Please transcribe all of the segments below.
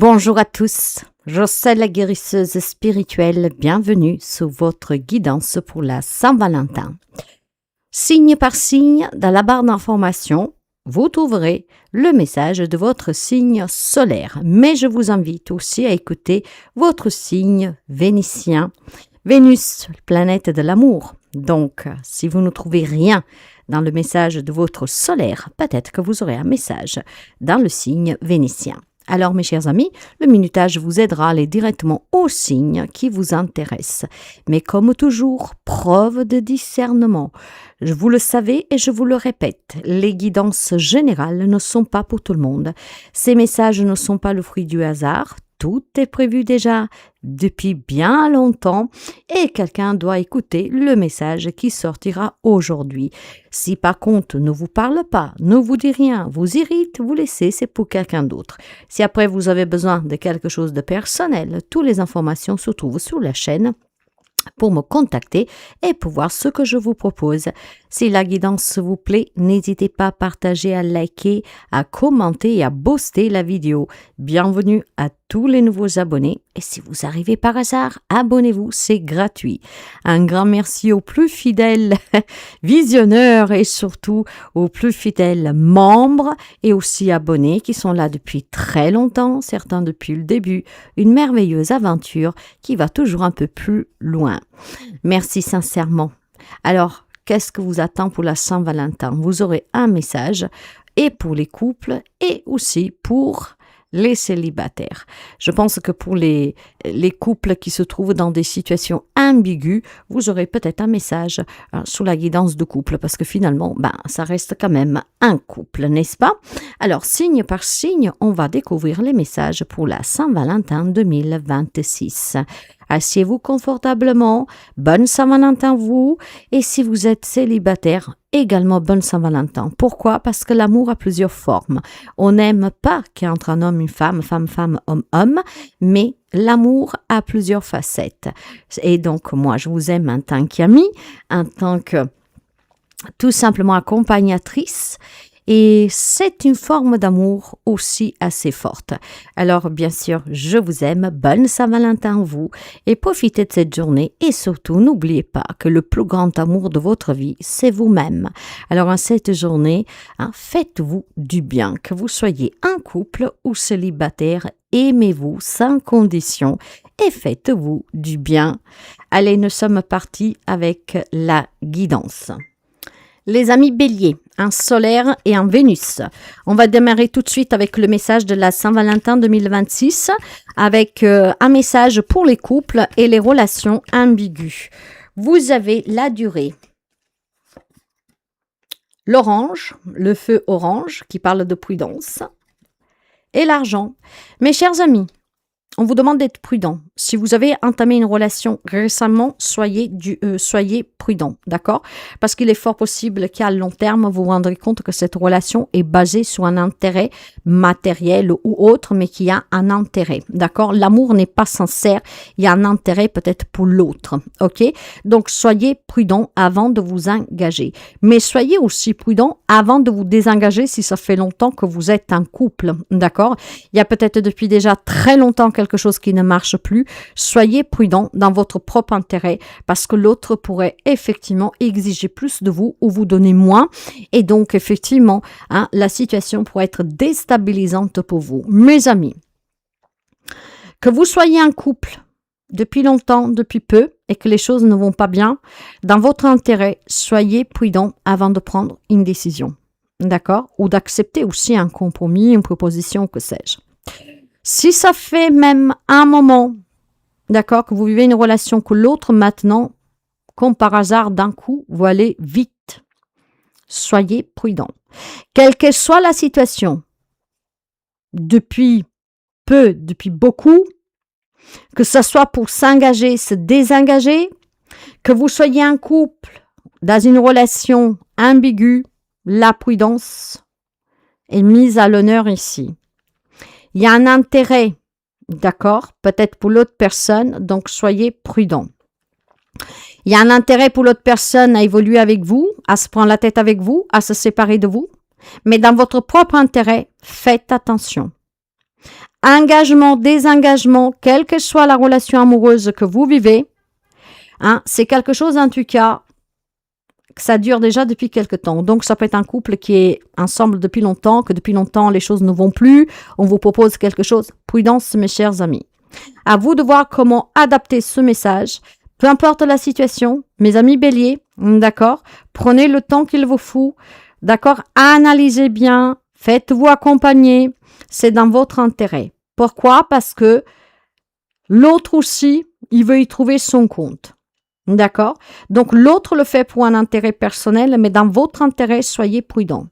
Bonjour à tous, je suis la guérisseuse spirituelle, bienvenue sous votre guidance pour la Saint-Valentin. Signe par signe, dans la barre d'information, vous trouverez le message de votre signe solaire, mais je vous invite aussi à écouter votre signe vénitien, Vénus, planète de l'amour. Donc, si vous ne trouvez rien dans le message de votre solaire, peut-être que vous aurez un message dans le signe vénitien. Alors, mes chers amis, le minutage vous aidera à aller directement au signe qui vous intéresse. Mais comme toujours, preuve de discernement. Vous le savez et je vous le répète, les guidances générales ne sont pas pour tout le monde. Ces messages ne sont pas le fruit du hasard. Tout est prévu déjà depuis bien longtemps et quelqu'un doit écouter le message qui sortira aujourd'hui. Si par contre ne vous parle pas, ne vous dit rien, vous irrite, vous laissez, c'est pour quelqu'un d'autre. Si après vous avez besoin de quelque chose de personnel, toutes les informations se trouvent sur la chaîne pour me contacter et pour voir ce que je vous propose. Si la guidance vous plaît, n'hésitez pas à partager, à liker, à commenter et à booster la vidéo. Bienvenue à tous les nouveaux abonnés et si vous arrivez par hasard, abonnez-vous, c'est gratuit. Un grand merci aux plus fidèles visionneurs et surtout aux plus fidèles membres et aussi abonnés qui sont là depuis très longtemps, certains depuis le début. Une merveilleuse aventure qui va toujours un peu plus loin. Merci sincèrement. Alors, qu'est-ce que vous attend pour la Saint-Valentin? Vous aurez un message et pour les couples et aussi pour les célibataires. Je pense que pour les couples qui se trouvent dans des situations ambiguës, vous aurez peut-être un message sous la guidance de couple parce que finalement, ça reste quand même un couple, n'est-ce pas? Alors, signe par signe, on va découvrir les messages pour la Saint-Valentin 2026. Asseyez-vous confortablement, bonne Saint-Valentin vous, et si vous êtes célibataire, également bonne Saint-Valentin. Pourquoi? Parce que l'amour a plusieurs formes. On n'aime pas qu'entre un homme, une femme, femme, homme, mais l'amour a plusieurs facettes. Et donc, moi, je vous aime en tant qu'amie, en tant que tout simplement accompagnatrice. Et c'est une forme d'amour aussi assez forte. Alors, bien sûr, je vous aime, bonne Saint-Valentin à vous et profitez de cette journée et surtout, n'oubliez pas que le plus grand amour de votre vie, c'est vous-même. Alors, en cette journée, faites-vous du bien, que vous soyez un couple ou célibataire, aimez-vous sans condition et faites-vous du bien. Allez, nous sommes partis avec la guidance. Les amis béliers, un solaire et un Vénus. On va démarrer tout de suite avec le message de la Saint-Valentin 2026, avec un message pour les couples et les relations ambiguës. Vous avez la durée. L'orange, le feu orange, qui parle de prudence, et l'argent. Mes chers amis, on vous demande d'être prudent. Si vous avez entamé une relation récemment, soyez prudent, d'accord? Parce qu'il est fort possible qu'à long terme, vous vous rendrez compte que cette relation est basée sur un intérêt matériel ou autre, mais qu'il y a un intérêt, d'accord? L'amour n'est pas sincère, il y a un intérêt peut-être pour l'autre, ok? Donc, soyez prudent avant de vous engager. Mais soyez aussi prudent avant de vous désengager si ça fait longtemps que vous êtes un couple, d'accord? Il y a peut-être depuis déjà très longtemps quelque chose qui ne marche plus. Soyez prudent dans votre propre intérêt parce que l'autre pourrait effectivement exiger plus de vous ou vous donner moins et donc effectivement la situation pourrait être déstabilisante pour vous. Mes amis, que vous soyez un couple depuis longtemps, depuis peu et que les choses ne vont pas bien, dans votre intérêt, soyez prudent avant de prendre une décision, d'accord? Ou d'accepter aussi un compromis, une proposition, que sais-je. Si ça fait même un moment, d'accord, que vous vivez une relation que l'autre maintenant, comme par hasard, d'un coup, vous allez vite. Soyez prudent. Quelle que soit la situation, depuis peu, depuis beaucoup, que ce soit pour s'engager, se désengager, que vous soyez un couple dans une relation ambiguë, la prudence est mise à l'honneur ici. Il y a un intérêt, d'accord, peut-être pour l'autre personne, donc soyez prudent. Il y a un intérêt pour l'autre personne à évoluer avec vous, à se prendre la tête avec vous, à se séparer de vous, mais dans votre propre intérêt, faites attention. engagement, désengagement, quelle que soit la relation amoureuse que vous vivez, hein, c'est quelque chose en tout cas que ça dure déjà depuis quelque temps. Donc, ça peut être un couple qui est ensemble depuis longtemps, que depuis longtemps, les choses ne vont plus. On vous propose quelque chose. Prudence, mes chers amis. À vous de voir comment adapter ce message. Peu importe la situation, mes amis béliers, d'accord? Prenez le temps qu'il vous faut, d'accord? Analysez bien, faites-vous accompagner. C'est dans votre intérêt. Pourquoi? Parce que l'autre aussi, il veut y trouver son compte. D'accord? Donc, l'autre le fait pour un intérêt personnel, mais dans votre intérêt, soyez prudent.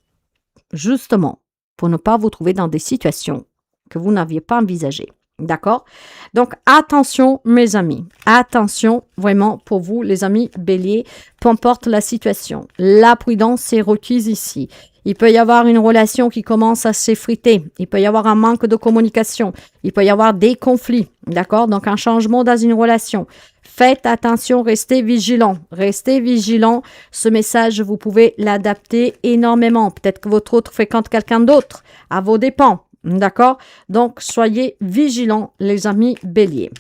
Justement, pour ne pas vous trouver dans des situations que vous n'aviez pas envisagées. D'accord? Donc, attention, mes amis. Attention, vraiment, pour vous, les amis béliers, peu importe la situation. La prudence est requise ici. Il peut y avoir une relation qui commence à s'effriter. Il peut y avoir un manque de communication. Il peut y avoir des conflits. D'accord? Donc, un changement dans une relation. Faites attention, restez vigilants. Restez vigilants. Ce message, vous pouvez l'adapter énormément. Peut-être que votre autre fréquente quelqu'un d'autre, à vos dépens. D'accord? Donc, soyez vigilants, les amis béliers.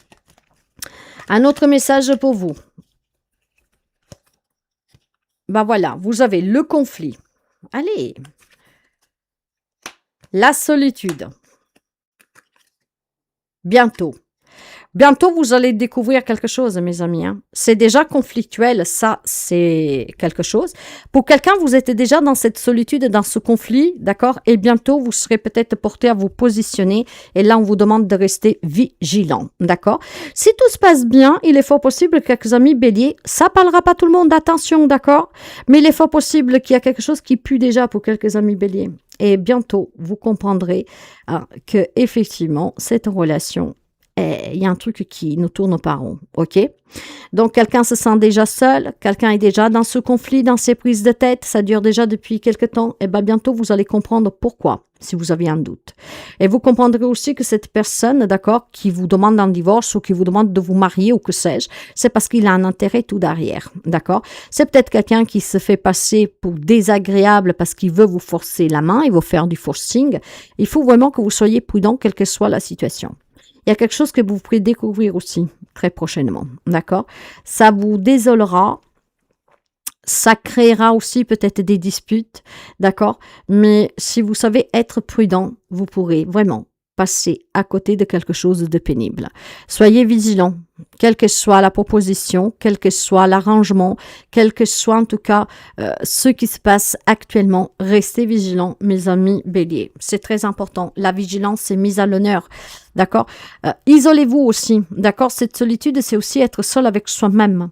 Un autre message pour vous. Ben voilà, vous avez le conflit. Allez. La solitude. Bientôt. Bientôt, vous allez découvrir quelque chose, mes amis. Hein. C'est déjà conflictuel, ça, c'est quelque chose. Pour quelqu'un, vous êtes déjà dans cette solitude, dans ce conflit, d'accord? Et bientôt, vous serez peut-être porté à vous positionner. Et là, on vous demande de rester vigilant, d'accord? Si tout se passe bien, il est fort possible que quelques amis béliers, ça parlera pas tout le monde, attention, d'accord? Mais il est fort possible qu'il y a quelque chose qui pue déjà pour quelques amis béliers. Et bientôt, vous comprendrez hein, que effectivement, cette relation il y a un truc qui nous tourne pas rond, ok? Donc, quelqu'un se sent déjà seul, quelqu'un est déjà dans ce conflit, dans ces prises de tête, ça dure déjà depuis quelque temps, et bien bientôt, vous allez comprendre pourquoi, si vous avez un doute. Et vous comprendrez aussi que cette personne, d'accord, qui vous demande un divorce ou qui vous demande de vous marier ou que sais-je, c'est parce qu'il a un intérêt tout derrière, d'accord? C'est peut-être quelqu'un qui se fait passer pour désagréable parce qu'il veut vous forcer la main, il veut faire du forcing. Il faut vraiment que vous soyez prudent, quelle que soit la situation. Il y a quelque chose que vous pourrez découvrir aussi très prochainement, d'accord? Ça vous désolera, ça créera aussi peut-être des disputes, d'accord? Mais si vous savez être prudent, vous pourrez vraiment passer à côté de quelque chose de pénible. Soyez vigilants, quelle que soit la proposition, quel que soit l'arrangement, quel que soit en tout cas ce qui se passe actuellement, restez vigilants, mes amis béliers. C'est très important. La vigilance est mise à l'honneur, d'accord? Isolez-vous aussi, d'accord? Cette solitude, c'est aussi être seul avec soi-même.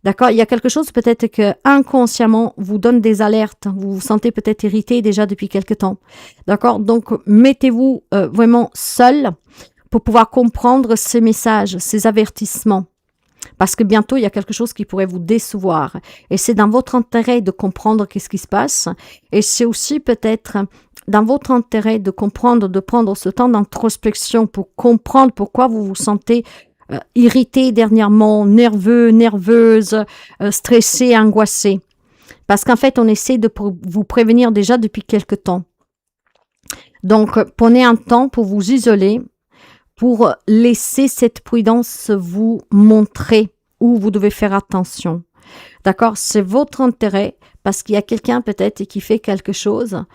D'accord? Il y a quelque chose peut-être que inconsciemment vous donne des alertes. Vous vous sentez peut-être irrité déjà depuis quelque temps. D'accord? Donc, mettez-vous vraiment seul pour pouvoir comprendre ces messages, ces avertissements. Parce que bientôt, il y a quelque chose qui pourrait vous décevoir. Et c'est dans votre intérêt de comprendre qu'est-ce qui se passe. Et c'est aussi peut-être dans votre intérêt de comprendre, de prendre ce temps d'introspection pour comprendre pourquoi vous vous sentez irrité dernièrement, nerveux, nerveuse, stressé, angoissé. Parce qu'en fait, on essaie de vous prévenir déjà depuis quelque temps. Donc, prenez un temps pour vous isoler, pour laisser cette prudence vous montrer où vous devez faire attention. D'accord? C'est votre intérêt parce qu'il y a quelqu'un peut-être qui fait quelque chose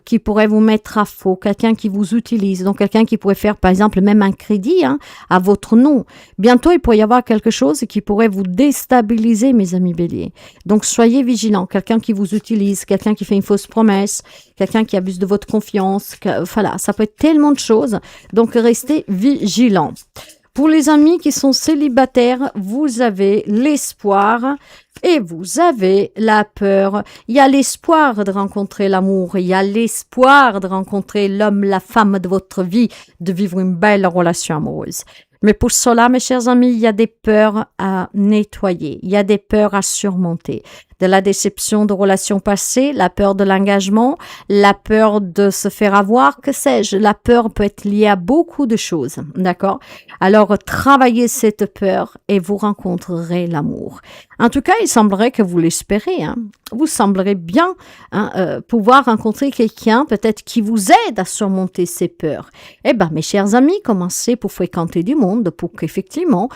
qui pourrait vous mettre à faux, quelqu'un qui vous utilise, donc quelqu'un qui pourrait faire par exemple même un crédit à votre nom. Bientôt, il pourrait y avoir quelque chose qui pourrait vous déstabiliser, mes amis béliers. Donc, soyez vigilants. Quelqu'un qui vous utilise, quelqu'un qui fait une fausse promesse, quelqu'un qui abuse de votre confiance. Voilà, ça peut être tellement de choses. Donc, restez vigilants. Pour les amis qui sont célibataires, vous avez l'espoir et vous avez la peur. Il y a l'espoir de rencontrer l'amour, il y a l'espoir de rencontrer l'homme, la femme de votre vie, de vivre une belle relation amoureuse. Mais pour cela, mes chers amis, il y a des peurs à nettoyer, il y a des peurs à surmonter. De la déception de relations passées, la peur de l'engagement, la peur de se faire avoir, que sais-je. La peur peut être liée à beaucoup de choses, d'accord? Alors, travaillez cette peur et vous rencontrerez l'amour. En tout cas, il semblerait que vous l'espérez, hein. Vous semblerez bien pouvoir rencontrer quelqu'un peut-être qui vous aide à surmonter ces peurs. Eh bien, mes chers amis, commencez pour fréquenter du monde pour qu'effectivement,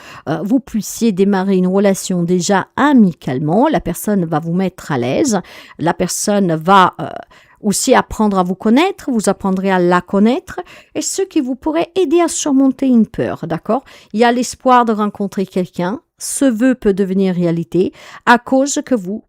vous puissiez démarrer une relation déjà amicalement. La personne va vous mettre à l'aise. La personne va aussi apprendre à vous connaître. Vous apprendrez à la connaître. Et ce qui vous pourrait aider à surmonter une peur, d'accord? Il y a l'espoir de rencontrer quelqu'un. Ce vœu peut devenir réalité à cause que vous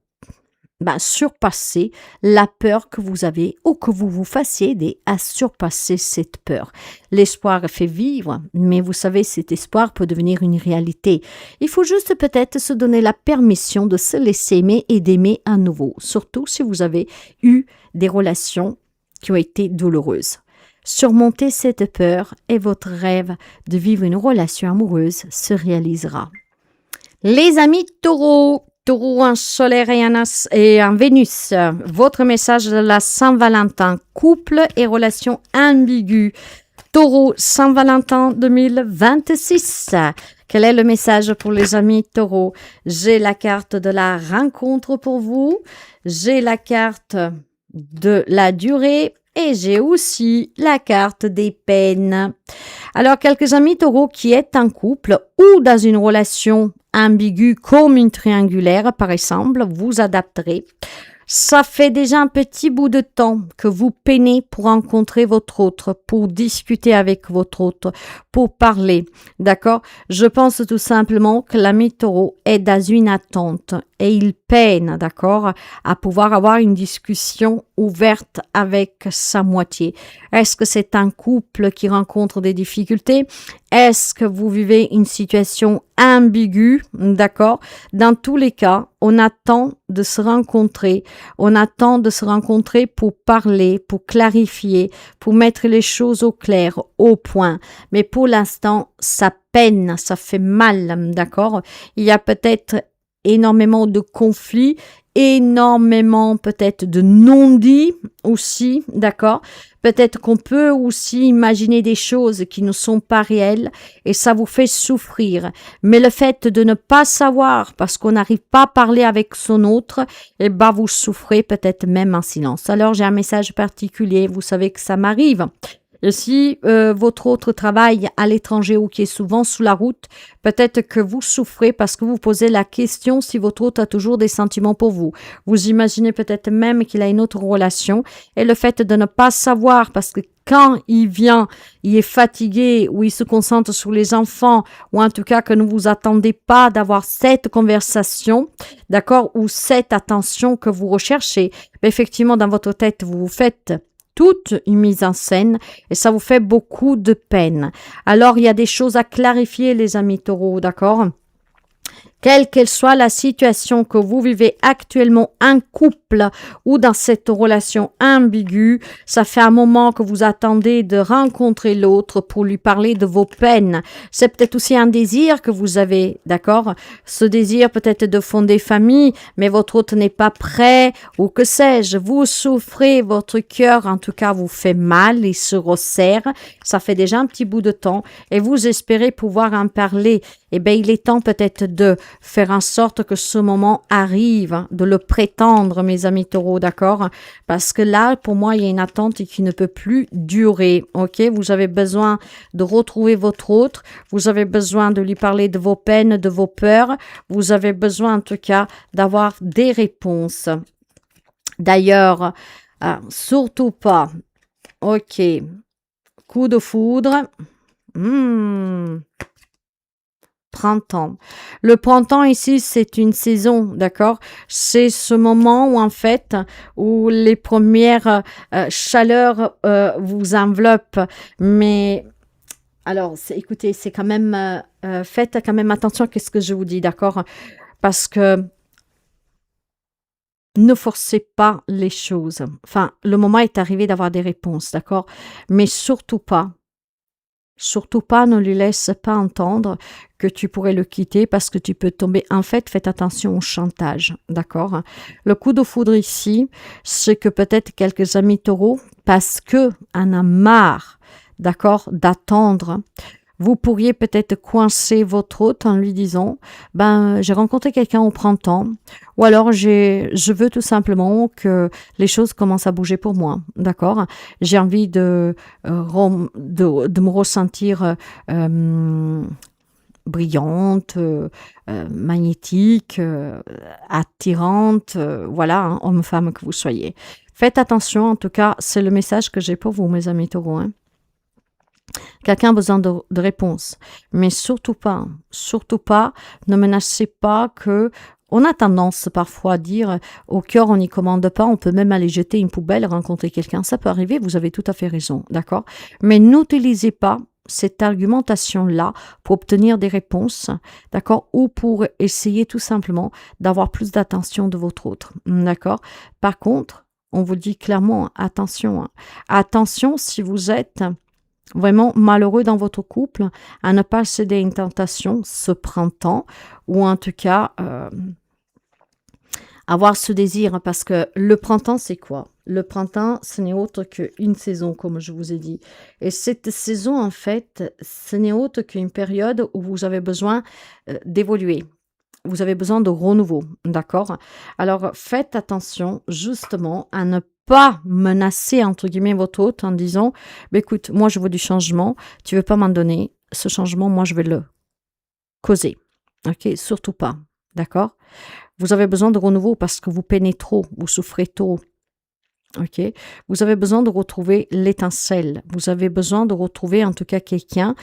surpasser la peur que vous avez ou que vous vous fassiez aider à surpasser cette peur. L'espoir fait vivre, mais vous savez, cet espoir peut devenir une réalité. Il faut juste peut-être se donner la permission de se laisser aimer et d'aimer à nouveau, surtout si vous avez eu des relations qui ont été douloureuses. Surmontez cette peur et votre rêve de vivre une relation amoureuse se réalisera. Les amis taureaux, Taureau en solaire et en Vénus, votre message de la Saint-Valentin, couple et relations ambiguës. Taureau, Saint-Valentin 2026. Quel est le message pour les amis taureaux? J'ai la carte de la rencontre pour vous, j'ai la carte de la durée et j'ai aussi la carte des peines. Alors, quelques amis taureaux qui est en couple ou dans une relation ambiguë comme une triangulaire, par exemple, vous adapterez. Ça fait déjà un petit bout de temps que vous peinez pour rencontrer votre autre, pour discuter avec votre autre, pour parler, d'accord? Je pense tout simplement que l'ami taureau est dans une attente et il peine, d'accord, à pouvoir avoir une discussion ouverte avec sa moitié. Est-ce que c'est un couple qui rencontre des difficultés? Est-ce que vous vivez une situation ambiguë, d'accord? Dans tous les cas, on attend de se rencontrer. On attend de se rencontrer pour parler, pour clarifier, pour mettre les choses au clair, au point. Mais pour l'instant, ça peine, ça fait mal, d'accord? Il y a peut-être énormément de conflits, énormément peut-être de non-dits aussi, d'accord? Peut-être qu'on peut aussi imaginer des choses qui ne sont pas réelles et ça vous fait souffrir. Mais le fait de ne pas savoir parce qu'on n'arrive pas à parler avec son autre, eh ben vous souffrez peut-être même en silence. Alors j'ai un message particulier, vous savez que ça m'arrive. Et si votre autre travaille à l'étranger ou qui est souvent sous la route, peut-être que vous souffrez parce que vous posez la question si votre autre a toujours des sentiments pour vous. Vous imaginez peut-être même qu'il a une autre relation et le fait de ne pas savoir parce que quand il vient, il est fatigué ou il se concentre sur les enfants ou en tout cas que ne vous attendez pas d'avoir cette conversation, d'accord, ou cette attention que vous recherchez. Mais effectivement, dans votre tête, vous vous faites toute une mise en scène et ça vous fait beaucoup de peine. Alors, il y a des choses à clarifier, les amis taureaux, d'accord? Quelle qu'elle soit la situation que vous vivez actuellement en couple ou dans cette relation ambiguë, ça fait un moment que vous attendez de rencontrer l'autre pour lui parler de vos peines. C'est peut-être aussi un désir que vous avez, d'accord? Ce désir peut-être de fonder famille, mais votre autre n'est pas prêt ou que sais-je. Vous souffrez, votre cœur en tout cas vous fait mal, il se resserre. Ça fait déjà un petit bout de temps et vous espérez pouvoir en parler. Eh bien, il est temps peut-être de faire en sorte que ce moment arrive, de le prétendre, mes amis taureaux, d'accord? Parce que là, pour moi, il y a une attente qui ne peut plus durer, ok? Vous avez besoin de retrouver votre autre, vous avez besoin de lui parler de vos peines, de vos peurs, vous avez besoin en tout cas d'avoir des réponses. D'ailleurs, surtout pas, ok, coup de foudre, printemps. Le printemps ici, c'est une saison, d'accord? C'est ce moment où en fait, où les premières chaleurs vous enveloppent. Mais alors, écoutez, c'est quand même, faites quand même attention à ce que je vous dis, d'accord? Parce que ne forcez pas les choses. Enfin, le moment est arrivé d'avoir des réponses, d'accord? Mais surtout pas Surtout pas, ne lui laisse pas entendre que tu pourrais le quitter parce que tu peux tomber. En fait, faites attention au chantage, d'accord? Le coup de foudre ici, c'est que peut-être quelques amis taureaux, parce que en a marre, d'accord, d'attendre, vous pourriez peut-être coincer votre hôte en lui disant, ben, j'ai rencontré quelqu'un au printemps, ou alors je veux tout simplement que les choses commencent à bouger pour moi, d'accord? J'ai envie de me ressentir brillante, magnétique, attirante, voilà, hein, homme-femme que vous soyez. Faites attention, en tout cas, c'est le message que j'ai pour vous, mes amis taureaux, hein. Quelqu'un a besoin de réponses. Mais surtout pas, ne menacez pas que... On a tendance parfois à dire, au cœur, on n'y commande pas, on peut même aller jeter une poubelle, rencontrer quelqu'un. Ça peut arriver, vous avez tout à fait raison, d'accord? Mais n'utilisez pas cette argumentation-là pour obtenir des réponses, d'accord? Ou pour essayer tout simplement d'avoir plus d'attention de votre autre, d'accord? Par contre, on vous dit clairement, attention, hein. Attention si vous êtes vraiment malheureux dans votre couple, à ne pas céder à une tentation ce printemps, ou en tout cas avoir ce désir, parce que le printemps, c'est quoi? Le printemps, ce n'est autre qu'une saison, comme je vous ai dit. Et cette saison, en fait, ce n'est autre qu'une période où vous avez besoin d'évoluer. Vous avez besoin de renouveau, d'accord? Alors, faites attention, justement, à ne pas menacer, entre guillemets, votre hôte en disant, bah, écoute, moi, je veux du changement, tu veux pas m'en donner, ce changement, moi, je vais le causer. Ok? Surtout pas, d'accord? Vous avez besoin de renouveau parce que vous peinez trop, vous souffrez trop. Ok, vous avez besoin de retrouver l'étincelle. Vous avez besoin de retrouver en tout cas quelqu'un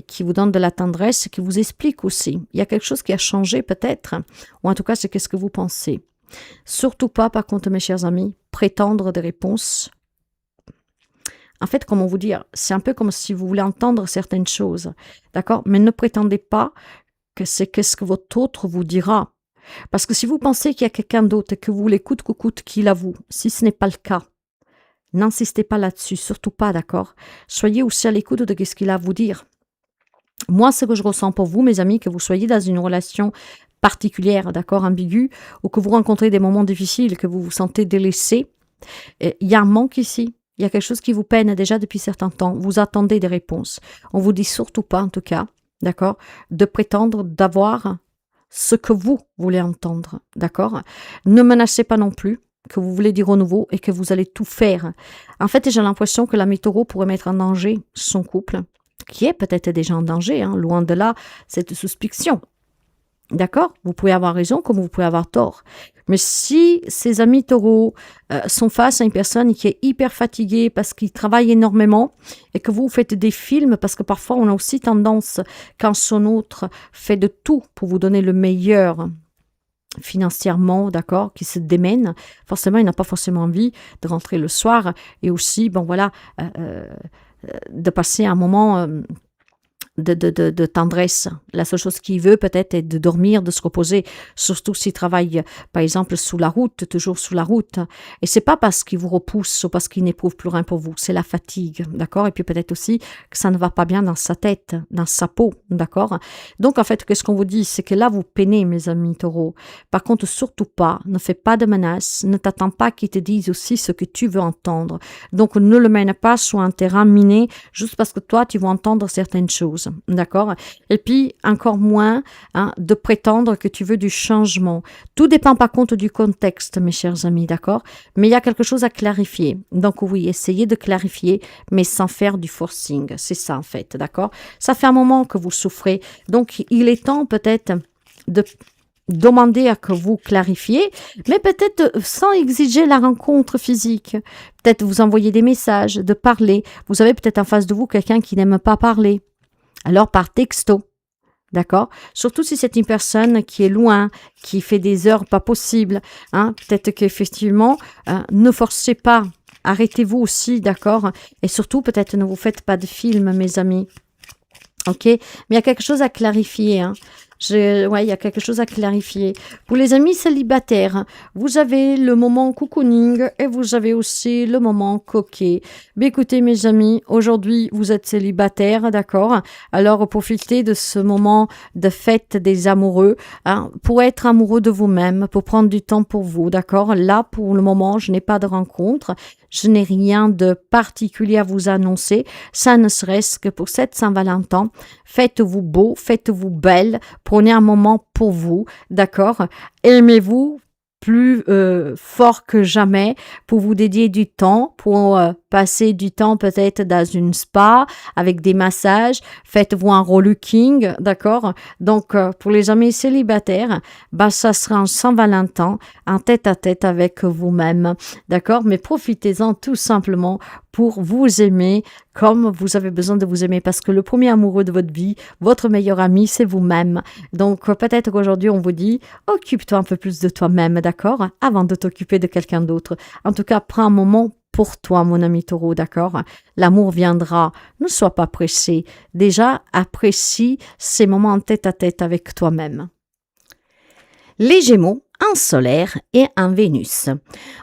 qui vous donne de la tendresse, qui vous explique aussi. Il y a quelque chose qui a changé peut-être, ou en tout cas c'est qu'est-ce que vous pensez. Surtout pas, par contre, mes chers amis, prétendre des réponses. En fait, comment vous dire, c'est un peu comme si vous voulez entendre certaines choses, d'accord? Mais ne prétendez pas que c'est qu'est-ce que votre autre vous dira. Parce que si vous pensez qu'il y a quelqu'un d'autre et que vous voulez coûte que coûte qu'il avoue, si ce n'est pas le cas, n'insistez pas là-dessus, surtout pas, d'accord? Soyez aussi à l'écoute de ce qu'il a à vous dire. Moi, ce que je ressens pour vous, mes amis, que vous soyez dans une relation particulière, d'accord, ambiguë, ou que vous rencontrez des moments difficiles, que vous vous sentez délaissé, il y a un manque ici. Il y a quelque chose qui vous peine déjà depuis certains temps. Vous attendez des réponses. On vous dit surtout pas, en tout cas, d'accord, de prétendre d'avoir ce que vous voulez entendre, d'accord? Ne menacez pas non plus que vous voulez du renouveau et que vous allez tout faire. En fait, j'ai l'impression que l'ami taureau pourrait mettre en danger son couple, qui est peut-être déjà en danger, hein, loin de là, cette suspicion. D'accord? Vous pouvez avoir raison comme vous pouvez avoir tort. Mais si ces amis taureaux sont face à une personne qui est hyper fatiguée parce qu'il travaille énormément et que vous faites des films, parce que parfois on a aussi tendance, quand son autre fait de tout pour vous donner le meilleur financièrement, d'accord, qui se démène, forcément il n'a pas forcément envie de rentrer le soir et aussi, bon voilà, de passer un moment... de tendresse. La seule chose qu'il veut peut-être est de dormir, de se reposer, surtout s'il travaille par exemple sous la route, toujours sous la route. Et c'est pas parce qu'il vous repousse ou parce qu'il n'éprouve plus rien pour vous, c'est la fatigue, d'accord? Et puis peut-être aussi que ça ne va pas bien dans sa tête, dans sa peau, d'accord? Donc en fait, qu'est-ce qu'on vous dit? C'est que là, vous peinez, mes amis taureaux. Par contre, surtout pas, ne fais pas de menaces, ne t'attends pas qu'il te dise aussi ce que tu veux entendre. Donc ne le mène pas sur un terrain miné juste parce que toi, tu veux entendre certaines choses. D'accord? Et puis, encore moins de prétendre que tu veux du changement. Tout dépend par contre du contexte, mes chers amis, d'accord? Mais il y a quelque chose à clarifier. Donc oui, essayez de clarifier, mais sans faire du forcing. C'est ça, en fait, d'accord? Ça fait un moment que vous souffrez. Donc, il est temps peut-être de demander à que vous clarifiez, mais peut-être sans exiger la rencontre physique. Peut-être vous envoyer des messages, de parler. Vous avez peut-être en face de vous quelqu'un qui n'aime pas parler. Alors par texto, d'accord? Surtout si c'est une personne qui est loin, qui fait des heures pas possibles, hein? Peut-être qu'effectivement, ne forcez pas, arrêtez-vous aussi, d'accord? Et surtout, peut-être ne vous faites pas de film, mes amis, ok? Mais il y a quelque chose à clarifier, hein? Ouais, il y a quelque chose à clarifier. Pour les amis célibataires, vous avez le moment cocooning et vous avez aussi le moment coquet. Mais écoutez, mes amis, aujourd'hui, vous êtes célibataires, d'accord? Alors, profitez de ce moment de fête des amoureux, hein, pour être amoureux de vous-même, pour prendre du temps pour vous, d'accord? Là, pour le moment, je n'ai pas de rencontre. Je n'ai rien de particulier à vous annoncer. Ça ne serait-ce que pour cette Saint-Valentin. Faites-vous beau, faites-vous belle. Prenez un moment pour vous, d'accord? Aimez-vous plus fort que jamais pour vous dédier du temps, pour passer du temps peut-être dans une spa avec des massages. Faites-vous un relooking, d'accord? Donc, pour les amis célibataires, bah, ça sera un Saint-Valentin, un tête-à-tête avec vous-même, d'accord? Mais profitez-en tout simplement pour vous aimer comme vous avez besoin de vous aimer, parce que le premier amoureux de votre vie, votre meilleur ami, c'est vous-même. Donc, peut-être qu'aujourd'hui, on vous dit, occupe-toi un peu plus de toi-même, d'accord? Avant de t'occuper de quelqu'un d'autre. En tout cas, prends un moment pour toi, mon ami taureau, d'accord? L'amour viendra. Ne sois pas pressé. Déjà, apprécie ces moments en tête-à-tête avec toi-même. Les Gémeaux, un solaire et un Vénus.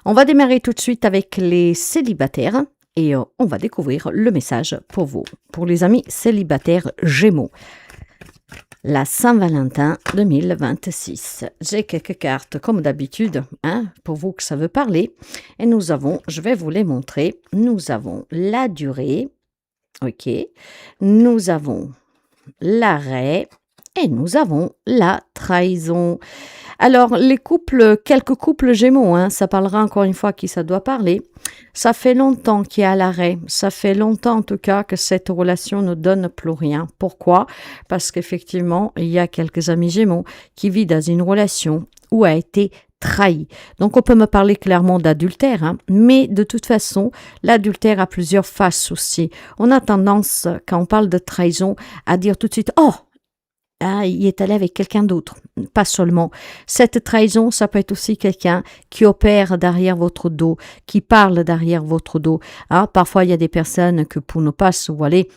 On va démarrer tout de suite avec les célibataires et on va découvrir le message pour vous. Pour les amis célibataires Gémeaux. La Saint-Valentin 2026. J'ai quelques cartes comme d'habitude, hein, pour vous que ça veut parler. Et nous avons, je vais vous les montrer, nous avons la durée, ok, nous avons l'arrêt et nous avons la trahison. Alors, les couples, quelques couples Gémeaux, hein, ça parlera encore une fois à qui ça doit parler. Ça fait longtemps qu'il y a l'arrêt. Ça fait longtemps, en tout cas, que cette relation ne donne plus rien. Pourquoi? Parce qu'effectivement, il y a quelques amis Gémeaux qui vivent dans une relation où a été trahi. Donc, on peut me parler clairement d'adultère, hein, mais de toute façon, l'adultère a plusieurs faces aussi. On a tendance, quand on parle de trahison, à dire tout de suite « Oh !» Ah, il est allé avec quelqu'un d'autre. Pas seulement. Cette trahison, ça peut être aussi quelqu'un qui opère derrière votre dos, qui parle derrière votre dos. Ah, parfois, il y a des personnes que pour ne pas se voiler,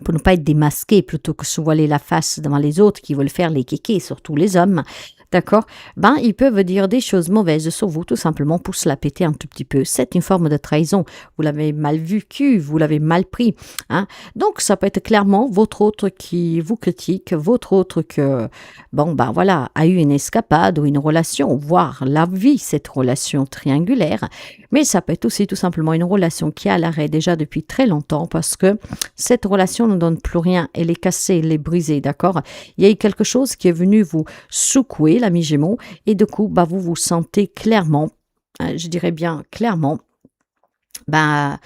pour ne pas être démasqués, plutôt que se voiler la face devant les autres, qui veulent faire les kékés, surtout les hommes, d'accord? Ben, ils peuvent dire des choses mauvaises sur vous, tout simplement pour se la péter un tout petit peu. C'est une forme de trahison. Vous l'avez mal vécu, vous l'avez mal pris, hein? Donc, ça peut être clairement votre autre qui vous critique, votre autre que, bon, ben voilà, a eu une escapade ou une relation, voire la vie, cette relation triangulaire. Mais ça peut être aussi tout simplement une relation qui est à l'arrêt déjà depuis très longtemps, parce que cette relation ne donne plus rien, elle est cassée, elle est brisée, d'accord? Il y a eu quelque chose qui est venu vous secouer, l'ami Gémeaux, et du coup, bah, vous vous sentez clairement, je dirais bien clairement, bah,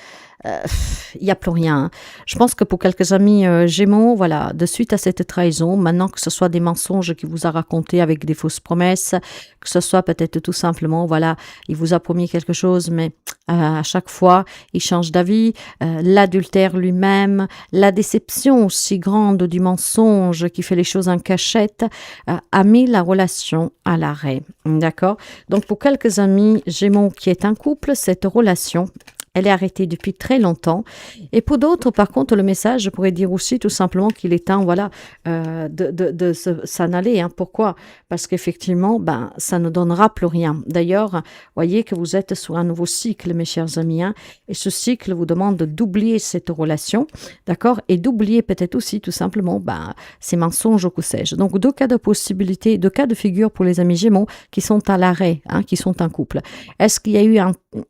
il n'y a plus rien, hein. Je pense que pour quelques amis Gémeaux, voilà, de suite à cette trahison, maintenant que ce soit des mensonges qu'il vous a racontés avec des fausses promesses, que ce soit peut-être tout simplement, voilà, il vous a promis quelque chose, mais à chaque fois, il change d'avis, l'adultère lui-même, la déception aussi grande du mensonge qui fait les choses en cachette, a mis la relation à l'arrêt, d'accord? Donc pour quelques amis Gémeaux qui est un couple, cette relation, elle est arrêtée depuis très longtemps. Et pour d'autres, par contre, le message, je pourrais dire aussi tout simplement qu'il est temps, voilà, de s'en aller, hein. Pourquoi? Parce qu'effectivement, ben, ça ne donnera plus rien. D'ailleurs, voyez que vous êtes sur un nouveau cycle, mes chers amis, hein, et ce cycle vous demande d'oublier cette relation, d'accord? Et d'oublier peut-être aussi tout simplement, ben, ces mensonges ou que sais-je. Donc, deux cas de possibilité, deux cas de figure pour les amis Gémeaux qui sont à l'arrêt, hein, qui sont en couple. Est-ce qu'il y a eu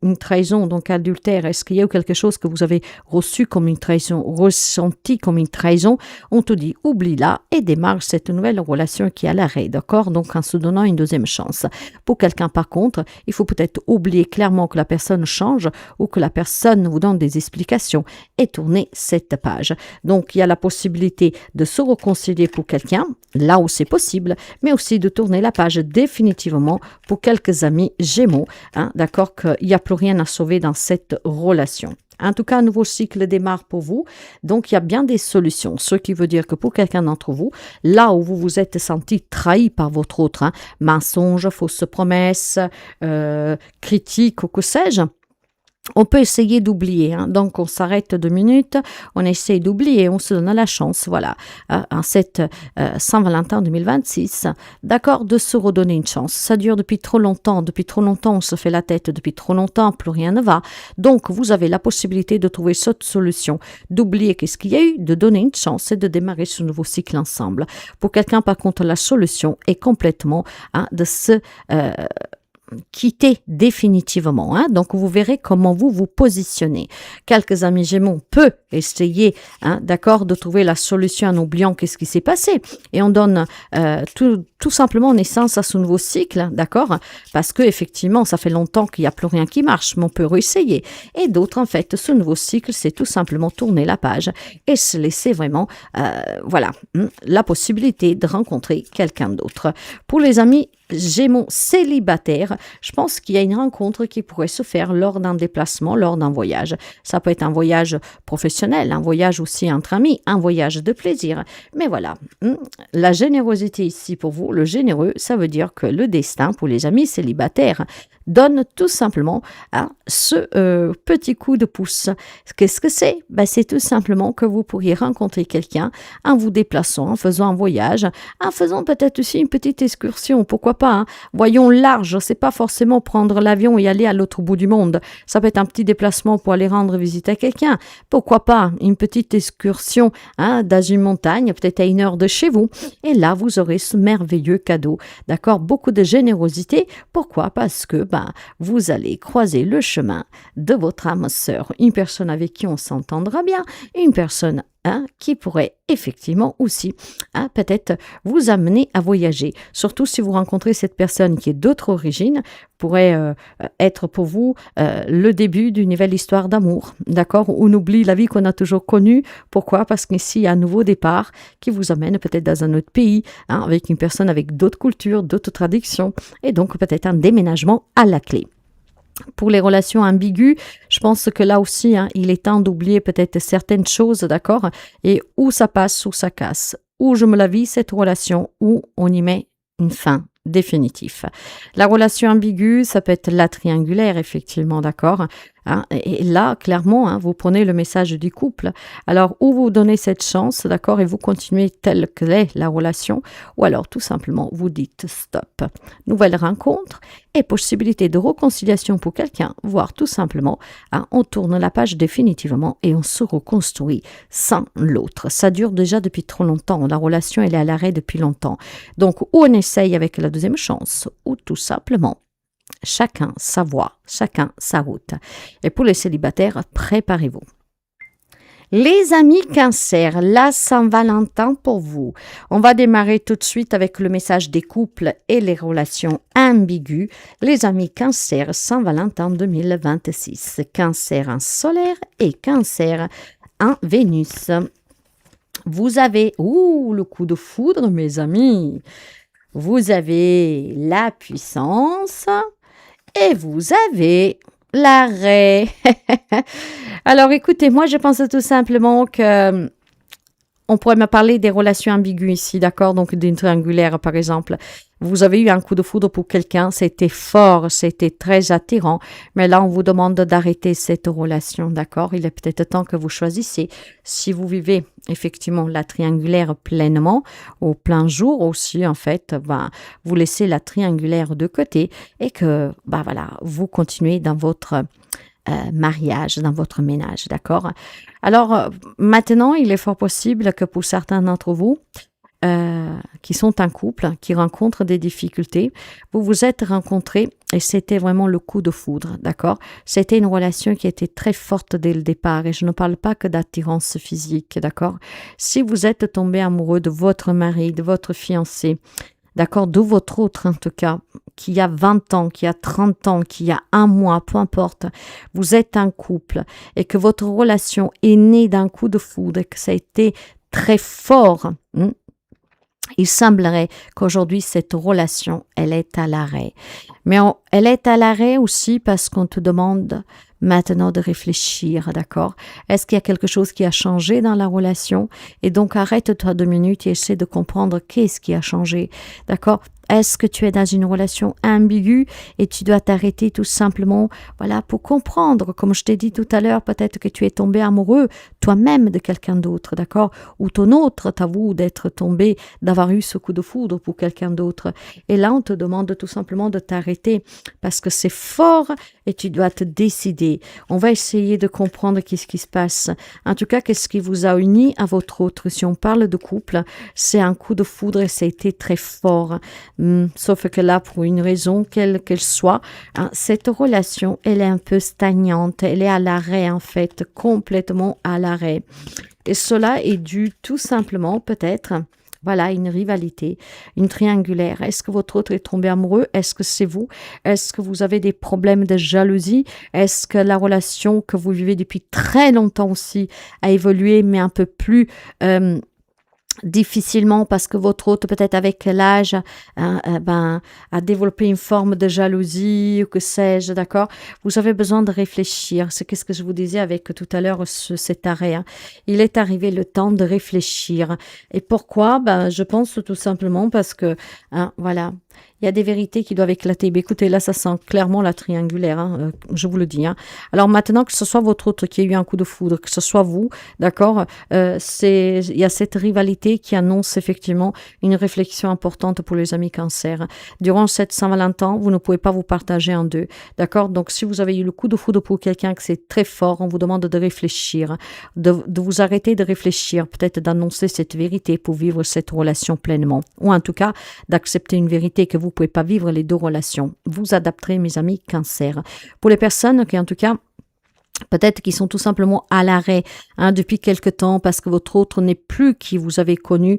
une trahison, donc adultère? Est-ce qu'il y a eu quelque chose que vous avez reçu comme une trahison, ressenti comme une trahison? On te dit, oublie-la et démarre cette nouvelle relation qui est à l'arrêt, d'accord? Donc, en se donnant une deuxième chance. Pour quelqu'un, par contre, il faut peut-être oublier clairement que la personne change ou que la personne vous donne des explications et tourner cette page. Donc, il y a la possibilité de se réconcilier pour quelqu'un, là où c'est possible, mais aussi de tourner la page définitivement pour quelques amis Gémeaux, hein, d'accord, qu'il n'y a plus rien à sauver dans cette relation. En tout cas, un nouveau cycle démarre pour vous. Donc, il y a bien des solutions. Ce qui veut dire que pour quelqu'un d'entre vous, là où vous vous êtes senti trahi par votre autre, hein, mensonges, fausses promesses, critiques ou que sais-je, On peut essayer d'oublier, hein. Donc on s'arrête 2 minutes, on essaye d'oublier, on se donne la chance, voilà, en cette Saint-Valentin 2026, d'accord, de se redonner une chance. Ça dure depuis trop longtemps on se fait la tête, depuis trop longtemps, plus rien ne va. Donc vous avez la possibilité de trouver cette solution, d'oublier qu'est-ce qu'il y a eu, de donner une chance et de démarrer ce nouveau cycle ensemble. Pour quelqu'un, par contre, la solution est complètement de se quitter définitivement, hein. Donc vous verrez comment vous vous positionnez. Quelques amis Gémeaux peuvent essayer, d'accord, de trouver la solution en oubliant qu'est-ce qui s'est passé, et on donne tout simplement naissance à ce nouveau cycle, d'accord, parce que effectivement ça fait longtemps qu'il n'y a plus rien qui marche, mais on peut réessayer. Et d'autres, en fait, ce nouveau cycle, c'est tout simplement tourner la page et se laisser vraiment la possibilité de rencontrer quelqu'un d'autre. Pour les amis Gémeaux célibataires, je pense qu'il y a une rencontre qui pourrait se faire lors d'un déplacement, lors d'un voyage. Ça peut être un voyage professionnel, un voyage aussi entre amis, un voyage de plaisir. Mais voilà, la générosité ici pour vous, le généreux, ça veut dire que le destin pour les amis célibataires donne tout simplement ce petit coup de pouce. Qu'est-ce que c'est? C'est tout simplement que vous pourriez rencontrer quelqu'un en vous déplaçant, en faisant un voyage, en faisant peut-être aussi une petite excursion, pourquoi pas, hein. Voyons large, c'est pas forcément prendre l'avion et aller à l'autre bout du monde. Ça peut être un petit déplacement pour aller rendre visite à quelqu'un. Pourquoi pas une petite excursion dans une montagne, peut-être à 1 heure de chez vous. Et là, vous aurez ce merveilleux cadeau. D'accord? Beaucoup de générosité. Pourquoi? Parce que vous allez croiser le chemin de votre âme sœur. Une personne avec qui on s'entendra bien. Une personne qui pourrait effectivement aussi peut-être vous amener à voyager. Surtout si vous rencontrez cette personne qui est d'autre origine, pourrait être pour vous le début d'une nouvelle histoire d'amour, d'accord? On oublie la vie qu'on a toujours connue. Pourquoi? Parce qu'ici, il y a un nouveau départ qui vous amène peut-être dans un autre pays, avec une personne avec d'autres cultures, d'autres traditions, et donc peut-être un déménagement à la clé. Pour les relations ambiguës, je pense que là aussi, il est temps d'oublier peut-être certaines choses, d'accord? Et où ça passe, où ça casse. Où je me la vis, cette relation, où on y met une fin définitive. La relation ambiguë, ça peut être la triangulaire, effectivement, d'accord? Et là, clairement, vous prenez le message du couple. Alors, ou vous donnez cette chance, d'accord, et vous continuez telle que est la relation, ou alors tout simplement vous dites stop. Nouvelle rencontre et possibilité de réconciliation pour quelqu'un, voire tout simplement, on tourne la page définitivement et on se reconstruit sans l'autre. Ça dure déjà depuis trop longtemps. La relation, elle est à l'arrêt depuis longtemps. Donc, ou on essaye avec la deuxième chance, ou tout simplement, chacun sa voie, chacun sa route. Et pour les célibataires, préparez-vous. Les amis Cancer, la Saint-Valentin pour vous. On va démarrer tout de suite avec le message des couples et les relations ambiguës. Les amis Cancer, Saint-Valentin 2026. Cancer en solaire et Cancer en Vénus. Vous avez, le coup de foudre, mes amis. Vous avez la puissance et vous avez l'arrêt. Alors écoutez, moi je pense tout simplement que on pourrait me parler des relations ambiguës ici, d'accord? Donc d'une triangulaire par exemple. Vous avez eu un coup de foudre pour quelqu'un, c'était fort, c'était très attirant, mais là on vous demande d'arrêter cette relation, d'accord? Il est peut-être temps que vous choisissez. Si vous vivez effectivement la triangulaire pleinement, au plein jour aussi en fait, vous laissez la triangulaire de côté et que vous continuez dans votre mariage, dans votre ménage, d'accord? Alors maintenant, il est fort possible que pour certains d'entre vous, qui sont en couple, qui rencontrent des difficultés, vous vous êtes rencontrés et c'était vraiment le coup de foudre, d'accord? C'était une relation qui était très forte dès le départ et je ne parle pas que d'attirance physique, d'accord? Si vous êtes tombé amoureux de votre mari, de votre fiancé, d'accord, de votre autre en tout cas, qui a 20 ans, qui a 30 ans, qui a 1 mois, peu importe, vous êtes un couple et que votre relation est née d'un coup de foudre et que ça a été très fort, il semblerait qu'aujourd'hui, cette relation, elle est à l'arrêt. Mais elle est à l'arrêt aussi parce qu'on te demande maintenant de réfléchir, d'accord? Est-ce qu'il y a quelque chose qui a changé dans la relation? Et donc, arrête-toi 2 minutes et essaie de comprendre qu'est-ce qui a changé, d'accord? Est-ce que tu es dans une relation ambiguë et tu dois t'arrêter tout simplement, voilà, pour comprendre, comme je t'ai dit tout à l'heure, peut-être que tu es tombé amoureux toi-même de quelqu'un d'autre, d'accord? Ou ton autre t'avoue d'être tombé, d'avoir eu ce coup de foudre pour quelqu'un d'autre. Et là, on te demande tout simplement de t'arrêter parce que c'est fort et tu dois te décider. On va essayer de comprendre qu'est-ce qui se passe. En tout cas, qu'est-ce qui vous a uni à votre autre? Si on parle de couple, c'est un coup de foudre et ça a été très fort. Sauf que là, pour une raison, quelle qu'elle soit, hein, cette relation, elle est un peu stagnante. Elle est à l'arrêt, en fait, complètement à l'arrêt. Et cela est dû tout simplement, peut-être, voilà, une rivalité, une triangulaire. Est-ce que votre autre est tombé amoureux? Est-ce que c'est vous? Est-ce que vous avez des problèmes de jalousie? Est-ce que la relation que vous vivez depuis très longtemps aussi a évolué, mais un peu plus difficilement parce que votre autre, peut-être avec l'âge, a développé une forme de jalousie ou que sais-je, d'accord? Vous avez besoin de réfléchir. C'est qu'est-ce que je vous disais avec tout à l'heure cet arrêt. Hein. Il est arrivé le temps de réfléchir. Et pourquoi? Je pense tout simplement parce que, voilà, il y a des vérités qui doivent éclater. Mais écoutez, là, ça sent clairement la triangulaire, hein, je vous le dis. Hein. Alors maintenant, que ce soit votre autre qui a eu un coup de foudre, que ce soit vous, d'accord, il y a cette rivalité qui annonce effectivement une réflexion importante pour les amis cancer. Durant cette Saint-Valentin, vous ne pouvez pas vous partager en deux, d'accord? Donc, si vous avez eu le coup de foudre pour quelqu'un, que c'est très fort, on vous demande de réfléchir, de vous arrêter de réfléchir, peut-être d'annoncer cette vérité pour vivre cette relation pleinement. Ou en tout cas, d'accepter une vérité que vous ne pouvez pas vivre les deux relations. Vous adapterez, mes amis, cancer. Pour les personnes qui, en tout cas, peut-être qu'ils sont tout simplement à l'arrêt depuis quelque temps parce que votre autre n'est plus qui vous avez connu.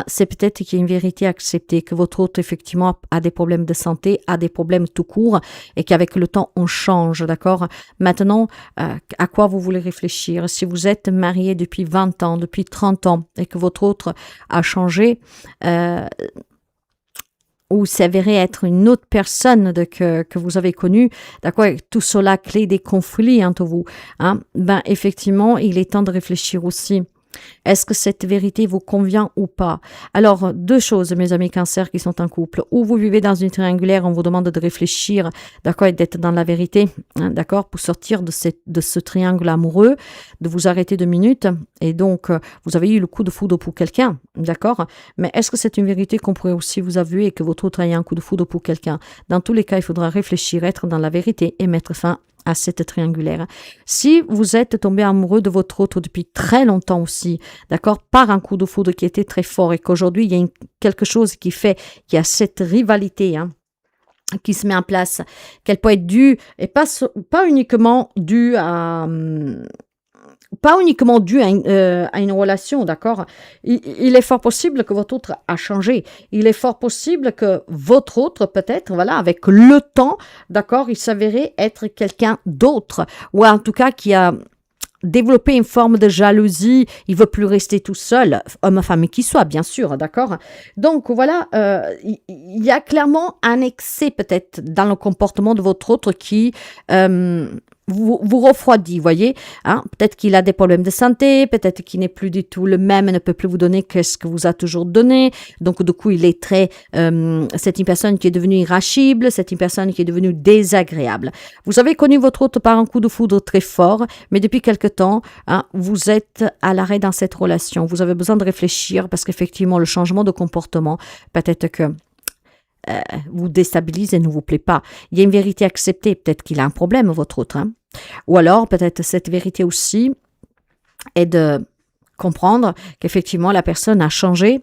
C'est peut-être qu'il y a une vérité acceptée, que votre autre effectivement a des problèmes de santé, a des problèmes tout court et qu'avec le temps on change, d'accord? Maintenant, à quoi vous voulez réfléchir? Si vous êtes marié depuis 20 ans, depuis 30 ans et que votre autre a changé, ou s'avérer être une autre personne que vous avez connue, d'accord, tout cela crée des conflits entre vous, effectivement, il est temps de réfléchir aussi. Est-ce que cette vérité vous convient ou pas? Alors, deux choses, mes amis cancers qui sont en couple. Ou vous vivez dans une triangulaire, on vous demande de réfléchir, d'accord, et d'être dans la vérité, d'accord, pour sortir de ce triangle amoureux, de vous arrêter 2 minutes. Et donc, vous avez eu le coup de foudre pour quelqu'un, d'accord? Mais est-ce que c'est une vérité qu'on pourrait aussi vous avouer et que votre autre a eu un coup de foudre pour quelqu'un? Dans tous les cas, il faudra réfléchir, être dans la vérité et mettre fin à cette triangulaire. Si vous êtes tombé amoureux de votre autre depuis très longtemps aussi, d'accord, par un coup de foudre qui était très fort et qu'aujourd'hui il y a quelque chose qui fait qu'il y a cette rivalité, qui se met en place, qu'elle peut être due, et pas uniquement due à une relation, d'accord? Il est fort possible que votre autre a changé. Il est fort possible que votre autre, peut-être, voilà, avec le temps, d'accord, il s'avérait être quelqu'un d'autre. Ou en tout cas, qui a développé une forme de jalousie. Il veut plus rester tout seul, homme, femme, qui soit, bien sûr, d'accord? Donc, voilà, il y a clairement un excès, peut-être, dans le comportement de votre autre qui vous refroidit, voyez, peut-être qu'il a des problèmes de santé, peut-être qu'il n'est plus du tout le même, ne peut plus vous donner que ce que vous a toujours donné, donc du coup il est très, c'est une personne qui est devenue irascible, c'est une personne qui est devenue désagréable. Vous avez connu votre autre par un coup de foudre très fort, mais depuis quelque temps, vous êtes à l'arrêt dans cette relation, vous avez besoin de réfléchir parce qu'effectivement le changement de comportement, peut-être que vous déstabilise et ne vous plaît pas. Il y a une vérité acceptée, peut-être qu'il a un problème, votre autre. Ou alors, peut-être cette vérité aussi est de comprendre qu'effectivement, la personne a changé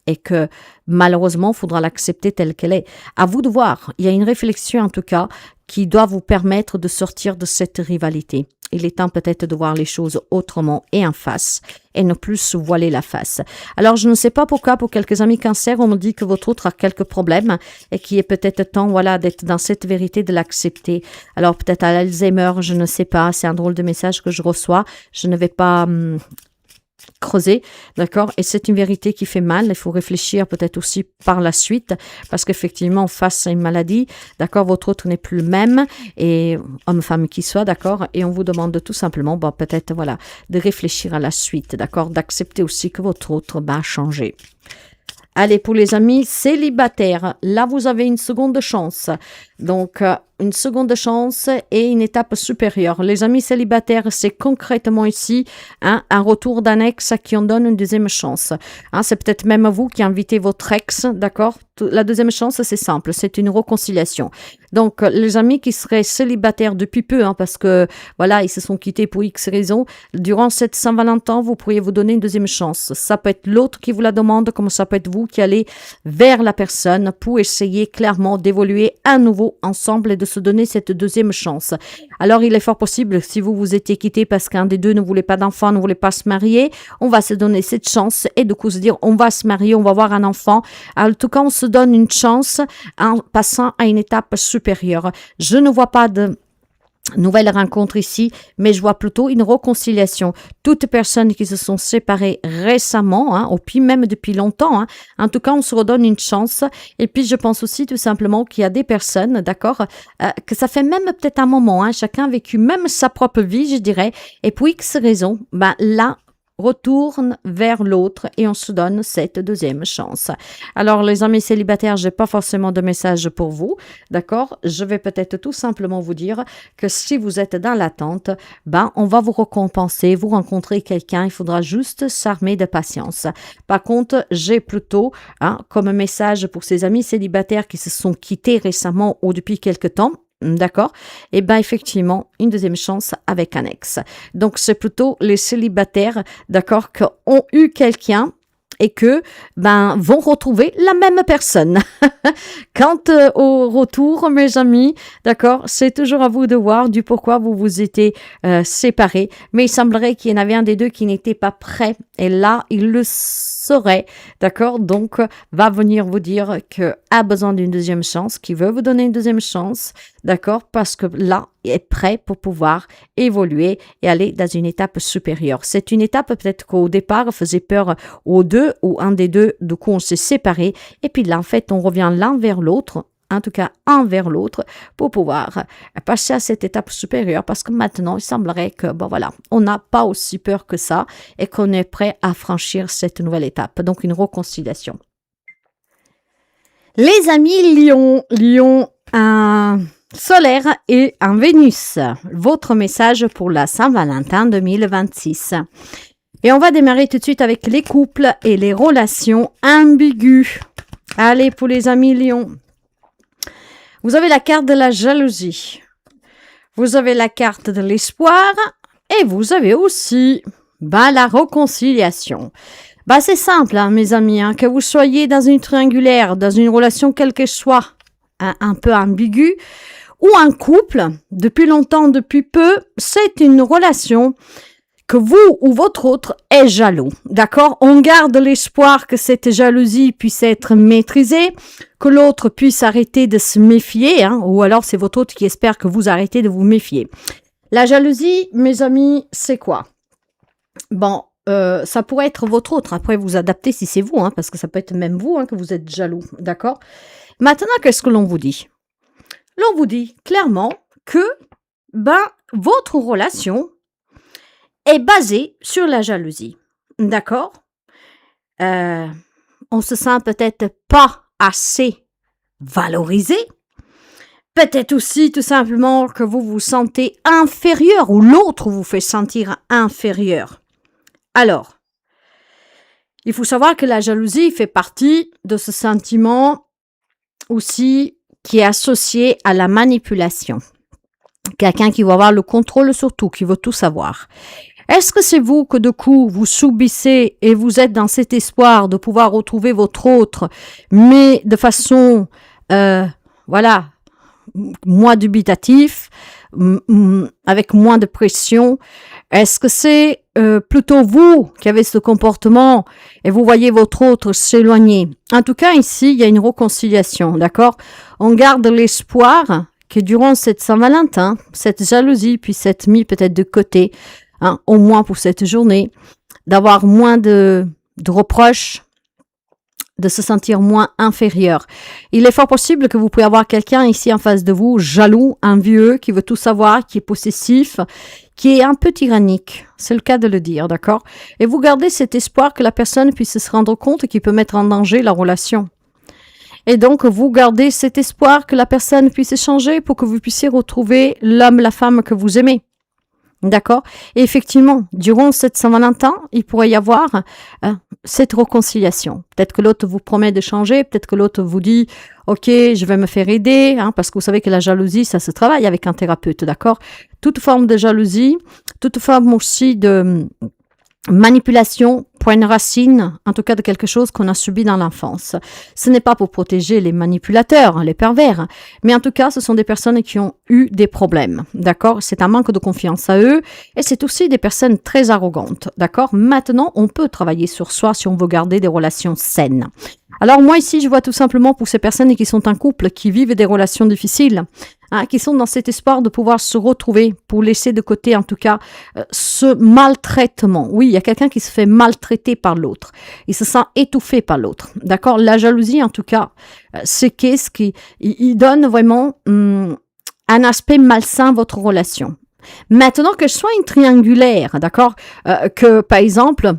et que malheureusement, il faudra l'accepter telle qu'elle est. À vous de voir. Il y a une réflexion, en tout cas, qui doit vous permettre de sortir de cette rivalité. Il est temps peut-être de voir les choses autrement et en face et ne plus se voiler la face. Alors, je ne sais pas pourquoi, pour quelques amis cancer, on me dit que votre autre a quelques problèmes et qu'il est peut-être temps, voilà, d'être dans cette vérité, de l'accepter. Alors, peut-être à l'Alzheimer, je ne sais pas, c'est un drôle de message que je reçois. Je ne vais pas creuser, d'accord? Et c'est une vérité qui fait mal. Il faut réfléchir peut-être aussi par la suite parce qu'effectivement, face à une maladie, d'accord, votre autre n'est plus le même et homme, femme qui soit, d'accord? Et on vous demande tout simplement, peut-être, voilà, de réfléchir à la suite, d'accord? D'accepter aussi que votre autre a changé. Allez, pour les amis célibataires, là, vous avez une seconde chance. Donc, une seconde chance et une étape supérieure. Les amis célibataires, c'est concrètement ici un retour d'un ex qui en donne une deuxième chance. C'est peut-être même vous qui invitez votre ex, d'accord? La deuxième chance, c'est simple, c'est une réconciliation. Donc, les amis qui seraient célibataires depuis peu, parce que, voilà, ils se sont quittés pour X raisons, durant cette Saint-Valentin, vous pourriez vous donner une deuxième chance. Ça peut être l'autre qui vous la demande, comme ça peut être vous qui allez vers la personne pour essayer clairement d'évoluer à nouveau ensemble et de se donner cette deuxième chance. Alors, il est fort possible, si vous vous étiez quitté parce qu'un des deux ne voulait pas d'enfant, ne voulait pas se marier, on va se donner cette chance et du coup se dire, on va se marier, on va avoir un enfant. En tout cas, on se donne une chance en passant à une étape supérieure. Je ne vois pas de nouvelle rencontre ici, mais je vois plutôt une réconciliation. Toutes personnes qui se sont séparées récemment, ou puis même depuis longtemps, en tout cas, on se redonne une chance. Et puis, je pense aussi tout simplement qu'il y a des personnes, d'accord, que ça fait même peut-être un moment, chacun a vécu même sa propre vie, je dirais, et pour X raisons, là, retourne vers l'autre et on se donne cette deuxième chance. Alors, les amis célibataires, j'ai pas forcément de message pour vous, d'accord? Je vais peut-être tout simplement vous dire que si vous êtes dans l'attente, on va vous récompenser, vous rencontrez quelqu'un, il faudra juste s'armer de patience. Par contre, j'ai plutôt, comme message pour ces amis célibataires qui se sont quittés récemment ou depuis quelque temps, d'accord? Et effectivement, une deuxième chance avec un ex. Donc, c'est plutôt les célibataires, d'accord, qui ont eu quelqu'un et que, vont retrouver la même personne. Quant au retour, mes amis, d'accord, c'est toujours à vous de voir du pourquoi vous vous étiez séparés. Mais il semblerait qu'il y en avait un des deux qui n'était pas prêt. Et là, il le saurait, d'accord? Donc, va venir vous dire que a besoin d'une deuxième chance, qui veut vous donner une deuxième chance, d'accord? Parce que là, il est prêt pour pouvoir évoluer et aller dans une étape supérieure. C'est une étape peut-être qu'au départ faisait peur aux deux ou un des deux, du coup on s'est séparés et puis là en fait on revient l'un vers l'autre, en tout cas un vers l'autre pour pouvoir passer à cette étape supérieure parce que maintenant il semblerait que on n'a pas aussi peur que ça et qu'on est prêt à franchir cette nouvelle étape, donc une réconciliation. Les amis Lion, un solaire et un Vénus. Votre message pour la Saint-Valentin 2026. Et on va démarrer tout de suite avec les couples et les relations ambiguës. Allez, pour les amis Lion. Vous avez la carte de la jalousie. Vous avez la carte de l'espoir. Et vous avez aussi la réconciliation. C'est simple, mes amis, que vous soyez dans une triangulaire, dans une relation quelle que soit, un peu ambiguë, ou un couple, depuis longtemps, depuis peu, c'est une relation que vous ou votre autre est jaloux, d'accord? On garde l'espoir que cette jalousie puisse être maîtrisée, que l'autre puisse arrêter de se méfier, ou alors c'est votre autre qui espère que vous arrêtez de vous méfier. La jalousie, mes amis, c'est quoi? Ça pourrait être votre autre, après vous adaptez si c'est vous, parce que ça peut être même vous que vous êtes jaloux, d'accord? Maintenant, qu'est-ce que l'on vous dit? L'on vous dit clairement que votre relation est basée sur la jalousie, d'accord? On se sent peut-être pas assez valorisé, peut-être aussi tout simplement que vous vous sentez inférieur ou l'autre vous fait sentir inférieur. Alors, il faut savoir que la jalousie fait partie de ce sentiment aussi qui est associé à la manipulation. Quelqu'un qui va avoir le contrôle sur tout, qui veut tout savoir. Est-ce que c'est vous que de coup vous subissez et vous êtes dans cet espoir de pouvoir retrouver votre autre, mais de façon, moins dubitatif, avec moins de pression? Est-ce que c'est plutôt vous qui avez ce comportement et vous voyez votre autre s'éloigner? En tout cas, ici, il y a une réconciliation, d'accord? On garde l'espoir que durant cette Saint-Valentin, cette jalousie puisse être mise peut-être de côté, au moins pour cette journée, d'avoir moins de reproches, de se sentir moins inférieur. Il est fort possible que vous puissiez avoir quelqu'un ici en face de vous, jaloux, envieux, qui veut tout savoir, qui est possessif, qui est un peu tyrannique. C'est le cas de le dire, d'accord? Et vous gardez cet espoir que la personne puisse se rendre compte qu'il peut mettre en danger la relation. Et donc, vous gardez cet espoir que la personne puisse changer pour que vous puissiez retrouver l'homme, la femme que vous aimez. D'accord? Et effectivement, durant cette Saint-Valentin, il pourrait y avoir cette réconciliation. Peut-être que l'autre vous promet de changer, peut-être que l'autre vous dit « Ok, je vais me faire aider parce que vous savez que la jalousie, ça se travaille avec un thérapeute, d'accord? Toute forme de jalousie, toute forme aussi de manipulation, point de racine, en tout cas de quelque chose qu'on a subi dans l'enfance. Ce n'est pas pour protéger les manipulateurs, les pervers, mais en tout cas, ce sont des personnes qui ont eu des problèmes, d'accord? C'est un manque de confiance à eux et c'est aussi des personnes très arrogantes, d'accord? Maintenant, on peut travailler sur soi si on veut garder des relations saines. Alors moi ici, je vois tout simplement pour ces personnes qui sont en couple, qui vivent des relations difficiles, qui sont dans cet espoir de pouvoir se retrouver pour laisser de côté en tout cas ce maltraitement. Oui, il y a quelqu'un qui se fait maltraiter par l'autre. Il se sent étouffé par l'autre. D'accord? La jalousie en tout cas, c'est qu'est-ce qui il donne vraiment un aspect malsain à votre relation. Maintenant que je sois une triangulaire, d'accord? Que par exemple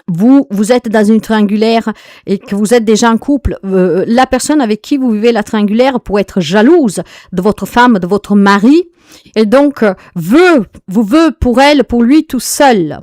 vous êtes dans une triangulaire et que vous êtes déjà en couple, la personne avec qui vous vivez la triangulaire pourrait être jalouse de votre femme, de votre mari, et donc vous veut pour elle, pour lui tout seul.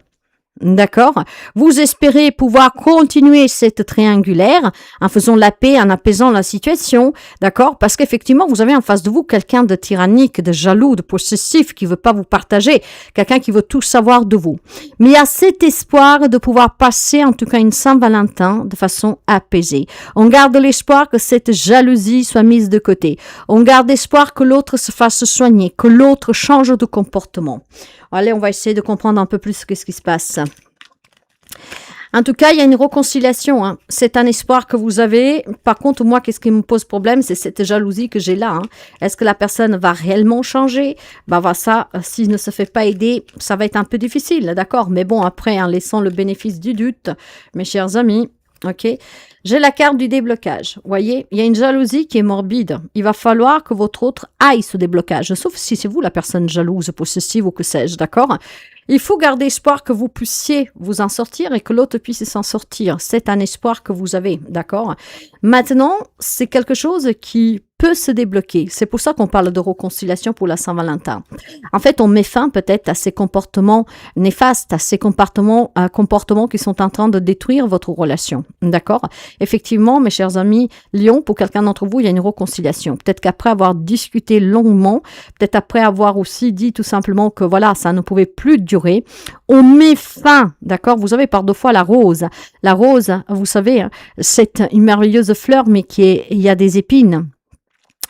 D'accord? Vous espérez pouvoir continuer cette triangulaire en faisant la paix, en apaisant la situation, d'accord? Parce qu'effectivement, vous avez en face de vous quelqu'un de tyrannique, de jaloux, de possessif, qui veut pas vous partager, quelqu'un qui veut tout savoir de vous. Mais il y a cet espoir de pouvoir passer, en tout cas, une Saint-Valentin de façon apaisée. On garde l'espoir que cette jalousie soit mise de côté. On garde l'espoir que l'autre se fasse soigner, que l'autre change de comportement. Allez, on va essayer de comprendre un peu plus ce qui se passe. En tout cas, il y a une réconciliation. C'est un espoir que vous avez. Par contre, moi, qu'est-ce qui me pose problème? C'est cette jalousie que j'ai là. Est-ce que la personne va réellement changer? Ça, s'il ne se fait pas aider, ça va être un peu difficile, d'accord? Mais bon, après, en laissant le bénéfice du doute, mes chers amis, ok? J'ai la carte du déblocage. Vous voyez, il y a une jalousie qui est morbide. Il va falloir que votre autre aille ce déblocage, sauf si c'est vous la personne jalouse, possessive ou que sais-je, d'accord? Il faut garder espoir que vous puissiez vous en sortir et que l'autre puisse s'en sortir. C'est un espoir que vous avez, d'accord? Maintenant, c'est quelque chose qui peut se débloquer. C'est pour ça qu'on parle de réconciliation pour la Saint-Valentin. En fait, on met fin peut-être à ces comportements néfastes, à ces comportements qui sont en train de détruire votre relation, d'accord? Effectivement, mes chers amis, Lion, pour quelqu'un d'entre vous, il y a une réconciliation. Peut-être qu'après avoir discuté longuement, peut-être après avoir aussi dit tout simplement que voilà, ça ne pouvait plus durer, on met fin, d'accord? Vous avez par deux fois la rose. La rose, vous savez, c'est une merveilleuse fleur, mais il y a des épines.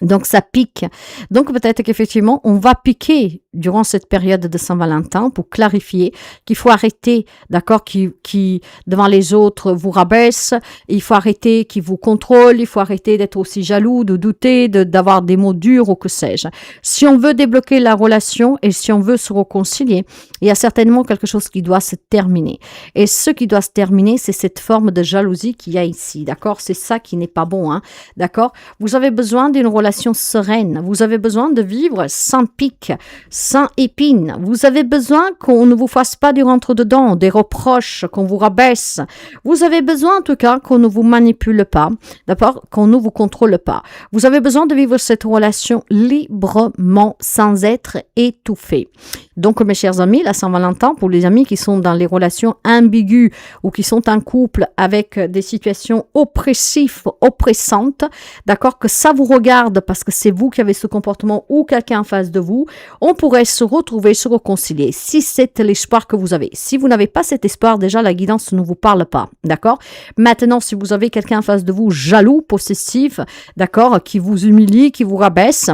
Donc, ça pique. Donc, peut-être qu'effectivement, on va piquer durant cette période de Saint-Valentin pour clarifier qu'il faut arrêter, d'accord, qui devant les autres vous rabaisse, il faut arrêter qui vous contrôle, il faut arrêter d'être aussi jaloux, de douter, d'avoir des mots durs ou que sais-je. Si on veut débloquer la relation et si on veut se réconcilier, il y a certainement quelque chose qui doit se terminer. Et ce qui doit se terminer, c'est cette forme de jalousie qu'il y a ici, d'accord? C'est ça qui n'est pas bon, d'accord? Vous avez besoin d'une relation sereine, vous avez besoin de vivre sans pic, sans épines. Vous avez besoin qu'on ne vous fasse pas du rentre-dedans, des reproches, qu'on vous rabaisse. Vous avez besoin en tout cas qu'on ne vous manipule pas, d'accord, qu'on ne vous contrôle pas. Vous avez besoin de vivre cette relation librement, sans être étouffé. Donc, mes chers amis, la Saint-Valentin, pour les amis qui sont dans les relations ambiguës ou qui sont en couple avec des situations oppressives, oppressantes, d'accord, que ça vous regarde parce que c'est vous qui avez ce comportement ou quelqu'un en face de vous, on pourrait se retrouver, se réconcilier si c'est l'espoir que vous avez. Si vous n'avez pas cet espoir, déjà la guidance ne vous parle pas, d'accord? Maintenant, si vous avez quelqu'un en face de vous jaloux, possessif, d'accord, qui vous humilie, qui vous rabaisse,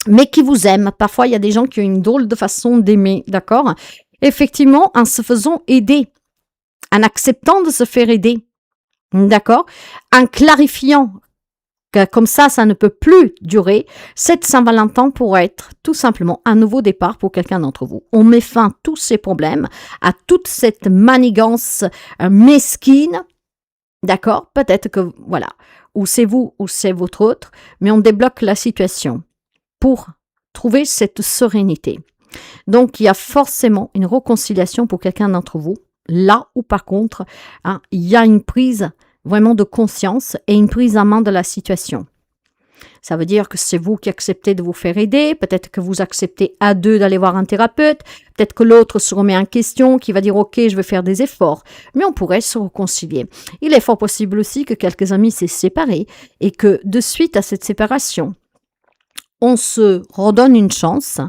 mais qui vous aime. Parfois, il y a des gens qui ont une drôle de façon d'aimer, d'accord? Effectivement, en se faisant aider, en acceptant de se faire aider, d'accord? En clarifiant que comme ça ne peut plus durer, cette Saint-Valentin pourrait être tout simplement un nouveau départ pour quelqu'un d'entre vous. On met fin à tous ces problèmes, à toute cette manigance mesquine, D'accord? Peut-être que, voilà, ou c'est vous ou c'est votre autre, mais on débloque la situation pour trouver cette sérénité. Donc, il y a forcément une réconciliation pour quelqu'un d'entre vous, là où par contre, hein, il y a une prise vraiment de conscience et une prise en main de la situation. Ça veut dire que c'est vous qui acceptez de vous faire aider, peut-être que vous acceptez à deux d'aller voir un thérapeute, peut-être que l'autre se remet en question, qui va dire ok, je vais faire des efforts, mais on pourrait se réconcilier. Il est fort possible aussi que quelques amis s'est séparés et que de suite à cette séparation, on se redonne une chance,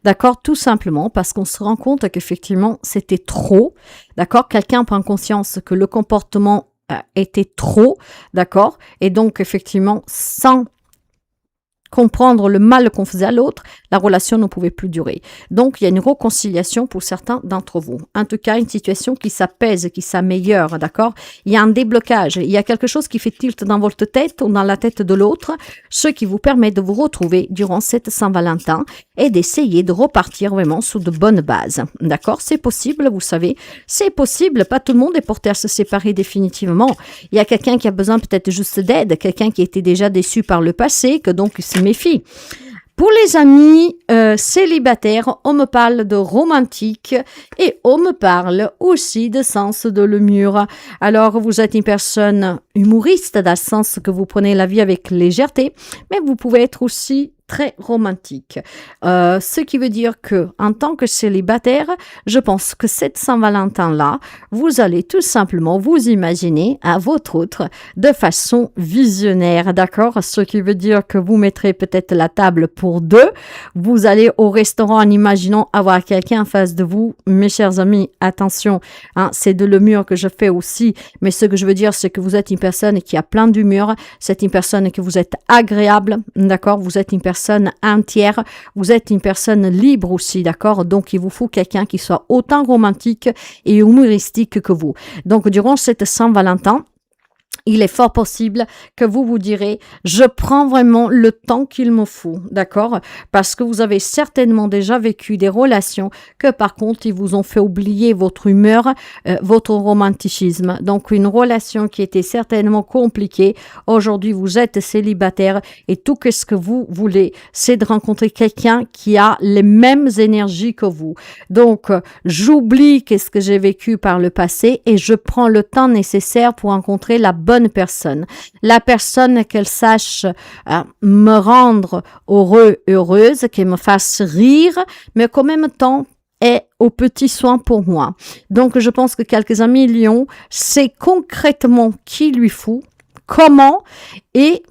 d'accord, tout simplement parce qu'on se rend compte qu'effectivement c'était trop, d'accord, quelqu'un prend conscience que le comportement était trop, d'accord, et donc effectivement sans comprendre le mal qu'on faisait à l'autre, la relation ne pouvait plus durer. Donc, il y a une réconciliation pour certains d'entre vous. En tout cas, une situation qui s'apaise, qui s'améliore, d'accord? Il y a un déblocage, il y a quelque chose qui fait tilt dans votre tête ou dans la tête de l'autre, ce qui vous permet de vous retrouver durant cette Saint-Valentin et d'essayer de repartir vraiment sur de bonnes bases, d'accord? C'est possible, vous savez, c'est possible, pas tout le monde est porté à se séparer définitivement. Il y a quelqu'un qui a besoin peut-être juste d'aide, quelqu'un qui était déjà déçu par le passé, que donc il se méfie. Pour les amis célibataires, on me parle de romantique et on me parle aussi de sens de l'humour. Alors, vous êtes une personne humoriste dans le sens que vous prenez la vie avec légèreté, mais vous pouvez être aussi très romantique. Ce qui veut dire que, en tant que célibataire, je pense que cette Saint-Valentin-là, vous allez tout simplement vous imaginer à votre autre de façon visionnaire, d'accord? Ce qui veut dire que vous mettrez peut-être la table pour deux, vous allez au restaurant en imaginant avoir quelqu'un en face de vous. Mes chers amis, attention, hein, c'est de l'humour que je fais aussi, mais ce que je veux dire, c'est que vous êtes une personne qui a plein d'humour, c'est une personne que vous êtes agréable, d'accord? Vous êtes une personne entière, vous êtes une personne libre aussi, d'accord? Donc, il vous faut quelqu'un qui soit autant romantique et humoristique que vous. Donc, durant cette Saint-Valentin, il est fort possible que vous vous direz, je prends vraiment le temps qu'il me faut, d'accord? Parce que vous avez certainement déjà vécu des relations que par contre, ils vous ont fait oublier votre humeur, votre romanticisme. Donc, une relation qui était certainement compliquée. Aujourd'hui, vous êtes célibataire et tout ce que vous voulez, c'est de rencontrer quelqu'un qui a les mêmes énergies que vous. Donc, j'oublie qu'est-ce que j'ai vécu par le passé et je prends le temps nécessaire pour rencontrer la bonne personne. La personne qu'elle sache me rendre heureux, heureuse, qu'elle me fasse rire, mais qu'en même temps est aux petits soins pour moi. Donc, je pense que quelques amis lions, c'est concrètement qui lui faut, comment et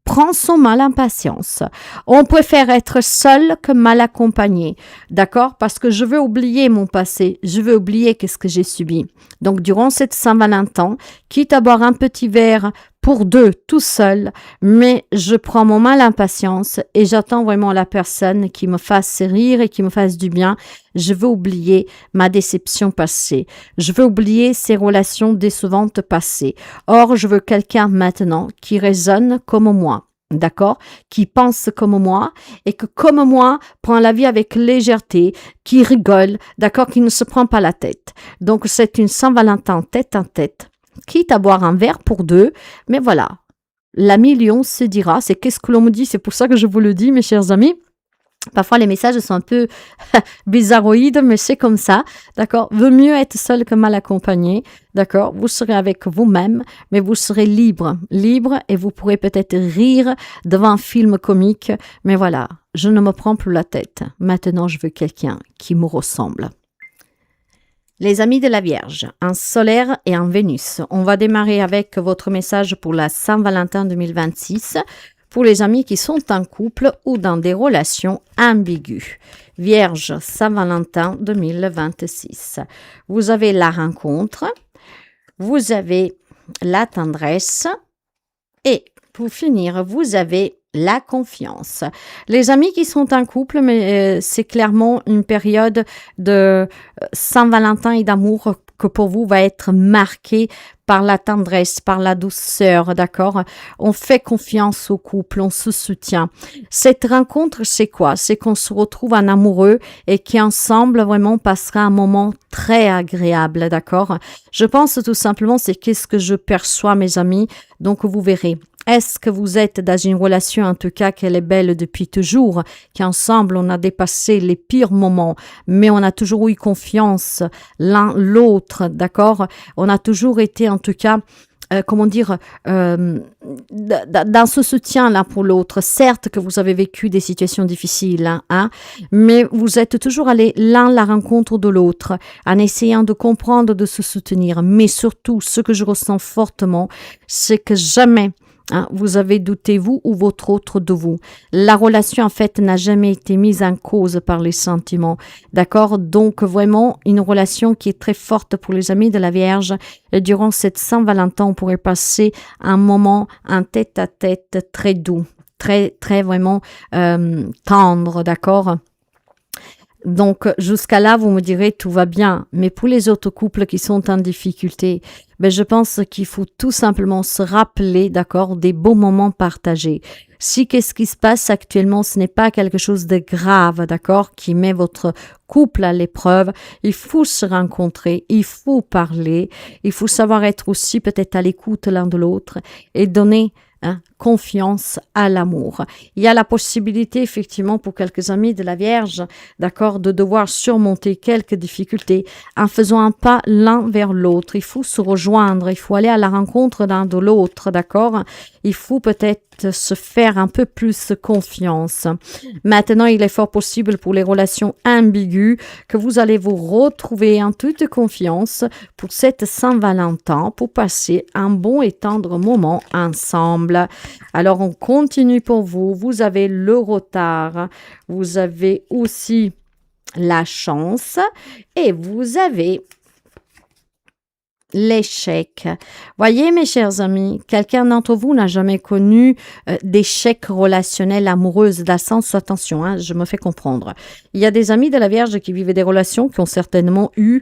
prend son mal en patience. On préfère être seul que mal accompagné, d'accord? Parce que je veux oublier mon passé, je veux oublier qu'est-ce que j'ai subi. Donc, durant cette Saint-Valentin, quitte à boire un petit verre pour deux, tout seul, mais je prends mon mal en patience et j'attends vraiment la personne qui me fasse rire et qui me fasse du bien. Je veux oublier ma déception passée. Je veux oublier ces relations décevantes passées. Or, je veux quelqu'un maintenant qui raisonne comme moi. D'accord? Qui pense comme moi et que comme moi prend la vie avec légèreté, qui rigole, d'accord? Qui ne se prend pas la tête. Donc c'est une Saint-Valentin tête en tête, quitte à boire un verre pour deux, mais voilà. L'ami lion se dira, c'est qu'est-ce que l'on me dit, c'est pour ça que je vous le dis mes chers amis. Parfois, les messages sont un peu bizarroïdes, mais c'est comme ça, d'accord? Vaut mieux être seul que mal accompagné, d'accord? Vous serez avec vous-même, mais vous serez libre et vous pourrez peut-être rire devant un film comique, mais voilà, je ne me prends plus la tête. Maintenant, je veux quelqu'un qui me ressemble. Les amis de la Vierge, un solaire et un Vénus. On va démarrer avec votre message pour la Saint-Valentin 2026. Pour les amis qui sont en couple ou dans des relations ambiguës. Vierge, Saint-Valentin 2026. Vous avez la rencontre, vous avez la tendresse et pour finir, vous avez la confiance. Les amis qui sont en couple, mais c'est clairement une période de Saint-Valentin et d'amour que pour vous va être marqué par la tendresse, par la douceur, d'accord? On fait confiance au couple, on se soutient. Cette rencontre, c'est quoi? C'est qu'on se retrouve en amoureux et qui ensemble vraiment passera un moment très agréable, d'accord? Je pense tout simplement, c'est qu'est-ce que je perçois, mes amis. Donc, vous verrez. Est-ce que vous êtes dans une relation, en tout cas, qu'elle est belle depuis toujours, qu'ensemble, on a dépassé les pires moments, mais on a toujours eu confiance l'un l'autre, d'accord? On a toujours été, en tout cas, dans ce soutien l'un pour l'autre. Certes que vous avez vécu des situations difficiles, hein, mais vous êtes toujours allés l'un à la rencontre de l'autre, en essayant de comprendre, de se soutenir. Mais surtout, ce que je ressens fortement, c'est que jamais vous avez douté, vous ou votre autre de vous. La relation, en fait, n'a jamais été mise en cause par les sentiments. D'accord? Donc, vraiment, une relation qui est très forte pour les amis de la Vierge. Et durant cette Saint-Valentin, on pourrait passer un moment, un tête-à-tête très doux, très, très vraiment tendre. D'accord? Donc, jusqu'à là, vous me direz, tout va bien. Mais pour les autres couples qui sont en difficulté, je pense qu'il faut tout simplement se rappeler, d'accord, des beaux moments partagés. Si qu'est-ce qui se passe actuellement, ce n'est pas quelque chose de grave, d'accord, qui met votre couple à l'épreuve, il faut se rencontrer, il faut parler, il faut savoir être aussi peut-être à l'écoute l'un de l'autre et donner confiance à l'amour. Il y a la possibilité, effectivement, pour quelques amis de la Vierge, d'accord, de devoir surmonter quelques difficultés en faisant un pas l'un vers l'autre. Il faut se rejoindre, il faut aller à la rencontre l'un de l'autre, d'accord? Il faut peut-être se faire un peu plus confiance. Maintenant, il est fort possible pour les relations ambiguës que vous allez vous retrouver en toute confiance pour cette Saint-Valentin, pour passer un bon et tendre moment ensemble. Alors, on continue pour vous. Vous avez le retard, vous avez aussi la chance et vous avez l'échec. Voyez, mes chers amis, quelqu'un d'entre vous n'a jamais connu d'échec relationnel amoureuse, dans le sens, attention, je me fais comprendre. Il y a des amis de la Vierge qui vivent des relations qui ont certainement eu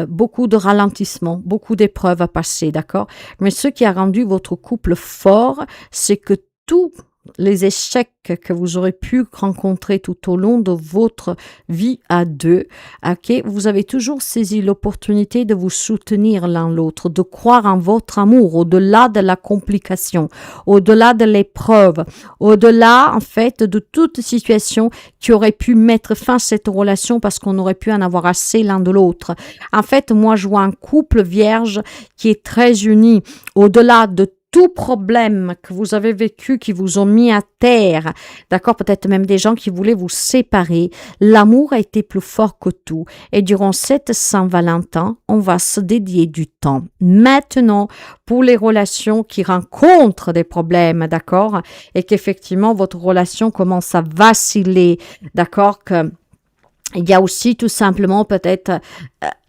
beaucoup de ralentissements, beaucoup d'épreuves à passer, d'accord? Mais ce qui a rendu votre couple fort, c'est que tous les échecs que vous aurez pu rencontrer tout au long de votre vie à deux, ok, vous avez toujours saisi l'opportunité de vous soutenir l'un l'autre, de croire en votre amour, au-delà de la complication, au-delà de l'épreuve, au-delà, en fait, de toute situation qui aurait pu mettre fin à cette relation parce qu'on aurait pu en avoir assez l'un de l'autre. En fait, moi, je vois un couple vierge qui est très uni, au-delà de tout problème que vous avez vécu, qui vous ont mis à terre, d'accord, peut-être même des gens qui voulaient vous séparer, l'amour a été plus fort que tout. Et durant cette Saint-Valentin, on va se dédier du temps. Maintenant, pour les relations qui rencontrent des problèmes, d'accord, et qu'effectivement votre relation commence à vaciller, d'accord, que il y a aussi tout simplement peut-être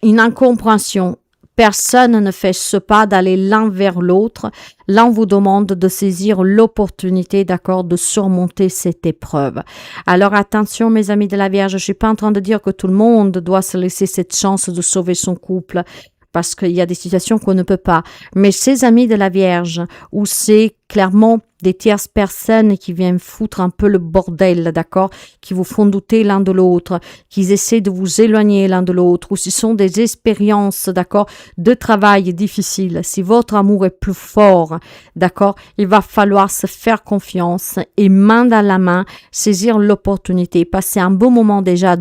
une incompréhension. Personne ne fait ce pas d'aller l'un vers l'autre. L'un vous demande de saisir l'opportunité, d'accord, de surmonter cette épreuve. Alors attention, mes amis de la Vierge, je suis pas en train de dire que tout le monde doit se laisser cette chance de sauver son couple, parce qu'il y a des situations qu'on ne peut pas. Mais ces amis de la Vierge, où c'est clairement des tierces personnes qui viennent foutre un peu le bordel, d'accord, qui vous font douter l'un de l'autre, qui essaient de vous éloigner l'un de l'autre, ou ce sont des expériences, d'accord, de travail difficiles. Si votre amour est plus fort, d'accord, il va falloir se faire confiance et main dans la main, saisir l'opportunité, passer un bon moment déjà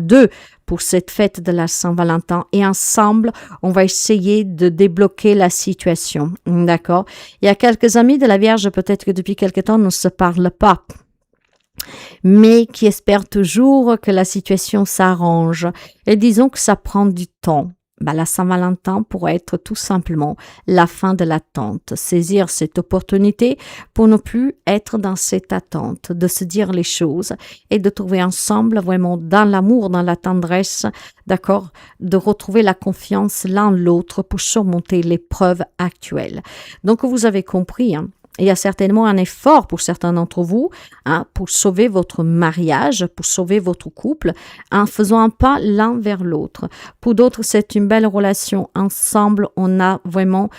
pour cette fête de la Saint-Valentin et ensemble, on va essayer de débloquer la situation, d'accord? Il y a quelques amis de la Vierge, peut-être que depuis quelque temps, ne se parlent pas, mais qui espèrent toujours que la situation s'arrange. Et disons que ça prend du temps. La Saint-Valentin pourrait être tout simplement la fin de l'attente, saisir cette opportunité pour ne plus être dans cette attente, de se dire les choses et de trouver ensemble vraiment dans l'amour, dans la tendresse, d'accord, de retrouver la confiance l'un l'autre pour surmonter l'épreuve actuelle. Donc vous avez compris, Il y a certainement un effort pour certains d'entre vous pour sauver votre mariage, pour sauver votre couple, en faisant un pas l'un vers l'autre. Pour d'autres, c'est une belle relation. Ensemble, on a vraiment,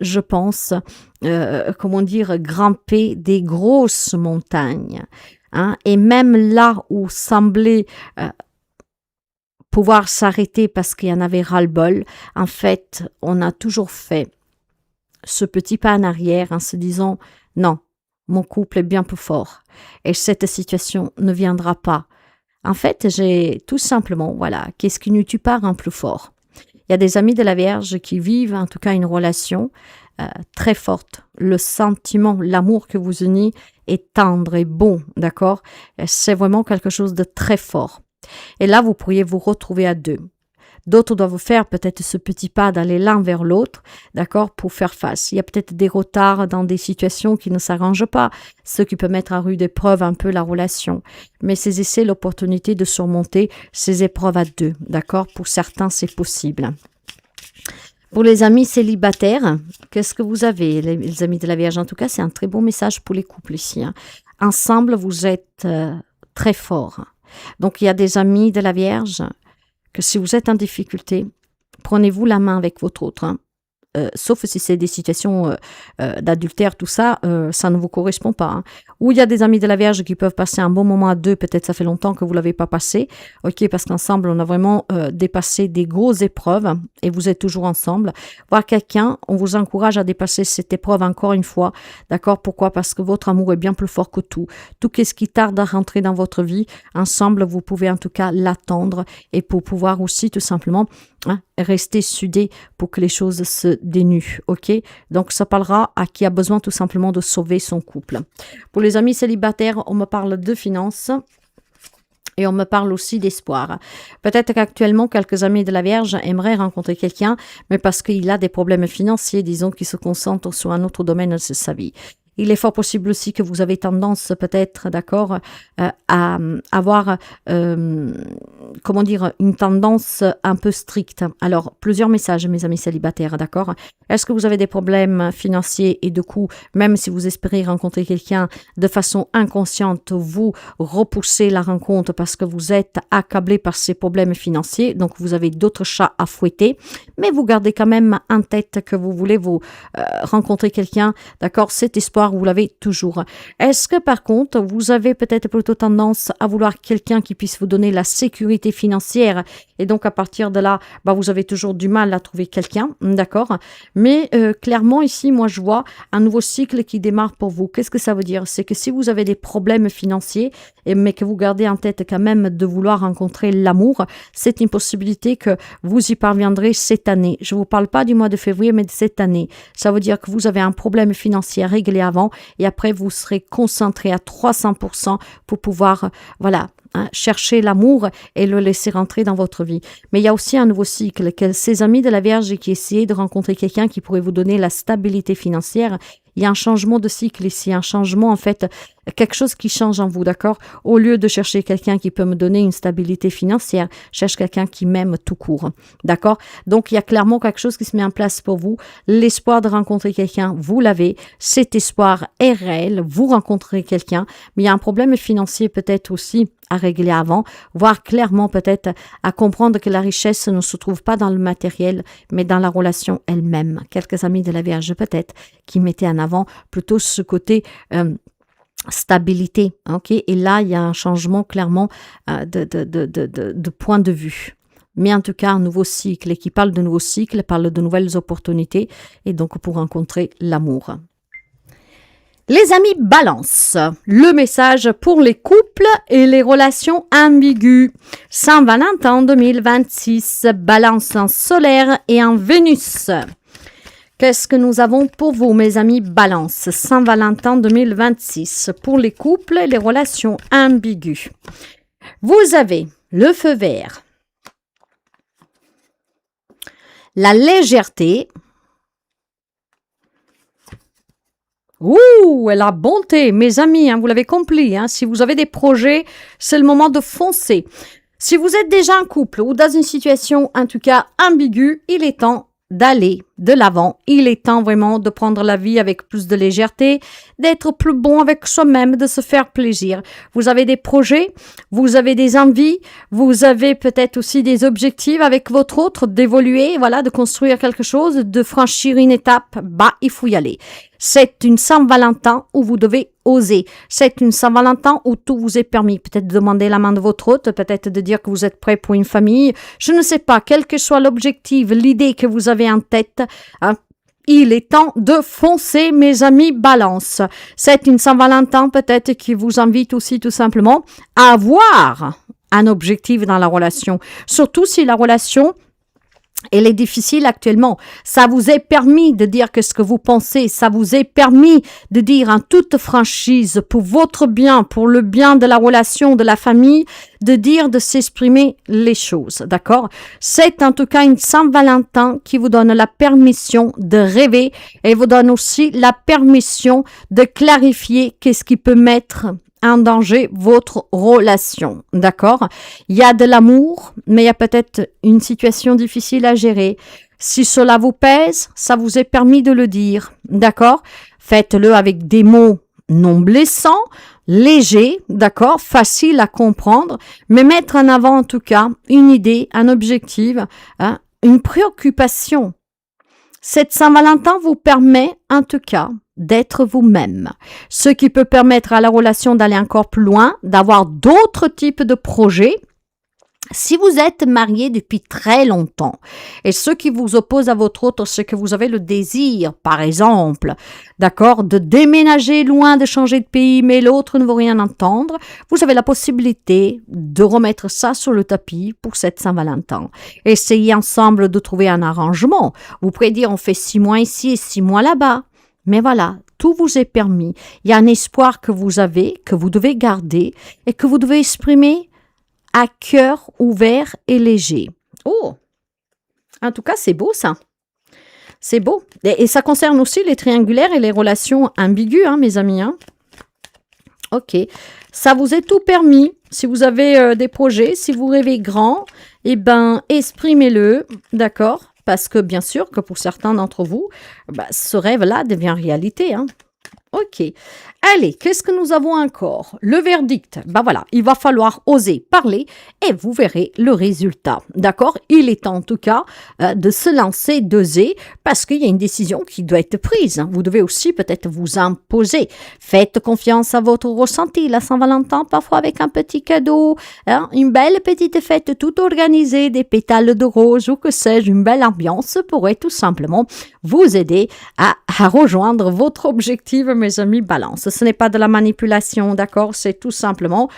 je pense, grimper des grosses montagnes. Et même là où semblait pouvoir s'arrêter parce qu'il y en avait ras-le-bol, en fait, on a toujours fait ce petit pas en arrière en se disant « Non, mon couple est bien plus fort et cette situation ne viendra pas. » En fait, j'ai tout simplement, qu'est-ce qui nous tue pas rend plus fort. Il y a des amis de la Vierge qui vivent en tout cas une relation très forte. Le sentiment, l'amour que vous unissez est tendre et bon, d'accord? C'est vraiment quelque chose de très fort. Et là, vous pourriez vous retrouver à deux. D'autres doivent faire peut-être ce petit pas d'aller l'un vers l'autre, d'accord, pour faire face. Il y a peut-être des retards dans des situations qui ne s'arrangent pas, ce qui peut mettre à rude épreuve un peu la relation. Mais saisissez l'opportunité de surmonter ces épreuves à deux, d'accord? Pour certains, c'est possible. Pour les amis célibataires, qu'est-ce que vous avez, les amis de la Vierge? En tout cas, c'est un très bon message pour les couples ici. Ensemble, vous êtes très forts. Donc, il y a des amis de la Vierge que si vous êtes en difficulté, prenez-vous la main avec votre autre. Sauf si c'est des situations d'adultère, tout ça, ça ne vous correspond pas. Ou il y a des amis de la Vierge qui peuvent passer un bon moment à deux, peut-être ça fait longtemps que vous ne l'avez pas passé, ok, parce qu'ensemble, on a vraiment dépassé des grosses épreuves et vous êtes toujours ensemble. Voir quelqu'un, on vous encourage à dépasser cette épreuve encore une fois, d'accord? Pourquoi? Parce que votre amour est bien plus fort que tout. Tout ce qui tarde à rentrer dans votre vie, ensemble, vous pouvez en tout cas l'attendre et pour pouvoir aussi tout simplement rester soudés pour que les choses se dénudent, ok? Donc, ça parlera à qui a besoin tout simplement de sauver son couple. Pour les amis célibataires, on me parle de finances et on me parle aussi d'espoir. Peut-être qu'actuellement, quelques amis de la Vierge aimeraient rencontrer quelqu'un, mais parce qu'il a des problèmes financiers, disons, qui se concentrent sur un autre domaine de sa vie. Il est fort possible aussi que vous avez tendance peut-être, d'accord, à avoir, une tendance un peu stricte. Alors, plusieurs messages, mes amis célibataires, d'accord? Est-ce que vous avez des problèmes financiers et du coup, même si vous espérez rencontrer quelqu'un de façon inconsciente, vous repoussez la rencontre parce que vous êtes accablé par ces problèmes financiers, donc vous avez d'autres chats à fouetter, mais vous gardez quand même en tête que vous voulez vous rencontrer quelqu'un, d'accord? Cet espoir, vous l'avez toujours. Est-ce que par contre, vous avez peut-être plutôt tendance à vouloir quelqu'un qui puisse vous donner la sécurité financière et donc à partir de là, vous avez toujours du mal à trouver quelqu'un, d'accord? Mais clairement ici, moi je vois un nouveau cycle qui démarre pour vous. Qu'est-ce que ça veut dire? C'est que si vous avez des problèmes financiers, mais que vous gardez en tête quand même de vouloir rencontrer l'amour, c'est une possibilité que vous y parviendrez cette année. Je ne vous parle pas du mois de février, mais de cette année. Ça veut dire que vous avez un problème financier à régler avant et après vous serez concentré à 300% pour pouvoir, chercher l'amour et le laisser rentrer dans votre vie. Mais il y a aussi un nouveau cycle, que ces amis de la Vierge qui essayaient de rencontrer quelqu'un qui pourrait vous donner la stabilité financière, il y a un changement de cycle ici, un changement en fait, quelque chose qui change en vous, d'accord? Au lieu de chercher quelqu'un qui peut me donner une stabilité financière, cherche quelqu'un qui m'aime tout court, d'accord? Donc il y a clairement quelque chose qui se met en place pour vous. L'espoir de rencontrer quelqu'un, vous l'avez. Cet espoir est réel, vous rencontrez quelqu'un, mais il y a un problème financier peut-être aussi à régler avant, voire clairement peut-être à comprendre que la richesse ne se trouve pas dans le matériel, mais dans la relation elle-même. Quelques amis de la Vierge peut-être qui mettaient en avant plutôt ce côté stabilité, ok? Et là, il y a un changement clairement de point de vue. Mais en tout cas, un nouveau cycle, et qui parle de nouveau cycle, parle de nouvelles opportunités, et donc pour rencontrer l'amour. Les amis Balance, le message pour les couples et les relations ambiguës. Saint-Valentin 2026, Balance en solaire et en Vénus. Qu'est-ce que nous avons pour vous, mes amis Balance, Saint-Valentin 2026, pour les couples et les relations ambiguës. Vous avez le feu vert, la légèreté, et la bonté, mes amis, vous l'avez compris, si vous avez des projets, c'est le moment de foncer. Si vous êtes déjà en couple ou dans une situation, en tout cas, ambiguë, il est temps d'aller de l'avant. Il est temps vraiment de prendre la vie avec plus de légèreté, d'être plus bon avec soi-même, de se faire plaisir. Vous avez des projets, vous avez des envies, vous avez peut-être aussi des objectifs avec votre autre, d'évoluer, voilà, de construire quelque chose, de franchir une étape. Bah, il faut y aller. C'est une Saint-Valentin où vous devez oser. C'est une Saint-Valentin où tout vous est permis. Peut-être de demander la main de votre hôte, peut-être de dire que vous êtes prêt pour une famille. Je ne sais pas, quel que soit l'objectif, l'idée que vous avez en tête, hein, il est temps de foncer, mes amis Balance. C'est une Saint-Valentin peut-être qui vous invite aussi tout simplement à avoir un objectif dans la relation. Surtout si la relation elle est difficile actuellement. Ça vous est permis de dire que ce que vous pensez, ça vous est permis de dire en toute franchise pour votre bien, pour le bien de la relation, de la famille, de dire, de s'exprimer les choses, d'accord? C'est en tout cas une Saint-Valentin qui vous donne la permission de rêver et vous donne aussi la permission de clarifier qu'est-ce qui peut mettre en danger votre relation, d'accord? Il y a de l'amour, mais il y a peut-être une situation difficile à gérer. Si cela vous pèse, ça vous est permis de le dire, d'accord? Faites-le avec des mots non blessants, légers, d'accord? Faciles à comprendre, mais mettre en avant en tout cas une idée, un objectif, hein, une préoccupation. Cette Saint-Valentin vous permet en tout cas d'être vous-même, ce qui peut permettre à la relation d'aller encore plus loin, d'avoir d'autres types de projets. Si vous êtes marié depuis très longtemps et ce qui vous oppose à votre autre, c'est que vous avez le désir, par exemple, d'accord, de déménager loin, de changer de pays, mais l'autre ne veut rien entendre, vous avez la possibilité de remettre ça sur le tapis pour cette Saint-Valentin. Essayez ensemble de trouver un arrangement. Vous pouvez dire on fait 6 mois ici et 6 mois là-bas. Mais voilà, tout vous est permis. Il y a un espoir que vous avez, que vous devez garder et que vous devez exprimer à cœur ouvert et léger. Oh, en tout cas, c'est beau ça. C'est beau. Et ça concerne aussi les triangulaires et les relations ambiguës, hein, mes amis. Hein. Ok. Ça vous est tout permis. Si vous avez des projets, si vous rêvez grand, eh ben, exprimez-le, d'accord? Parce que bien sûr que pour certains d'entre vous, ce rêve-là devient réalité. Hein. Ok. Allez, qu'est-ce que nous avons encore? Le verdict. Voilà, il va falloir oser parler et vous verrez le résultat. D'accord? Il est temps en tout cas de se lancer, d'oser, parce qu'il y a une décision qui doit être prise. Hein. Vous devez aussi peut-être vous imposer. Faites confiance à votre ressenti. La Saint-Valentin, parfois avec un petit cadeau, hein, une belle petite fête toute organisée, des pétales de rose ou que sais-je, une belle ambiance pourrait tout simplement vous aider à rejoindre votre objectif, mes amis Balance. Ce n'est pas de la manipulation, d'accord? C'est tout simplement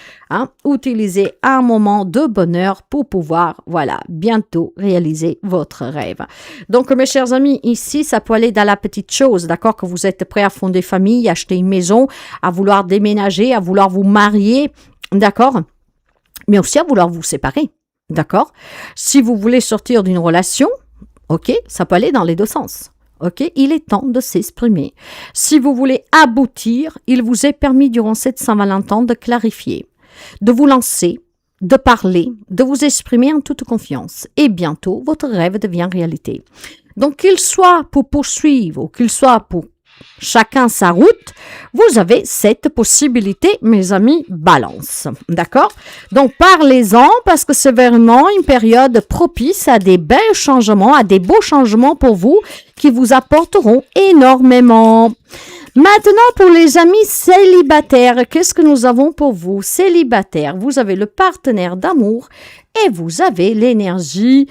utiliser un moment de bonheur pour pouvoir, voilà, bientôt réaliser votre rêve. Donc, mes chers amis, ici, ça peut aller dans la petite chose, d'accord? Que vous êtes prêts à fonder famille, acheter une maison, à vouloir déménager, à vouloir vous marier, d'accord? Mais aussi à vouloir vous séparer, d'accord? Si vous voulez sortir d'une relation, ok, ça peut aller dans les deux sens. Ok, il est temps de s'exprimer. Si vous voulez aboutir, il vous est permis durant cette Saint-Valentin de clarifier, de vous lancer, de parler, de vous exprimer en toute confiance. Et bientôt, votre rêve devient réalité. Donc, qu'il soit pour poursuivre ou qu'il soit pour chacun sa route, vous avez cette possibilité, mes amis Balance. D'accord? Donc, parlez-en parce que c'est vraiment une période propice à des bels changements, à des beaux changements pour vous qui vous apporteront énormément. Maintenant, pour les amis célibataires, qu'est-ce que nous avons pour vous? Célibataires, vous avez le partenaire d'amour et vous avez l'énergie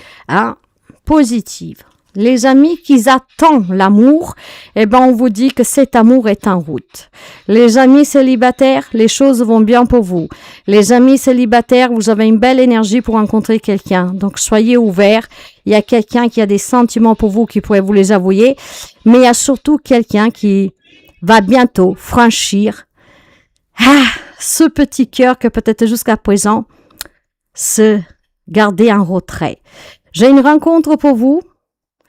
positive. Les amis qui attendent l'amour, on vous dit que cet amour est en route. Les amis célibataires, les choses vont bien pour vous. Les amis célibataires, vous avez une belle énergie pour rencontrer quelqu'un. Donc, soyez ouverts. Il y a quelqu'un qui a des sentiments pour vous qui pourrait vous les avouer. Mais il y a surtout quelqu'un qui va bientôt franchir ce petit cœur que peut-être jusqu'à présent se garder en retrait. J'ai une rencontre pour vous.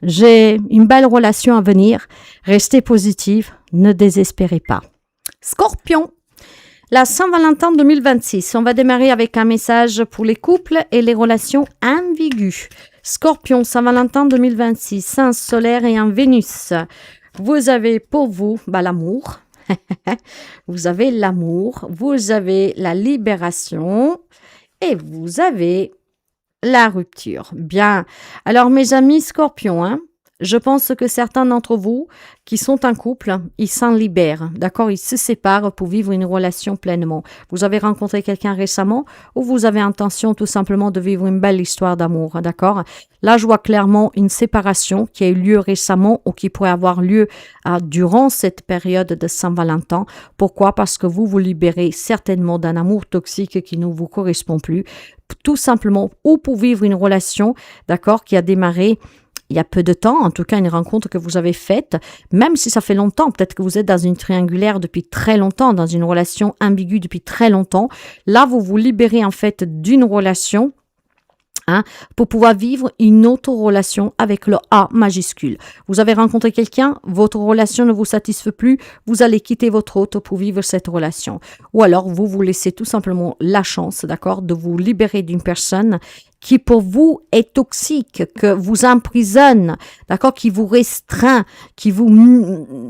J'ai une belle relation à venir. Restez positive, ne désespérez pas. Scorpion, la Saint-Valentin 2026. On va démarrer avec un message pour les couples et les relations ambiguës. Scorpion, Saint-Valentin 2026, un solaire et un Vénus. Vous avez pour vous l'amour. Vous avez l'amour, vous avez la libération et vous avez la rupture. Bien. Alors, mes amis scorpions, je pense que certains d'entre vous qui sont en couple, ils s'en libèrent, d'accord? Ils se séparent pour vivre une relation pleinement. Vous avez rencontré quelqu'un récemment ou vous avez intention tout simplement de vivre une belle histoire d'amour, d'accord? Là, je vois clairement une séparation qui a eu lieu récemment ou qui pourrait avoir lieu durant cette période de Saint-Valentin. Pourquoi? Parce que vous vous libérez certainement d'un amour toxique qui ne vous correspond plus, tout simplement, ou pour vivre une relation, d'accord, qui a démarré il y a peu de temps, en tout cas une rencontre que vous avez faite, même si ça fait longtemps, peut-être que vous êtes dans une triangulaire depuis très longtemps, dans une relation ambiguë depuis très longtemps, là vous vous libérez en fait d'une relation pour pouvoir vivre une autre relation avec le A majuscule. Vous avez rencontré quelqu'un, votre relation ne vous satisfait plus, vous allez quitter votre hôte pour vivre cette relation. Ou alors, vous vous laissez tout simplement la chance, d'accord, de vous libérer d'une personne qui pour vous est toxique, que vous emprisonne, d'accord, qui vous restreint, qui vous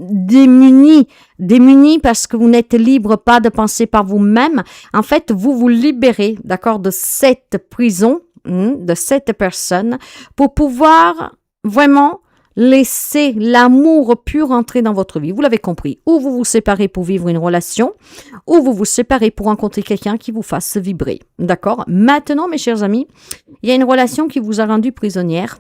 démunit parce que vous n'êtes libre pas de penser par vous-même. En fait, vous vous libérez, d'accord, de cette prison, de cette personne pour pouvoir vraiment laisser l'amour pur entrer dans votre vie. Vous l'avez compris. Ou vous vous séparez pour vivre une relation, ou vous vous séparez pour rencontrer quelqu'un qui vous fasse vibrer. D'accord? Maintenant, mes chers amis, il y a une relation qui vous a rendu prisonnière.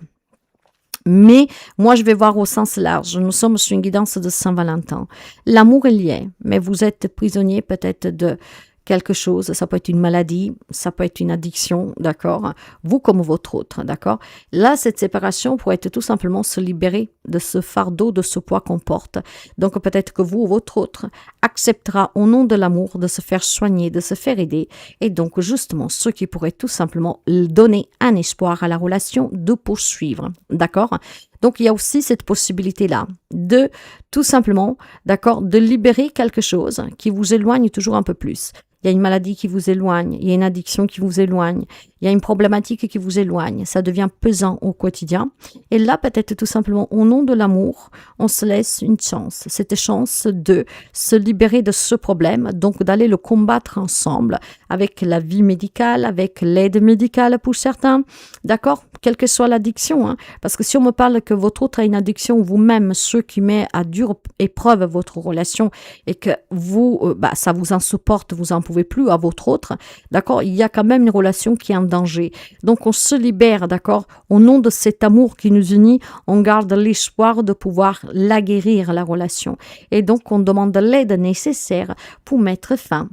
Mais moi, je vais voir au sens large. Nous sommes sur une guidance de Saint-Valentin. L'amour est lié, mais vous êtes prisonnier peut-être de quelque chose, ça peut être une maladie, ça peut être une addiction, d'accord? Vous comme votre autre, d'accord? Là, cette séparation pourrait être tout simplement se libérer de ce fardeau, de ce poids qu'on porte. Donc, peut-être que vous ou votre autre acceptera au nom de l'amour de se faire soigner, de se faire aider. Et donc, justement, ce qui pourrait tout simplement donner un espoir à la relation de poursuivre, d'accord? Donc, il y a aussi cette possibilité-là de tout simplement, d'accord, de libérer quelque chose qui vous éloigne toujours un peu plus. Il y a une maladie qui vous éloigne, il y a une addiction qui vous éloigne, il y a une problématique qui vous éloigne, ça devient pesant au quotidien. Et là, peut-être tout simplement, au nom de l'amour, on se laisse une chance. Cette chance de se libérer de ce problème, donc d'aller le combattre ensemble avec la vie médicale, avec l'aide médicale pour certains, d'accord? Quelle que soit l'addiction, parce que si on me parle que votre autre a une addiction, vous-même, ceux qui met à dure épreuve votre relation et que vous, ça vous insupporte, vous en pouvez plus à votre autre, d'accord, il y a quand même une relation qui est en danger. Donc, on se libère, d'accord, au nom de cet amour qui nous unit, on garde l'espoir de pouvoir la guérir, la relation. Et donc, on demande l'aide nécessaire pour mettre fin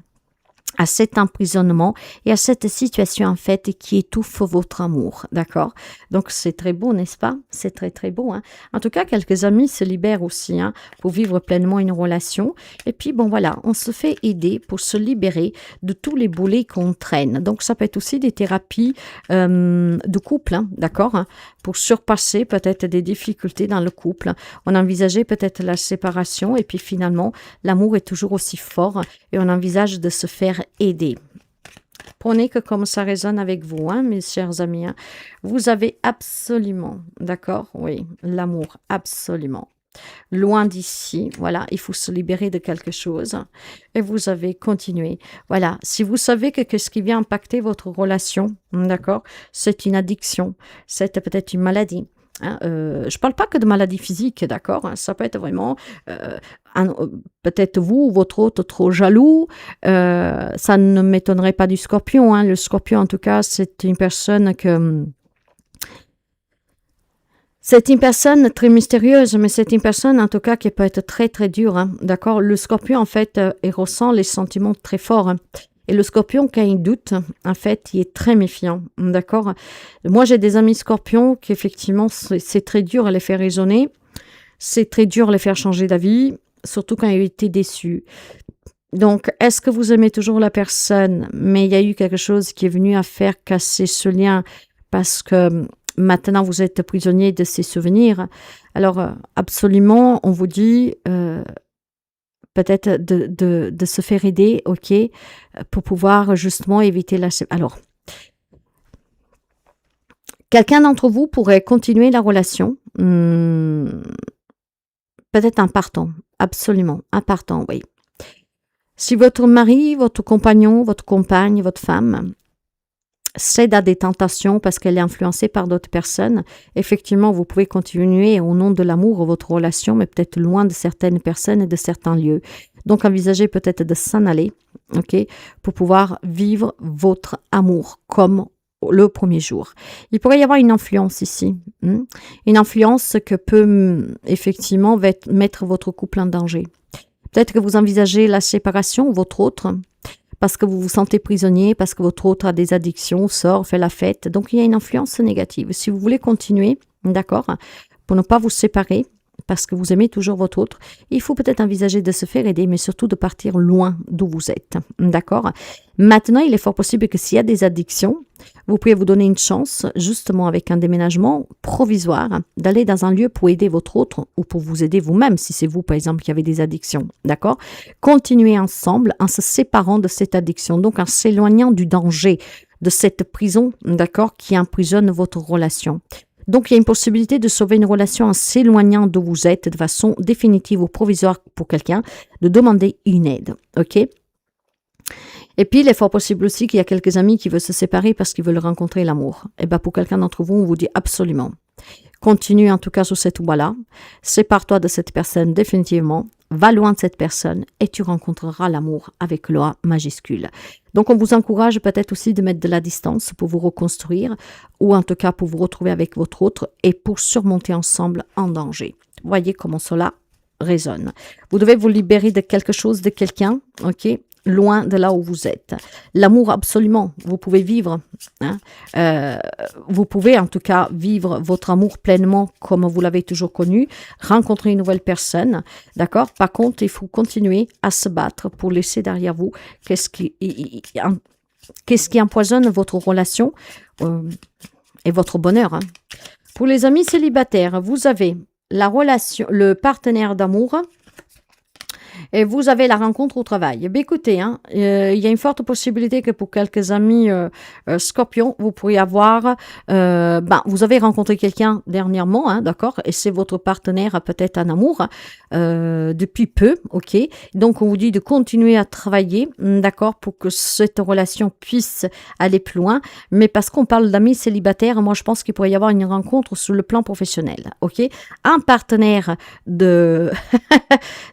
à cet emprisonnement et à cette situation en fait qui étouffe votre amour, d'accord? Donc c'est très beau, n'est-ce pas? C'est très très beau, En tout cas, quelques amis se libèrent aussi, pour vivre pleinement une relation. Et puis bon voilà, on se fait aider pour se libérer de tous les boulets qu'on traîne. Donc ça peut être aussi des thérapies de couple, d'accord? Pour surpasser peut-être des difficultés dans le couple. On envisageait peut-être la séparation et puis finalement l'amour est toujours aussi fort et on envisage de se faire aider. Prenez que comme ça résonne avec vous, mes chers amis. Vous avez absolument, d'accord? Oui, l'amour, absolument. Loin d'ici, voilà, il faut se libérer de quelque chose. Et vous avez continué. Voilà, si vous savez que ce qui vient impacter votre relation, d'accord, c'est une addiction, c'est peut-être une maladie. Je parle pas que de maladie physique, d'accord? Ça peut être vraiment peut-être vous ou votre autre trop jaloux. Ça ne m'étonnerait pas du scorpion. Le scorpion, en tout cas, c'est une personne c'est une personne très mystérieuse, mais c'est une personne, en tout cas, qui peut être très, très dure, d'accord? Le scorpion, en fait, il ressent les sentiments très forts, Et le scorpion, quand il doute, en fait, il est très méfiant, d'accord? Moi, j'ai des amis scorpions qui, effectivement, c'est très dur à les faire raisonner. C'est très dur à les faire changer d'avis, surtout quand ils étaient déçus. Donc, est-ce que vous aimez toujours la personne, mais il y a eu quelque chose qui est venu à faire casser ce lien parce que maintenant vous êtes prisonnier de ses souvenirs? Alors, absolument, on vous dit peut-être de se faire aider, ok, pour pouvoir justement éviter la... Alors, Quelqu'un d'entre vous pourrait continuer la relation, peut-être un partant, absolument, un partant, oui. Si votre mari, votre compagnon, votre compagne, votre femme cède à des tentations parce qu'elle est influencée par d'autres personnes, effectivement, vous pouvez continuer au nom de l'amour votre relation, mais peut-être loin de certaines personnes et de certains lieux. Donc, envisagez peut-être de s'en aller, ok, pour pouvoir vivre votre amour comme le premier jour. Il pourrait y avoir une influence ici, une influence que peut effectivement mettre votre couple en danger. Peut-être que vous envisagez la séparation ou votre autre, parce que vous vous sentez prisonnier, parce que votre autre a des addictions, sort, fait la fête. Donc, il y a une influence négative. Si vous voulez continuer, d'accord, pour ne pas vous séparer, parce que vous aimez toujours votre autre, il faut peut-être envisager de se faire aider, mais surtout de partir loin d'où vous êtes, d'accord. Maintenant, il est fort possible que s'il y a des addictions, vous pouvez vous donner une chance, justement avec un déménagement provisoire, d'aller dans un lieu pour aider votre autre ou pour vous aider vous-même, si c'est vous, par exemple, qui avez des addictions, d'accord. Continuez ensemble en se séparant de cette addiction, donc en s'éloignant du danger de cette prison, d'accord, qui emprisonne votre relation. Donc, il y a une possibilité de sauver une relation en s'éloignant d'où vous êtes de façon définitive ou provisoire pour quelqu'un, de demander une aide, ok? Et puis, il est fort possible aussi qu'il y a quelques amis qui veulent se séparer parce qu'ils veulent rencontrer l'amour. Et bien, pour quelqu'un d'entre vous, on vous dit absolument. Continue en tout cas sur cette voie-là. Sépare-toi de cette personne définitivement. Va loin de cette personne et tu rencontreras l'amour avec le A majuscule. Donc, on vous encourage peut-être aussi de mettre de la distance pour vous reconstruire ou en tout cas pour vous retrouver avec votre autre et pour surmonter ensemble en danger. Voyez comment cela résonne. Vous devez vous libérer de quelque chose, de quelqu'un, ok? Loin de là où vous êtes. L'amour, absolument, vous pouvez vivre. Vous pouvez en tout cas vivre votre amour pleinement comme vous l'avez toujours connu, rencontrer une nouvelle personne, d'accord? Par contre, il faut continuer à se battre pour laisser derrière vous qu'est-ce qui empoisonne votre relation et votre bonheur. Pour les amis célibataires, vous avez la relation, le partenaire d'amour, et vous avez la rencontre au travail. Ben écoutez, il y a une forte possibilité que pour quelques amis scorpions, vous pourriez avoir, vous avez rencontré quelqu'un dernièrement, d'accord, et c'est votre partenaire peut-être en amour depuis peu, ok. Donc on vous dit de continuer à travailler, d'accord, pour que cette relation puisse aller plus loin. Mais parce qu'on parle d'amis célibataires, moi je pense qu'il pourrait y avoir une rencontre sur le plan professionnel, ok. Un partenaire de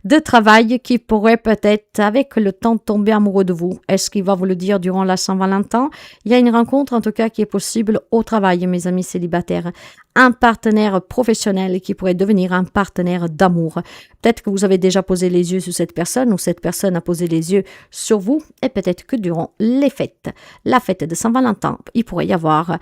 de travail qui pourrait peut-être, avec le temps, tomber amoureux de vous. Est-ce qu'il va vous le dire durant la Saint-Valentin? Il y a une rencontre, en tout cas, qui est possible au travail, mes amis célibataires. Un partenaire professionnel qui pourrait devenir un partenaire d'amour. Peut-être que vous avez déjà posé les yeux sur cette personne ou cette personne a posé les yeux sur vous et peut-être que durant les fêtes, la fête de Saint-Valentin, il pourrait y avoir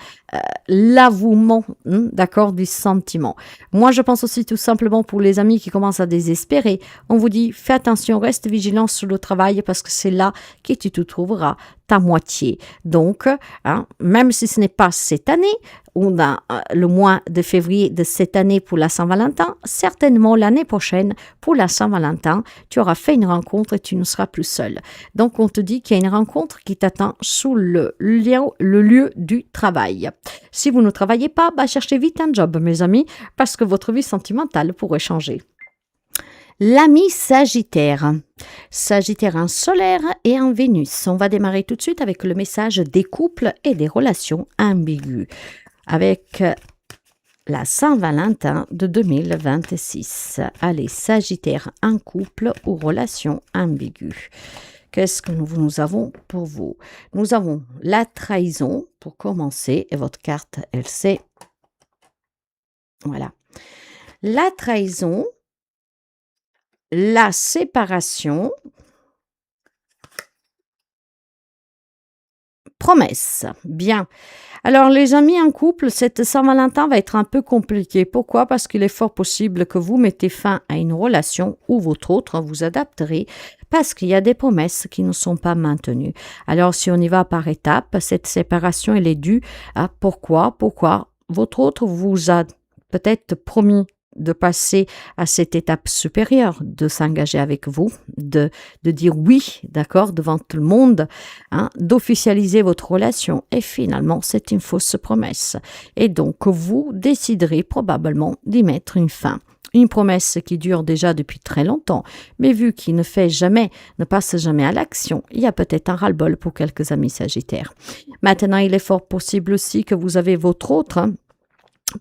l'avouement, d'accord, du sentiment. Moi, je pense aussi tout simplement pour les amis qui commencent à désespérer, on vous dit fais attention, reste vigilant sur le travail parce que c'est là que tu te trouveras ta moitié. Donc, même si ce n'est pas cette année, on a le mois de février de cette année pour la Saint-Valentin, certainement l'année prochaine pour la Saint-Valentin, tu auras fait une rencontre et tu ne seras plus seul. Donc, on te dit qu'il y a une rencontre qui t'attend sous le lieu du travail. Si vous ne travaillez pas, cherchez vite un job, mes amis, parce que votre vie sentimentale pourrait changer. L'ami Sagittaire. Sagittaire en solaire et en Vénus. On va démarrer tout de suite avec le message des couples et des relations ambiguës. Avec la Saint-Valentin de 2026. Allez, Sagittaire en couple ou relations ambiguës. Qu'est-ce que nous avons pour vous? Nous avons la trahison pour commencer. Et votre carte, elle sait. Voilà. La trahison. La séparation, promesse. Bien. Alors, les amis en couple, cette Saint-Valentin va être un peu compliqué. Pourquoi? Parce qu'il est fort possible que vous mettez fin à une relation ou votre autre vous adapterez parce qu'il y a des promesses qui ne sont pas maintenues. Alors, si on y va par étapes, cette séparation, elle est due à pourquoi votre autre vous a peut-être promis de passer à cette étape supérieure, de s'engager avec vous, de dire oui, d'accord, devant tout le monde, hein, d'officialiser votre relation. Et finalement, c'est une fausse promesse. Et donc, vous déciderez probablement d'y mettre une fin. Une promesse qui dure déjà depuis très longtemps, mais vu qu'il ne passe jamais à l'action, il y a peut-être un ras-le-bol pour quelques amis sagittaires. Maintenant, il est fort possible aussi que vous avez votre autre, hein,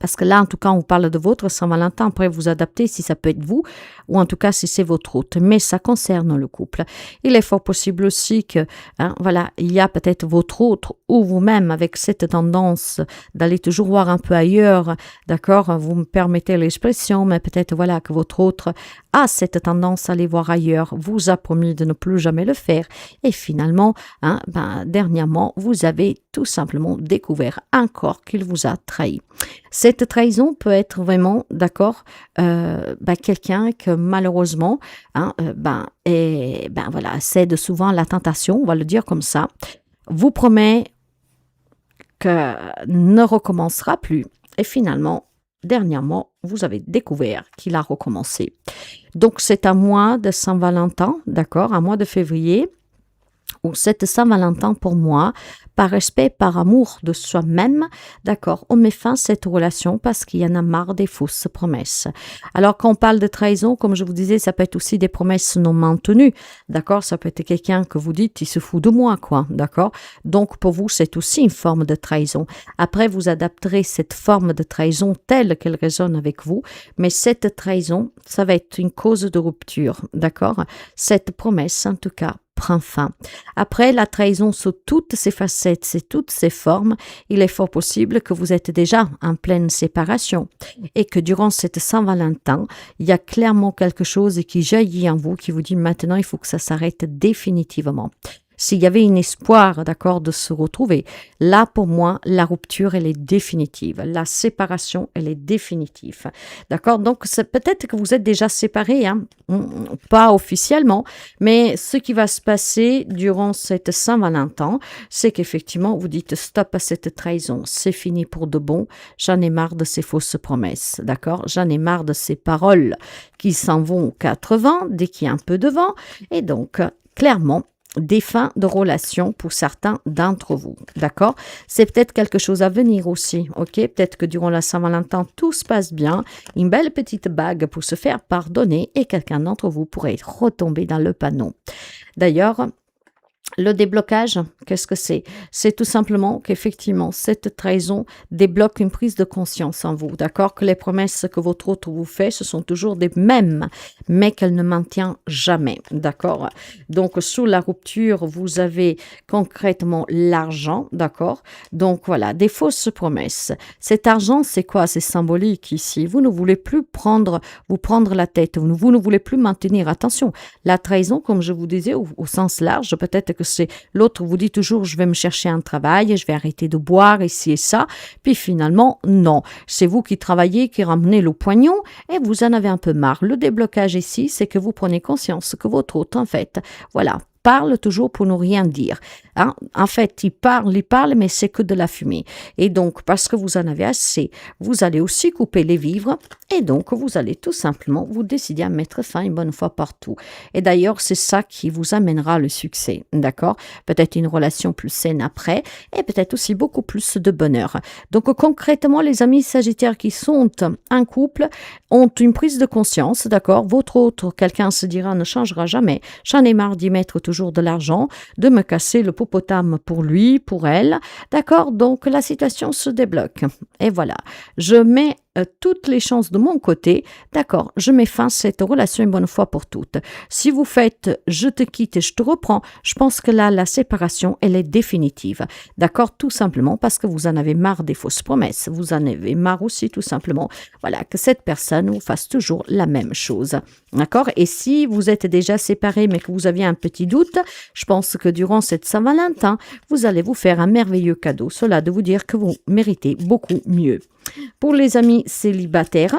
parce que là, en tout cas, on parle de votre Saint-Valentin. Après, vous adaptez si ça peut être vous, ou en tout cas si c'est votre hôte. Mais ça concerne le couple. Il est fort possible aussi que, hein, voilà, il y a peut-être votre autre ou vous-même avec cette tendance d'aller toujours voir un peu ailleurs. D'accord, vous me permettez l'expression, mais peut-être voilà que votre autre a cette tendance à aller voir ailleurs, vous a promis de ne plus jamais le faire. Et finalement, hein, dernièrement, vous avez tout simplement découvert encore qu'il vous a trahi. Cette trahison peut être vraiment, d'accord, quelqu'un que malheureusement, hein, voilà, cède souvent à la tentation, on va le dire comme ça, vous promet que ne recommencera plus. Et finalement, dernièrement, vous avez découvert qu'il a recommencé. Donc, c'est un mois de Saint-Valentin, d'accord, un mois de février, où cette Saint-Valentin pour moi, par respect, par amour de soi-même, d'accord, on met fin à cette relation parce qu'il y en a marre des fausses promesses. Alors quand on parle de trahison, comme je vous disais, ça peut être aussi des promesses non maintenues, d'accord, ça peut être quelqu'un que vous dites, il se fout de moi, quoi, d'accord, donc pour vous, c'est aussi une forme de trahison. Après, vous adapterez cette forme de trahison telle qu'elle résonne avec vous, mais cette trahison, ça va être une cause de rupture, d'accord, cette promesse, en tout cas, prend fin. Après, la trahison sous toutes ses facettes, sous toutes ses formes, il est fort possible que vous êtes déjà en pleine séparation et que durant cette Saint-Valentin, il y a clairement quelque chose qui jaillit en vous, qui vous dit maintenant, il faut que ça s'arrête définitivement. S'il y avait un espoir, d'accord, de se retrouver, là, pour moi, la rupture, elle est définitive. La séparation, elle est définitive. D'accord? Donc, c'est peut-être que vous êtes déjà séparés, hein, pas officiellement, mais ce qui va se passer durant cette Saint-Valentin, c'est qu'effectivement, vous dites stop à cette trahison. C'est fini pour de bon. J'en ai marre de ces fausses promesses. D'accord? J'en ai marre de ces paroles qui s'en vont aux 80 dès qu'il y a un peu de vent. Et donc, clairement, des fins de relation pour certains d'entre vous, d'accord? C'est peut-être quelque chose à venir aussi, ok? Peut-être que durant la Saint-Valentin, tout se passe bien, une belle petite bague pour se faire pardonner et quelqu'un d'entre vous pourrait retomber dans le panneau. D'ailleurs, le déblocage, qu'est-ce que c'est? C'est tout simplement qu'effectivement, cette trahison débloque une prise de conscience en vous, d'accord? Que les promesses que votre autre vous fait, ce sont toujours des mêmes, mais qu'elle ne maintient jamais, d'accord? Donc, sous la rupture, vous avez concrètement l'argent, d'accord? Donc, voilà, des fausses promesses. Cet argent, c'est quoi? C'est symbolique ici. Vous ne voulez plus vous prendre la tête, vous ne voulez plus maintenir. Attention, la trahison, comme je vous disais, au sens large, peut-être que c'est l'autre vous dit toujours je vais me chercher un travail, je vais arrêter de boire ici et ça, puis finalement non, c'est vous qui travaillez, qui ramenez le poignon et vous en avez un peu marre. Le déblocage ici, c'est que vous prenez conscience que votre autre en fait, voilà, parle toujours pour ne rien dire. Hein? En fait, il parle, mais c'est que de la fumée. Et donc, parce que vous en avez assez, vous allez aussi couper les vivres et donc vous allez tout simplement vous décider à mettre fin une bonne fois partout. Et d'ailleurs, c'est ça qui vous amènera le succès, d'accord? Peut-être une relation plus saine après et peut-être aussi beaucoup plus de bonheur. Donc, concrètement, les amis sagittaires qui sont un couple ont une prise de conscience, d'accord? Votre autre, quelqu'un se dira, ne changera jamais. J'en ai marre d'y mettre toujours de l'argent, de me casser le popotam pour lui, pour elle, d'accord? Donc, la situation se débloque. Et voilà, je mets toutes les chances de mon côté, d'accord, je mets fin à cette relation une bonne fois pour toutes. Si vous faites je te quitte et je te reprends, je pense que là, la séparation, elle est définitive, d'accord, tout simplement parce que vous en avez marre des fausses promesses, vous en avez marre aussi tout simplement, voilà, que cette personne vous fasse toujours la même chose, d'accord, et si vous êtes déjà séparés mais que vous aviez un petit doute, je pense que durant cette Saint-Valentin, vous allez vous faire un merveilleux cadeau, cela de vous dire que vous méritez beaucoup mieux. Pour les amis célibataires,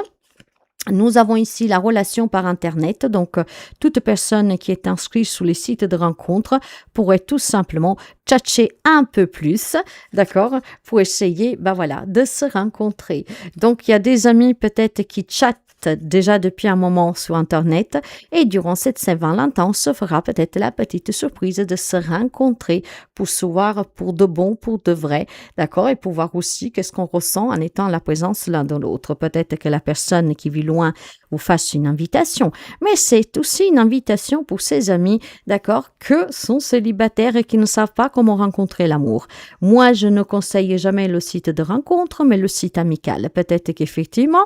nous avons ici la relation par Internet, donc toute personne qui est inscrite sur les sites de rencontres pourrait tout simplement tchatcher un peu plus, d'accord, pour essayer, de se rencontrer. Donc, il y a des amis peut-être qui chattent existe déjà depuis un moment sur Internet et durant cette Saint-Valentin, on se fera peut-être la petite surprise de se rencontrer pour se voir pour de bon, pour de vrai, d'accord? Et pour voir aussi qu'est-ce qu'on ressent en étant en la présence l'un de l'autre. Peut-être que la personne qui vit loin vous fasse une invitation, mais c'est aussi une invitation pour ses amis, d'accord, que sont célibataires et qui ne savent pas comment rencontrer l'amour. Moi, je ne conseille jamais le site de rencontre, mais le site amical. Peut-être qu'effectivement,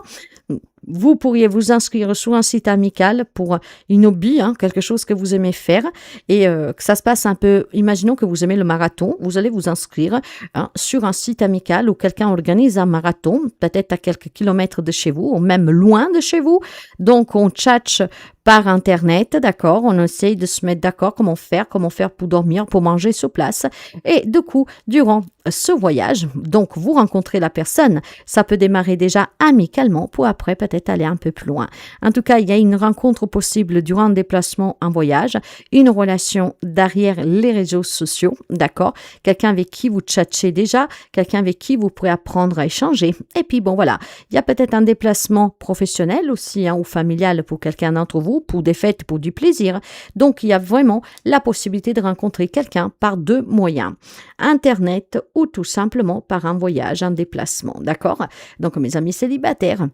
vous pourriez vous inscrire sur un site amical pour une hobby, quelque chose que vous aimez faire et que ça se passe un peu, imaginons que vous aimez le marathon, vous allez vous inscrire sur un site amical où quelqu'un organise un marathon, peut-être à quelques kilomètres de chez vous ou même loin de chez vous. Donc, on tchatche par Internet, d'accord? On essaye de se mettre d'accord comment faire pour dormir, pour manger sur place. Et du coup, durant ce voyage, donc vous rencontrez la personne, ça peut démarrer déjà amicalement pour après peut-être aller un peu plus loin. En tout cas, il y a une rencontre possible durant un déplacement en voyage, une relation derrière les réseaux sociaux, d'accord? Quelqu'un avec qui vous tchatchez déjà, quelqu'un avec qui vous pourrez apprendre à échanger. Et puis bon, voilà, il y a peut-être un déplacement professionnel aussi ou familial pour quelqu'un d'entre vous, pour des fêtes, pour du plaisir. Donc, il y a vraiment la possibilité de rencontrer quelqu'un par deux moyens. Internet ou tout simplement par un voyage, un déplacement, d'accord? Donc, mes amis célibataires,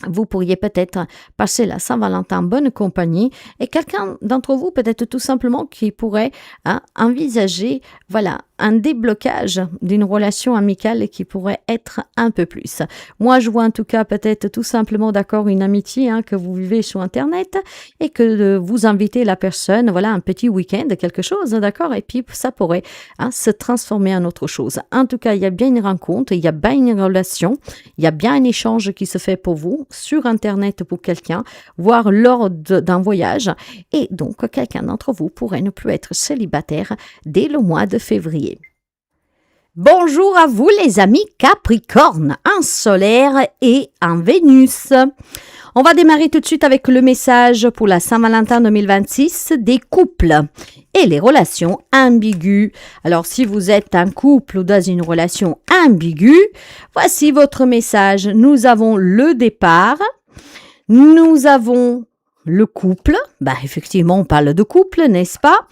vous pourriez peut-être passer la Saint-Valentin en bonne compagnie et quelqu'un d'entre vous peut-être tout simplement qui pourrait envisager, voilà, un déblocage d'une relation amicale qui pourrait être un peu plus. Moi, je vois en tout cas peut-être tout simplement d'accord une amitié que vous vivez sur Internet et que vous invitez la personne, voilà, un petit week-end, quelque chose, d'accord, et puis ça pourrait se transformer en autre chose. En tout cas, il y a bien une rencontre, il y a bien une relation, il y a bien un échange qui se fait pour vous sur Internet pour quelqu'un, voire lors d'un voyage, et donc quelqu'un d'entre vous pourrait ne plus être célibataire dès le mois de février. Bonjour à vous les amis Capricorne, un solaire et un Vénus. On va démarrer tout de suite avec le message pour la Saint-Valentin 2026 des couples et les relations ambiguës. Alors, si vous êtes un couple ou dans une relation ambiguë, voici votre message. Nous avons le départ, nous avons le couple. Effectivement, on parle de couple, n'est-ce pas?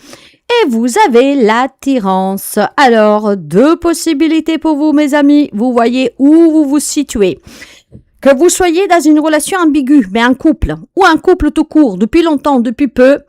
Et vous avez l'attirance. Alors, deux possibilités pour vous, mes amis. Vous voyez où vous vous situez. Que vous soyez dans une relation ambiguë, mais un couple, ou un couple tout court, depuis longtemps, depuis peu,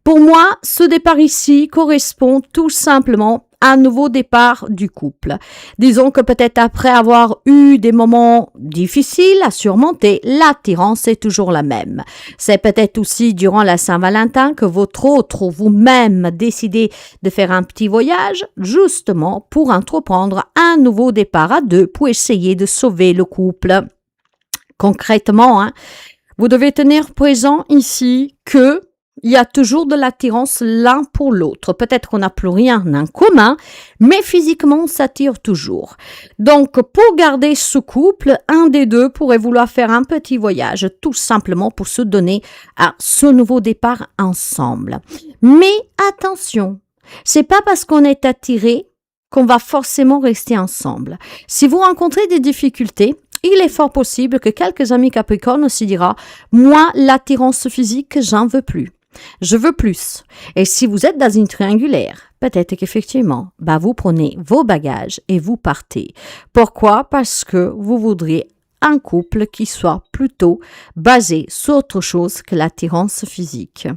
pour moi, ce départ ici correspond tout simplement à un nouveau départ du couple. Disons que peut-être après avoir eu des moments difficiles à surmonter, l'attirance est toujours la même. C'est peut-être aussi durant la Saint-Valentin que votre autre ou vous-même décidez de faire un petit voyage, justement pour entreprendre un nouveau départ à deux pour essayer de sauver le couple. Concrètement, vous devez tenir présent ici que il y a toujours de l'attirance l'un pour l'autre. Peut-être qu'on n'a plus rien en commun, mais physiquement, on s'attire toujours. Donc, pour garder ce couple, un des deux pourrait vouloir faire un petit voyage, tout simplement pour se donner à ce nouveau départ ensemble. Mais attention, c'est pas parce qu'on est attiré qu'on va forcément rester ensemble. Si vous rencontrez des difficultés, il est fort possible que quelques amis Capricorne se diront « Moi, l'attirance physique, j'en veux plus. Je veux plus. » Et si vous êtes dans une triangulaire, peut-être qu'effectivement, vous prenez vos bagages et vous partez. Pourquoi? Parce que vous voudriez un couple qui soit plutôt basé sur autre chose que l'attirance physique.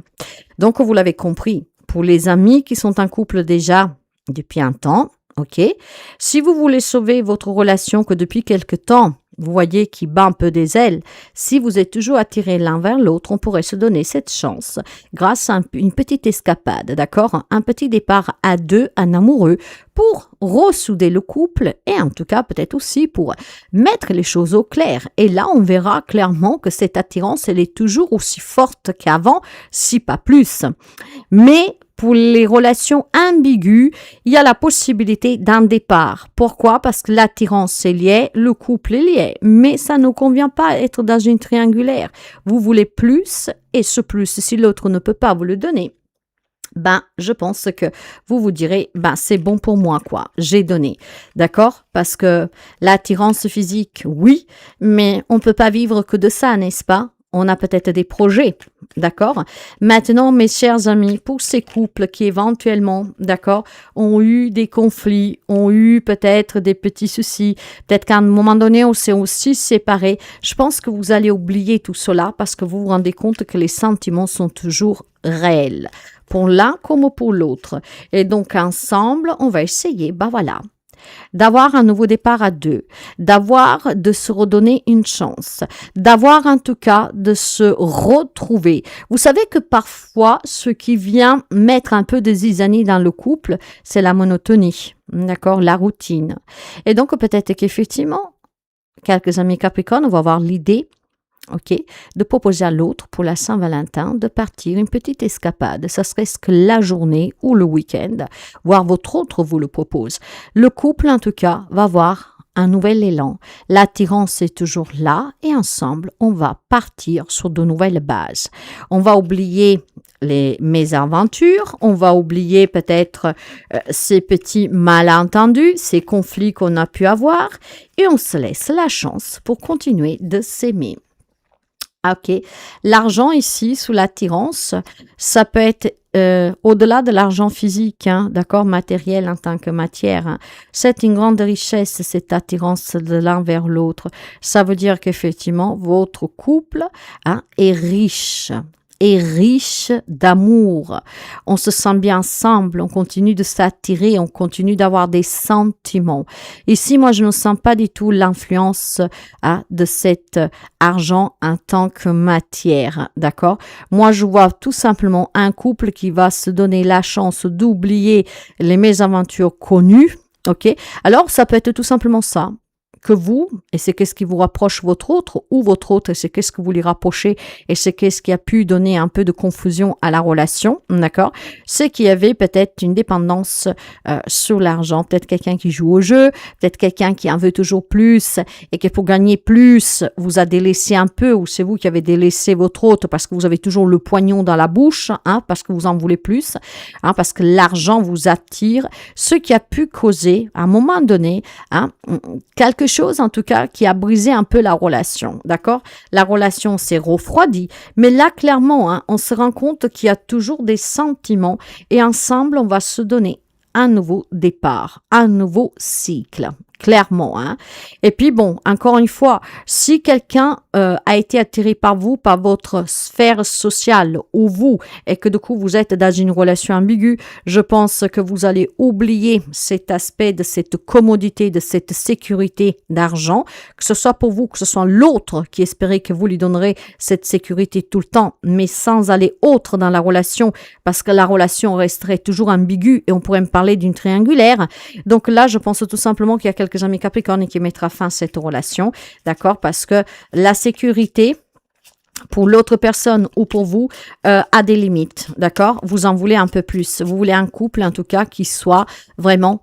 Donc, vous l'avez compris, pour les amis qui sont en couple déjà depuis un temps, ok, si vous voulez sauver votre relation que depuis quelque temps, vous voyez qui bat un peu des ailes. Si vous êtes toujours attirés l'un vers l'autre, on pourrait se donner cette chance grâce à une petite escapade, d'accord? Un petit départ à deux, un amoureux, pour ressouder le couple et en tout cas peut-être aussi pour mettre les choses au clair. Et là, on verra clairement que cette attirance, elle est toujours aussi forte qu'avant, si pas plus. Mais pour les relations ambiguës, il y a la possibilité d'un départ. Pourquoi? Parce que l'attirance est liée, le couple est lié, mais ça ne convient pas être dans une triangulaire. Vous voulez plus, et ce plus, si l'autre ne peut pas vous le donner, je pense que vous vous direz, c'est bon pour moi, quoi. J'ai donné. D'accord? Parce que l'attirance physique, oui, mais on ne peut pas vivre que de ça, n'est-ce pas? on a peut-être des projets, d'accord? Maintenant, mes chers amis, pour ces couples qui éventuellement, d'accord, ont eu des conflits, ont eu peut-être des petits soucis, peut-être qu'à un moment donné, on s'est aussi séparés, je pense que vous allez oublier tout cela parce que vous vous rendez compte que les sentiments sont toujours réels, pour l'un comme pour l'autre. Et donc, ensemble, on va essayer, voilà, d'avoir un nouveau départ à deux, de se redonner une chance, d'avoir en tout cas de se retrouver. Vous savez que parfois, ce qui vient mettre un peu de zizanie dans le couple, c'est la monotonie, d'accord, la routine. Et donc peut-être qu'effectivement, quelques amis Capricorne vont avoir l'idée, ok, de proposer à l'autre pour la Saint-Valentin de partir une petite escapade. Ça serait ce que la journée ou le week-end, voire votre autre vous le propose. Le couple, en tout cas, va avoir un nouvel élan. L'attirance est toujours là et ensemble, on va partir sur de nouvelles bases. On va oublier les mésaventures, on va oublier peut-être ces petits malentendus, ces conflits qu'on a pu avoir et on se laisse la chance pour continuer de s'aimer. Ok, l'argent ici, sous l'attirance, ça peut être au-delà de l'argent physique, hein, d'accord, matériel en tant que matière. Hein. C'est une grande richesse, cette attirance de l'un vers l'autre. Ça veut dire qu'effectivement, votre couple est riche d'amour. On se sent bien ensemble, on continue de s'attirer, on continue d'avoir des sentiments. Ici, moi, je ne sens pas du tout l'influence de cet argent en tant que matière, d'accord? Moi, je vois tout simplement un couple qui va se donner la chance d'oublier les mésaventures connues, ok? Alors, ça peut être tout simplement ça. Que vous, et c'est qu'est-ce qui vous rapproche votre autre, ou votre autre, et c'est qu'est-ce que vous lui rapprochez, et c'est qu'est-ce qui a pu donner un peu de confusion à la relation, d'accord? C'est qu'il y avait peut-être une dépendance sur l'argent, peut-être quelqu'un qui joue au jeu, peut-être quelqu'un qui en veut toujours plus, et que pour gagner plus, vous a délaissé un peu, ou c'est vous qui avez délaissé votre autre parce que vous avez toujours le poignon dans la bouche, hein, parce que vous en voulez plus, hein, parce que l'argent vous attire, ce qui a pu causer, à un moment donné, hein, quelque chose en tout cas qui a brisé un peu la relation, d'accord? La relation s'est refroidie, mais là clairement, hein, on se rend compte qu'il y a toujours des sentiments et ensemble on va se donner un nouveau départ, un nouveau cycle. Clairement, hein. Et puis bon, encore une fois, si quelqu'un a été attiré par vous, par votre sphère sociale ou vous, et que du coup vous êtes dans une relation ambiguë, je pense que vous allez oublier cet aspect de cette commodité, de cette sécurité d'argent, que ce soit pour vous, que ce soit l'autre qui espérait que vous lui donnerez cette sécurité tout le temps, mais sans aller autre dans la relation, parce que la relation resterait toujours ambiguë et on pourrait me parler d'une triangulaire. Donc là, je pense tout simplement qu'il y a quelques amis Capricorne qui mettra fin à cette relation, d'accord, parce que la sécurité pour l'autre personne ou pour vous a des limites, d'accord, vous en voulez un peu plus, vous voulez un couple en tout cas qui soit vraiment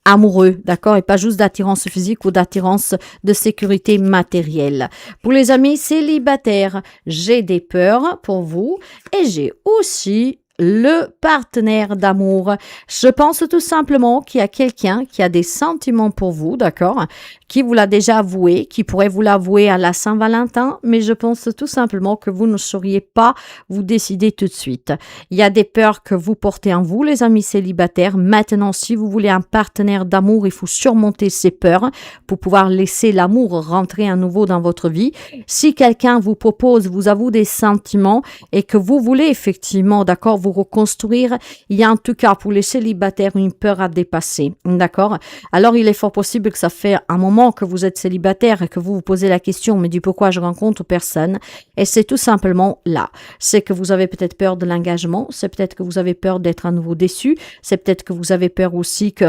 amoureux, d'accord, et pas juste d'attirance physique ou d'attirance de sécurité matérielle. Pour les amis célibataires, j'ai des peurs pour vous et j'ai aussi le partenaire d'amour. Je pense tout simplement qu'il y a quelqu'un qui a des sentiments pour vous, d'accord, qui vous l'a déjà avoué, qui pourrait vous l'avouer à la Saint-Valentin, mais je pense tout simplement que vous ne sauriez pas vous décider tout de suite. Il y a des peurs que vous portez en vous, les amis célibataires. Maintenant, si vous voulez un partenaire d'amour, il faut surmonter ces peurs pour pouvoir laisser l'amour rentrer à nouveau dans votre vie. Si quelqu'un vous propose, vous avoue des sentiments et que vous voulez effectivement, d'accord, vous reconstruire, il y a en tout cas pour les célibataires une peur à dépasser, d'accord? Alors il est fort possible que ça fait un moment que vous êtes célibataire et que vous vous posez la question, mais du pourquoi je rencontre personne, et c'est tout simplement là. C'est que vous avez peut-être peur de l'engagement, c'est peut-être que vous avez peur d'être à nouveau déçu, c'est peut-être que vous avez peur aussi que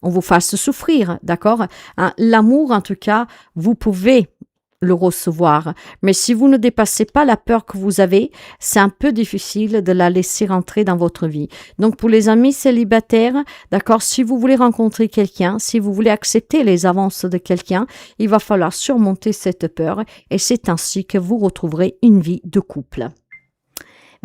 on vous fasse souffrir, d'accord? Hein, l'amour, en tout cas, vous pouvez le recevoir. Mais si vous ne dépassez pas la peur que vous avez, c'est un peu difficile de la laisser rentrer dans votre vie. Donc, pour les amis célibataires, d'accord, si vous voulez rencontrer quelqu'un, si vous voulez accepter les avances de quelqu'un, il va falloir surmonter cette peur et c'est ainsi que vous retrouverez une vie de couple.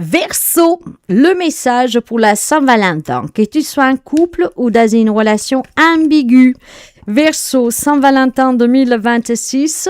Verseau, le message pour la Saint-Valentin, que tu sois en couple ou dans une relation ambiguë. Verseau, Saint-Valentin 2026,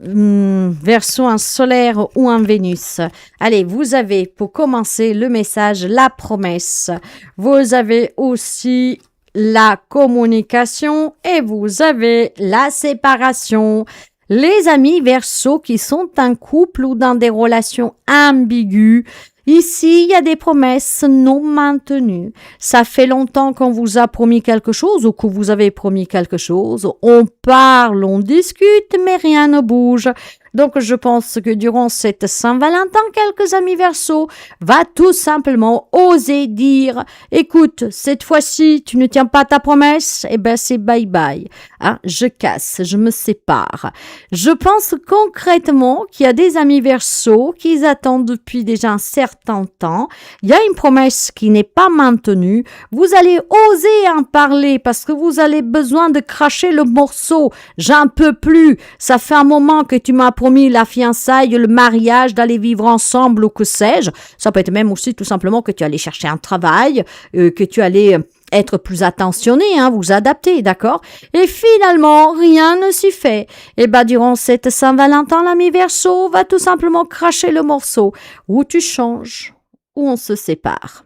Verseau en solaire ou en Vénus. Allez, vous avez pour commencer le message, la promesse. Vous avez aussi la communication et vous avez la séparation. Les amis Verseau qui sont en couple ou dans des relations ambiguës, ici, il y a des promesses non maintenues. Ça fait longtemps qu'on vous a promis quelque chose ou que vous avez promis quelque chose. On parle, on discute, mais rien ne bouge. Donc, je pense que durant cette Saint-Valentin, quelques amis Verseau va tout simplement oser dire « Écoute, cette fois-ci, tu ne tiens pas ta promesse, eh ben c'est bye-bye. Hein, je casse, je me sépare. » Je pense concrètement qu'il y a des amis Verseau qui attendent depuis déjà un certain temps. Il y a une promesse qui n'est pas maintenue. Vous allez oser en parler parce que vous avez besoin de cracher le morceau. J'en peux plus. Ça fait un moment que tu m'as promis la fiançaille, le mariage, d'aller vivre ensemble ou que sais-je. Ça peut être même aussi tout simplement que tu allais chercher un travail, que tu allais être plus attentionné, vous adapter, d'accord? Et finalement, rien ne s'y fait. Et durant cette Saint-Valentin, l'ami Verseau va tout simplement cracher le morceau. Ou tu changes, ou on se sépare.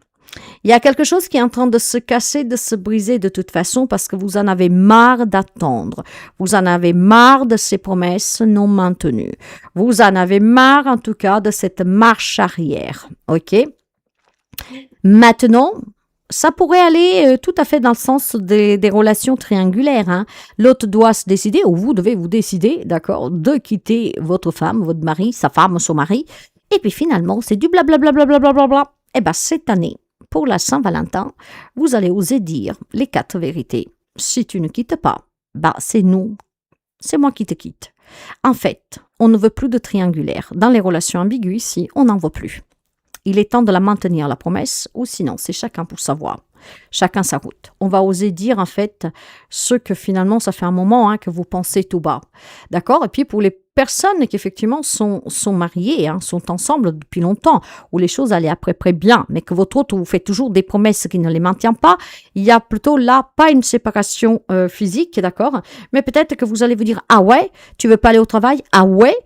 Il y a quelque chose qui est en train de se casser, de se briser de toute façon parce que vous en avez marre d'attendre. Vous en avez marre de ces promesses non maintenues. Vous en avez marre en tout cas de cette marche arrière. OK? Maintenant, ça pourrait aller tout à fait dans le sens des relations triangulaires. L'autre doit se décider, ou vous devez vous décider, d'accord, de quitter votre femme, votre mari, sa femme, son mari. Et puis finalement, c'est du blablabla. Cette année, pour la Saint-Valentin, vous allez oser dire les 4 vérités. Si tu ne quittes pas, c'est moi qui te quitte. En fait, on ne veut plus de triangulaire. Dans les relations ambiguës ici, on n'en veut plus. Il est temps de la maintenir, la promesse, ou sinon, c'est chacun pour sa voie, chacun sa route. On va oser dire, en fait, ce que finalement, ça fait un moment que vous pensez tout bas. D'accord? Et puis, pour les personnes qui, effectivement, sont mariées, sont ensemble depuis longtemps, où les choses allaient à peu près bien, mais que votre autre vous fait toujours des promesses qui ne les maintient pas, il y a plutôt là, pas une séparation physique, d'accord? Mais peut-être que vous allez vous dire, ah ouais, tu veux pas aller au travail? Ah ouais?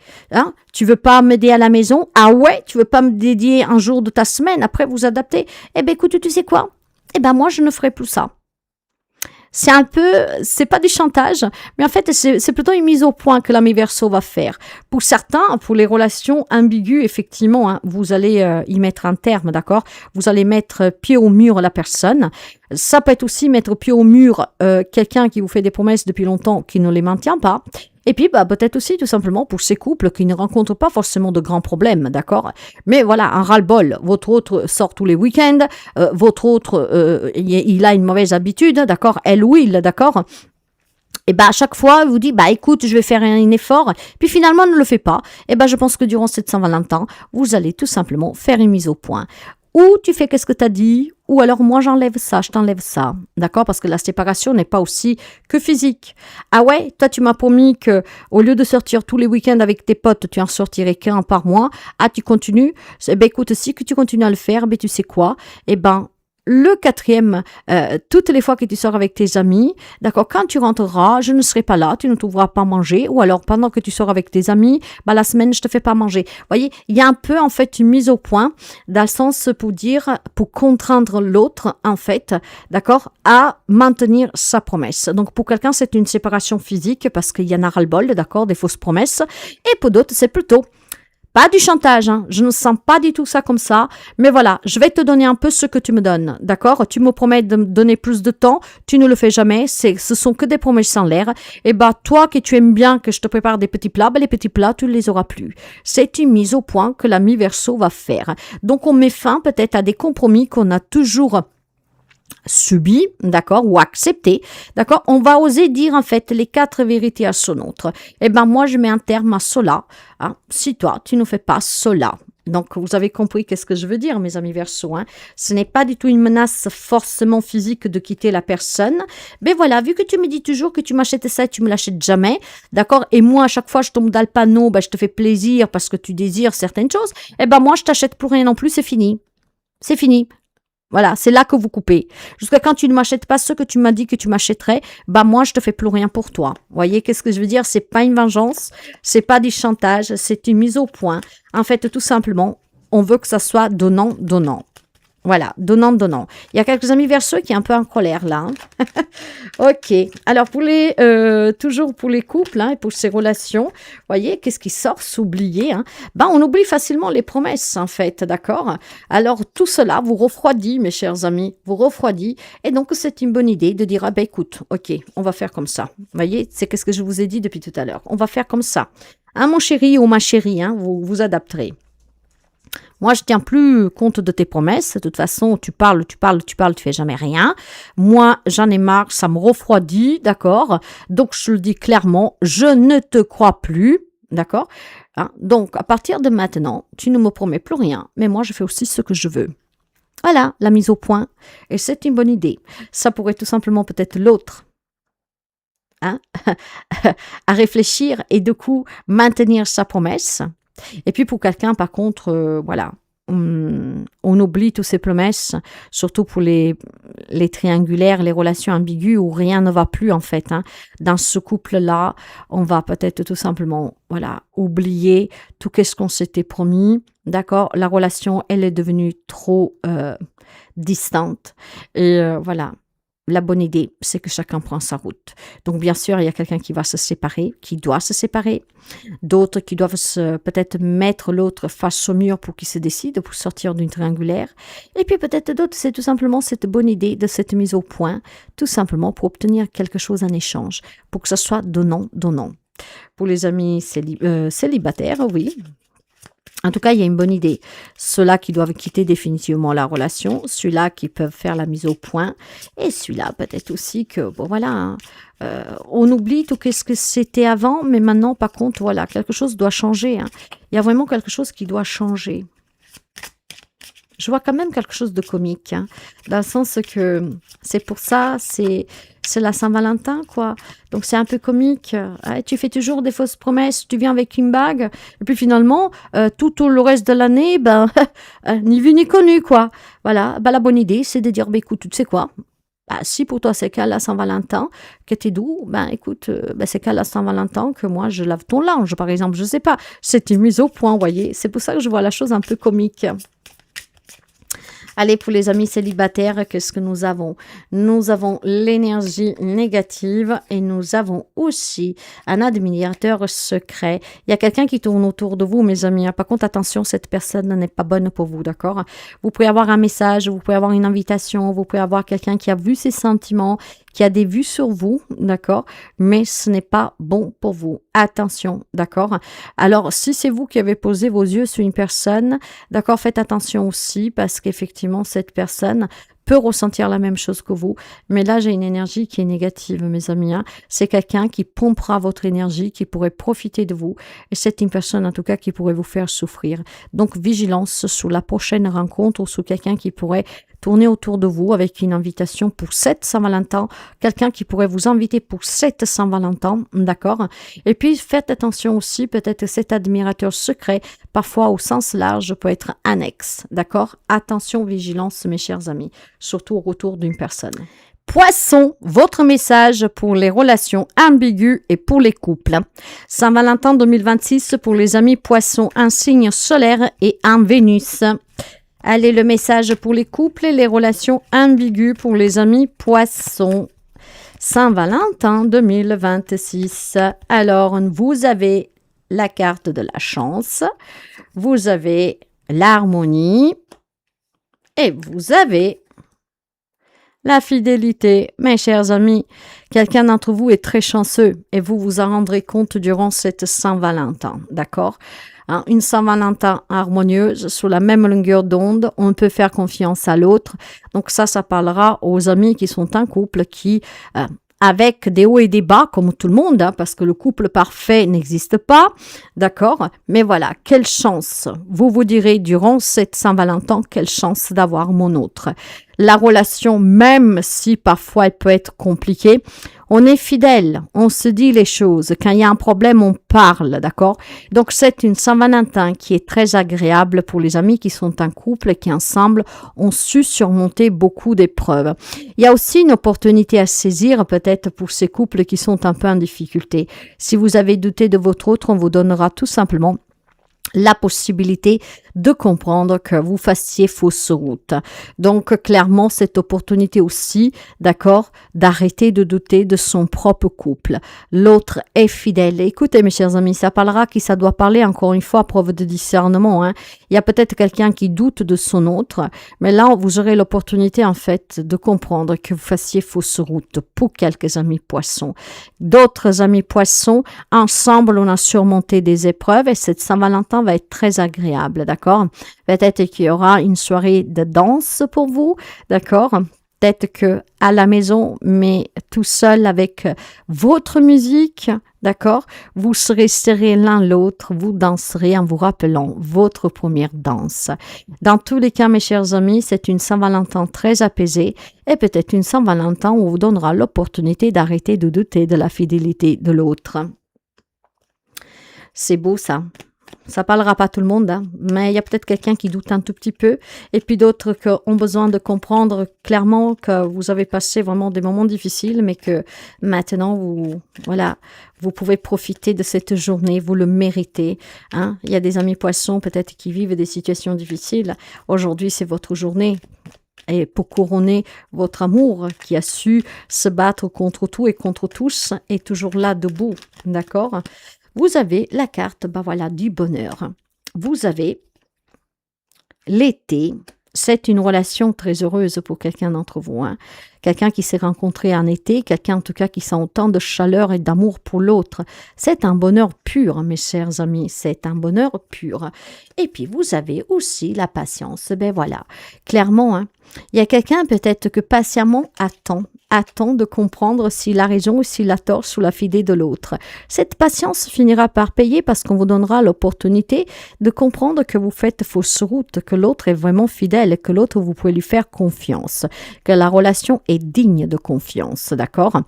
Tu veux pas m'aider à la maison? Ah ouais? Tu veux pas me dédier un jour de ta semaine? Après, vous adapter? Écoute, tu sais quoi? Moi, je ne ferai plus ça. C'est pas du chantage, mais en fait, c'est plutôt une mise au point que l'ami Verseau va faire. Pour certains, pour les relations ambiguës, effectivement, vous allez y mettre un terme, d'accord? Vous allez mettre pied au mur la personne. Ça peut être aussi mettre pied au mur quelqu'un qui vous fait des promesses depuis longtemps, qui ne les maintient pas. Et puis, peut-être aussi, tout simplement, pour ces couples qui ne rencontrent pas forcément de grands problèmes, d'accord? Mais voilà, un ras-le-bol. Votre autre sort tous les week-ends, votre autre, il a une mauvaise habitude, d'accord? Elle ou il, d'accord? Et à chaque fois, il vous dit, écoute, je vais faire un effort, puis finalement, ne le fait pas. Je pense que durant cette Saint-Valentin, vous allez tout simplement faire une mise au point. Ou tu fais qu'est-ce que tu as dit, ou alors moi j'enlève ça, je t'enlève ça, d'accord? Parce que la séparation n'est pas aussi que physique. Ah ouais, toi tu m'as promis que au lieu de sortir tous les week-ends avec tes potes, tu en sortirais qu'un par mois. Ah, tu continues? Écoute, si que tu continues à le faire, tu sais quoi? Le 4e, toutes les fois que tu sors avec tes amis, d'accord, quand tu rentreras, je ne serai pas là, tu ne trouveras pas manger, ou alors pendant que tu sors avec tes amis, la semaine, je te fais pas manger. Vous voyez, il y a un peu, en fait, une mise au point, dans le sens pour contraindre l'autre, en fait, d'accord, à maintenir sa promesse. Donc, pour quelqu'un, c'est une séparation physique, parce qu'il y en a ras-le-bol, d'accord, des fausses promesses, et pour d'autres, c'est plutôt pas du chantage, je ne sens pas du tout ça comme ça, mais voilà, je vais te donner un peu ce que tu me donnes, d'accord? Tu me promets de me donner plus de temps, tu ne le fais jamais, ce sont que des promesses en l'air, toi que tu aimes bien que je te prépare des petits plats, les petits plats, tu ne les auras plus. C'est une mise au point que l'ami Verseau va faire. Donc on met fin peut-être à des compromis qu'on a toujours subi, d'accord, ou accepté, d'accord, on va oser dire en fait les 4 vérités à son autre. Moi je mets un terme à cela, si toi tu ne fais pas cela, Donc, vous avez compris qu'est-ce que je veux dire, mes amis Verseau. Hein. Ce n'est pas du tout une menace forcément physique de quitter la personne. Mais voilà, vu que tu me dis toujours que tu m'achètes ça et tu me l'achètes jamais, d'accord? Et moi, à chaque fois, je tombe dans le panneau, je te fais plaisir parce que tu désires certaines choses. Eh ben, moi, je t'achète pour rien non plus, c'est fini. C'est fini. Voilà, c'est là que vous coupez. Jusqu'à quand tu ne m'achètes pas ce que tu m'as dit que tu m'achèterais, moi, je te fais plus rien pour toi. Vous voyez, qu'est-ce que je veux dire? C'est pas une vengeance, c'est pas du chantage, c'est une mise au point. En fait, tout simplement, on veut que ça soit donnant-donnant. Voilà, donnant-donnant. Il y a quelques amis Verseau qui est un peu en colère là. Hein. Ok, alors toujours pour les couples et pour ces relations, voyez, qu'est-ce qui sort? S'oublier. Hein. On oublie facilement les promesses en fait, d'accord? Alors tout cela vous refroidit, mes chers amis, vous refroidit. Et donc c'est une bonne idée de dire, écoute, ok, on va faire comme ça. Voyez, c'est qu'est-ce que je vous ai dit depuis tout à l'heure. On va faire comme ça. Hein, mon chéri ou ma chérie, vous vous adapterez. Moi, je tiens plus compte de tes promesses. De toute façon, tu parles, tu fais jamais rien. Moi, j'en ai marre, ça me refroidit, d'accord? Donc, je le dis clairement, je ne te crois plus, d'accord? Hein? Donc, à partir de maintenant, tu ne me promets plus rien, mais moi, je fais aussi ce que je veux. Voilà, la mise au point. Et c'est une bonne idée. Ça pourrait tout simplement peut-être l'autre. Hein? à réfléchir et du coup, maintenir sa promesse. Et puis pour quelqu'un, par contre, on oublie toutes ces promesses, surtout pour les triangulaires, les relations ambiguës où rien ne va plus en fait. Hein. Dans ce couple-là, on va peut-être tout simplement, oublier tout ce qu'on s'était promis. D'accord, la relation, elle est devenue trop distante. Et voilà. La bonne idée, c'est que chacun prend sa route. Donc, bien sûr, il y a quelqu'un qui va se séparer, qui doit se séparer. D'autres qui doivent peut-être mettre l'autre face au mur pour qu'il se décide, pour sortir d'une triangulaire. Et puis, peut-être d'autres, c'est tout simplement cette bonne idée de cette mise au point, tout simplement pour obtenir quelque chose en échange, pour que ce soit donnant. Pour les amis célibataires, oui. En tout cas, il y a une bonne idée. Ceux-là qui doivent quitter définitivement la relation, ceux-là qui peuvent faire la mise au point, et celui-là peut-être aussi que, on oublie tout ce que c'était avant, mais maintenant, par contre, quelque chose doit changer. Hein. Il y a vraiment quelque chose qui doit changer. Je vois quand même quelque chose de comique, hein, dans le sens que c'est pour ça, c'est la Saint-Valentin, quoi. Donc, c'est un peu comique. Hein, tu fais toujours des fausses promesses, tu viens avec une bague, et puis finalement, tout le reste de l'année, ni vu ni connu, quoi. Voilà, la bonne idée, c'est de dire, écoute, tu sais quoi, si pour toi c'est qu'à la Saint-Valentin, que t'es doux, écoute, c'est qu'à la Saint-Valentin que moi je lave ton linge, par exemple, je sais pas. C'est une mise au point, vous voyez. C'est pour ça que je vois la chose un peu comique. Allez, pour les amis célibataires, qu'est-ce que nous avons? Nous avons l'énergie négative et nous avons aussi un admirateur secret. Il y a quelqu'un qui tourne autour de vous, mes amis. Par contre, attention, cette personne n'est pas bonne pour vous, d'accord? Vous pouvez avoir un message, vous pouvez avoir une invitation, vous pouvez avoir quelqu'un qui a vu ses sentiments, qui a des vues sur vous, d'accord? Mais ce n'est pas bon pour vous. Attention, d'accord? Alors, si c'est vous qui avez posé vos yeux sur une personne, d'accord, faites attention aussi parce qu'effectivement, cette personne peut ressentir la même chose que vous. Mais là, j'ai une énergie qui est négative, mes amis. Hein. C'est quelqu'un qui pompera votre énergie, qui pourrait profiter de vous. Et c'est une personne, en tout cas, qui pourrait vous faire souffrir. Donc, vigilance sur la prochaine rencontre ou sur quelqu'un qui pourrait tourner autour de vous avec une invitation pour cette Saint-Valentin. Quelqu'un qui pourrait vous inviter pour cette Saint-Valentin, d'accord? Et puis, faites attention aussi, peut-être cet admirateur secret, parfois au sens large, peut être annexe, d'accord? Attention, vigilance, mes chers amis. Surtout au retour d'une personne. Poisson, votre message pour les relations ambiguës et pour les couples. Saint-Valentin 2026 pour les amis Poissons, un signe solaire et un Vénus. Allez, le message pour les couples et les relations ambiguës pour les amis Poissons. Saint-Valentin 2026. Alors, vous avez la carte de la chance, vous avez l'harmonie et vous avez la fidélité. Mes chers amis, quelqu'un d'entre vous est très chanceux et vous vous en rendrez compte durant cette Saint-Valentin, d'accord? Une Saint-Valentin harmonieuse, sur la même longueur d'onde, on peut faire confiance à l'autre. Donc ça parlera aux amis qui sont en couple, qui avec des hauts et des bas, comme tout le monde, hein, parce que le couple parfait n'existe pas, d'accord? Mais voilà, quelle chance, vous vous direz durant cette Saint-Valentin, quelle chance d'avoir mon autre. La relation, même si parfois elle peut être compliquée, on est fidèle, on se dit les choses. Quand il y a un problème, on parle, d'accord? Donc c'est une Saint-Valentin qui est très agréable pour les amis qui sont un couple et qui ensemble ont su surmonter beaucoup d'épreuves. Il y a aussi une opportunité à saisir peut-être pour ces couples qui sont un peu en difficulté. Si vous avez douté de votre autre, on vous donnera tout simplement la possibilité de comprendre que vous fassiez fausse route. Donc, clairement, cette opportunité aussi, d'accord, d'arrêter de douter de son propre couple. L'autre est fidèle. Écoutez, mes chers amis, ça parlera qui ça doit parler, encore une fois, preuve de discernement. Hein. Il y a peut-être quelqu'un qui doute de son autre, mais là, vous aurez l'opportunité, en fait, de comprendre que vous fassiez fausse route pour quelques amis poissons. D'autres amis poissons, ensemble, on a surmonté des épreuves et cette Saint-Valentin va être très agréable, d'accord? Peut-être qu'il y aura une soirée de danse pour vous, d'accord? Peut-être que à la maison, mais tout seul avec votre musique, d'accord? Vous serez serrés l'un l'autre, vous danserez en vous rappelant votre première danse. Dans tous les cas, mes chers amis, c'est une Saint-Valentin très apaisée et peut-être une Saint-Valentin où on vous donnera l'opportunité d'arrêter de douter de la fidélité de l'autre. C'est beau ça. Ça parlera pas tout le monde, hein, mais il y a peut-être quelqu'un qui doute un tout petit peu, et puis d'autres qui ont besoin de comprendre clairement que vous avez passé vraiment des moments difficiles, mais que maintenant, vous pouvez profiter de cette journée, vous le méritez. Hein. Il y a des amis poissons peut-être qui vivent des situations difficiles. Aujourd'hui, c'est votre journée. Et pour couronner votre amour qui a su se battre contre tout et contre tous, est toujours là debout, d'accord? Vous avez la carte du bonheur. Vous avez l'été. C'est une relation très heureuse pour quelqu'un d'entre vous. Hein. Quelqu'un qui s'est rencontré en été, quelqu'un en tout cas qui sent autant de chaleur et d'amour pour l'autre. C'est un bonheur pur, mes chers amis. C'est un bonheur pur. Et puis, vous avez aussi la patience. Clairement, hein, il y a quelqu'un peut-être que patiemment attend de comprendre s'il a raison ou s'il a tort sous la fidélité de l'autre. Cette patience finira par payer parce qu'on vous donnera l'opportunité de comprendre que vous faites fausse route, que l'autre est vraiment fidèle, que l'autre, vous pouvez lui faire confiance, que la relation est digne de confiance, d'accord?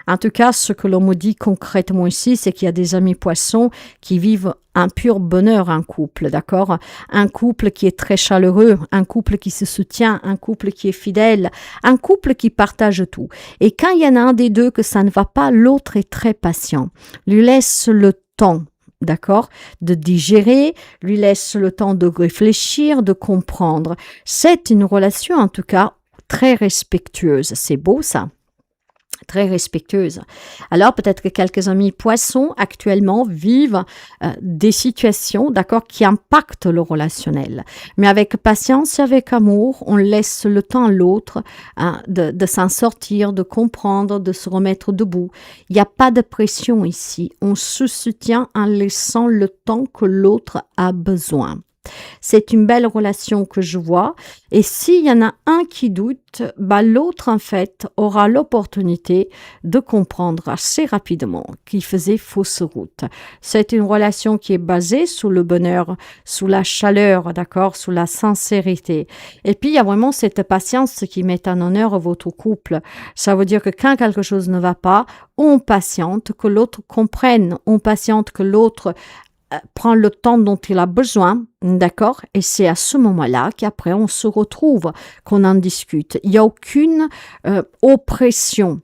En tout cas, ce que l'on me dit concrètement ici, c'est qu'il y a des amis poissons qui vivent un pur bonheur, un couple, d'accord? Un couple qui est très chaleureux, un couple qui se soutient, un couple qui est fidèle, un couple qui partage tout. Et quand il y en a un des deux que ça ne va pas, l'autre est très patient, lui laisse le temps, d'accord, de digérer, lui laisse le temps de réfléchir, de comprendre. C'est une relation, en tout cas, très respectueuse. C'est beau, ça? Très respectueuse. Alors, peut-être que quelques amis poissons actuellement vivent des situations, d'accord, qui impactent le relationnel. Mais avec patience et avec amour, on laisse le temps à l'autre de s'en sortir, de comprendre, de se remettre debout. Il n'y a pas de pression ici. On se soutient en laissant le temps que l'autre a besoin. C'est une belle relation que je vois. Et s'il y en a un qui doute, l'autre, en fait, aura l'opportunité de comprendre assez rapidement qu'il faisait fausse route. C'est une relation qui est basée sur le bonheur, sous la chaleur, d'accord, sous la sincérité. Et puis, il y a vraiment cette patience qui met en honneur votre couple. Ça veut dire que quand quelque chose ne va pas, on patiente, que l'autre comprenne, on patiente que l'autre prend le temps dont il a besoin, d'accord? Et c'est à ce moment-là qu'après on se retrouve, qu'on en discute. Il n'y a aucune oppression,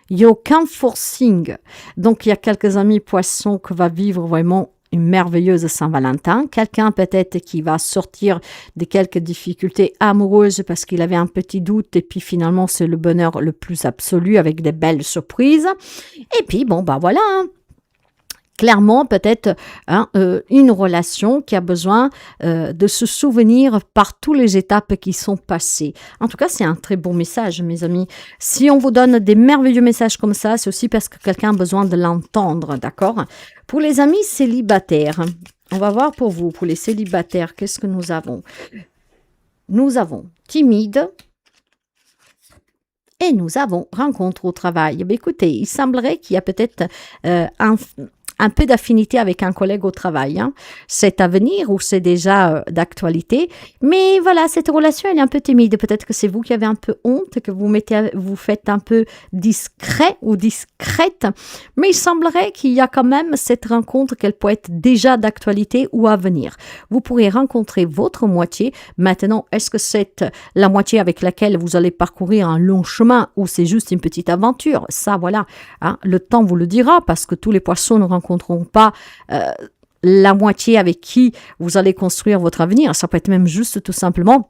il n'y a aucun forcing. Donc il y a quelques amis poissons qui va vivre vraiment une merveilleuse Saint-Valentin. Quelqu'un peut-être qui va sortir de quelques difficultés amoureuses parce qu'il avait un petit doute et puis finalement c'est le bonheur le plus absolu avec des belles surprises. Et puis voilà, hein. Clairement, peut-être une relation qui a besoin de se souvenir par toutes les étapes qui sont passées. En tout cas, c'est un très bon message, mes amis. Si on vous donne des merveilleux messages comme ça, c'est aussi parce que quelqu'un a besoin de l'entendre, d'accord? Pour les amis célibataires, on va voir pour vous, pour les célibataires, qu'est-ce que nous avons? Nous avons timide, Et nous avons rencontre au travail. Ben, écoutez, il semblerait qu'il y a peut-être un peu d'affinité avec un collègue au travail. Hein. C'est à venir ou c'est déjà d'actualité. Mais voilà, cette relation, elle est un peu timide. Peut-être que c'est vous qui avez un peu honte, que vous faites un peu discret ou discrète. Mais il semblerait qu'il y a quand même cette rencontre qu'elle peut être déjà d'actualité ou à venir. Vous pourrez rencontrer votre moitié. Maintenant, est-ce que c'est la moitié avec laquelle vous allez parcourir un long chemin ou c'est juste une petite aventure? Ça, voilà. Hein, le temps vous le dira parce que tous les poissons ne rencontreront pas la moitié avec qui vous allez construire votre avenir. Ça peut être même juste tout simplement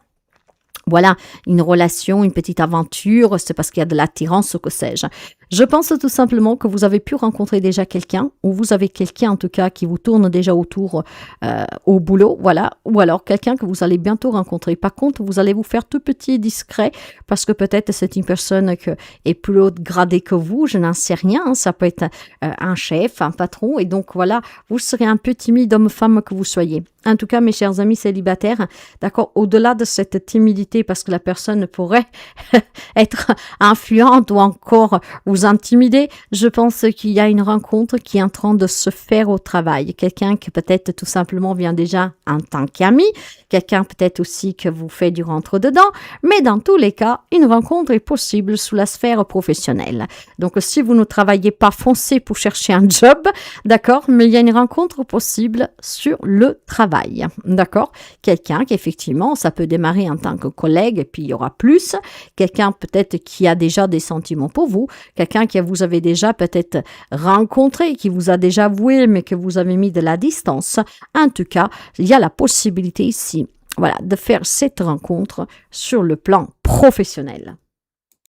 voilà, une relation, une petite aventure, c'est parce qu'il y a de l'attirance ou que sais-je. Je pense tout simplement que vous avez pu rencontrer déjà quelqu'un, ou vous avez quelqu'un en tout cas qui vous tourne déjà autour au boulot, voilà, ou alors quelqu'un que vous allez bientôt rencontrer. Par contre, vous allez vous faire tout petit et discret, parce que peut-être c'est une personne qui est plus haute gradée que vous, je n'en sais rien, hein, ça peut être un chef, un patron, et donc voilà, vous serez un peu timide, homme-femme que vous soyez. En tout cas, mes chers amis célibataires, d'accord, au-delà de cette timidité, parce que la personne pourrait être influente ou encore vous intimider, je pense qu'il y a une rencontre qui est en train de se faire au travail. Quelqu'un qui peut-être tout simplement vient déjà en tant qu'ami, quelqu'un peut-être aussi que vous fait du rentre-dedans, mais dans tous les cas, une rencontre est possible sous la sphère professionnelle. Donc, si vous ne travaillez pas, foncez pour chercher un job, d'accord, mais il y a une rencontre possible sur le travail, d'accord? Quelqu'un qui, effectivement, ça peut démarrer en tant que collègue, et puis il y aura plus, quelqu'un peut-être qui a déjà des sentiments pour vous, quelqu'un que vous avez déjà peut-être rencontré, qui vous a déjà avoué, mais que vous avez mis de la distance. En tout cas, il y a la possibilité ici, voilà, de faire cette rencontre sur le plan professionnel.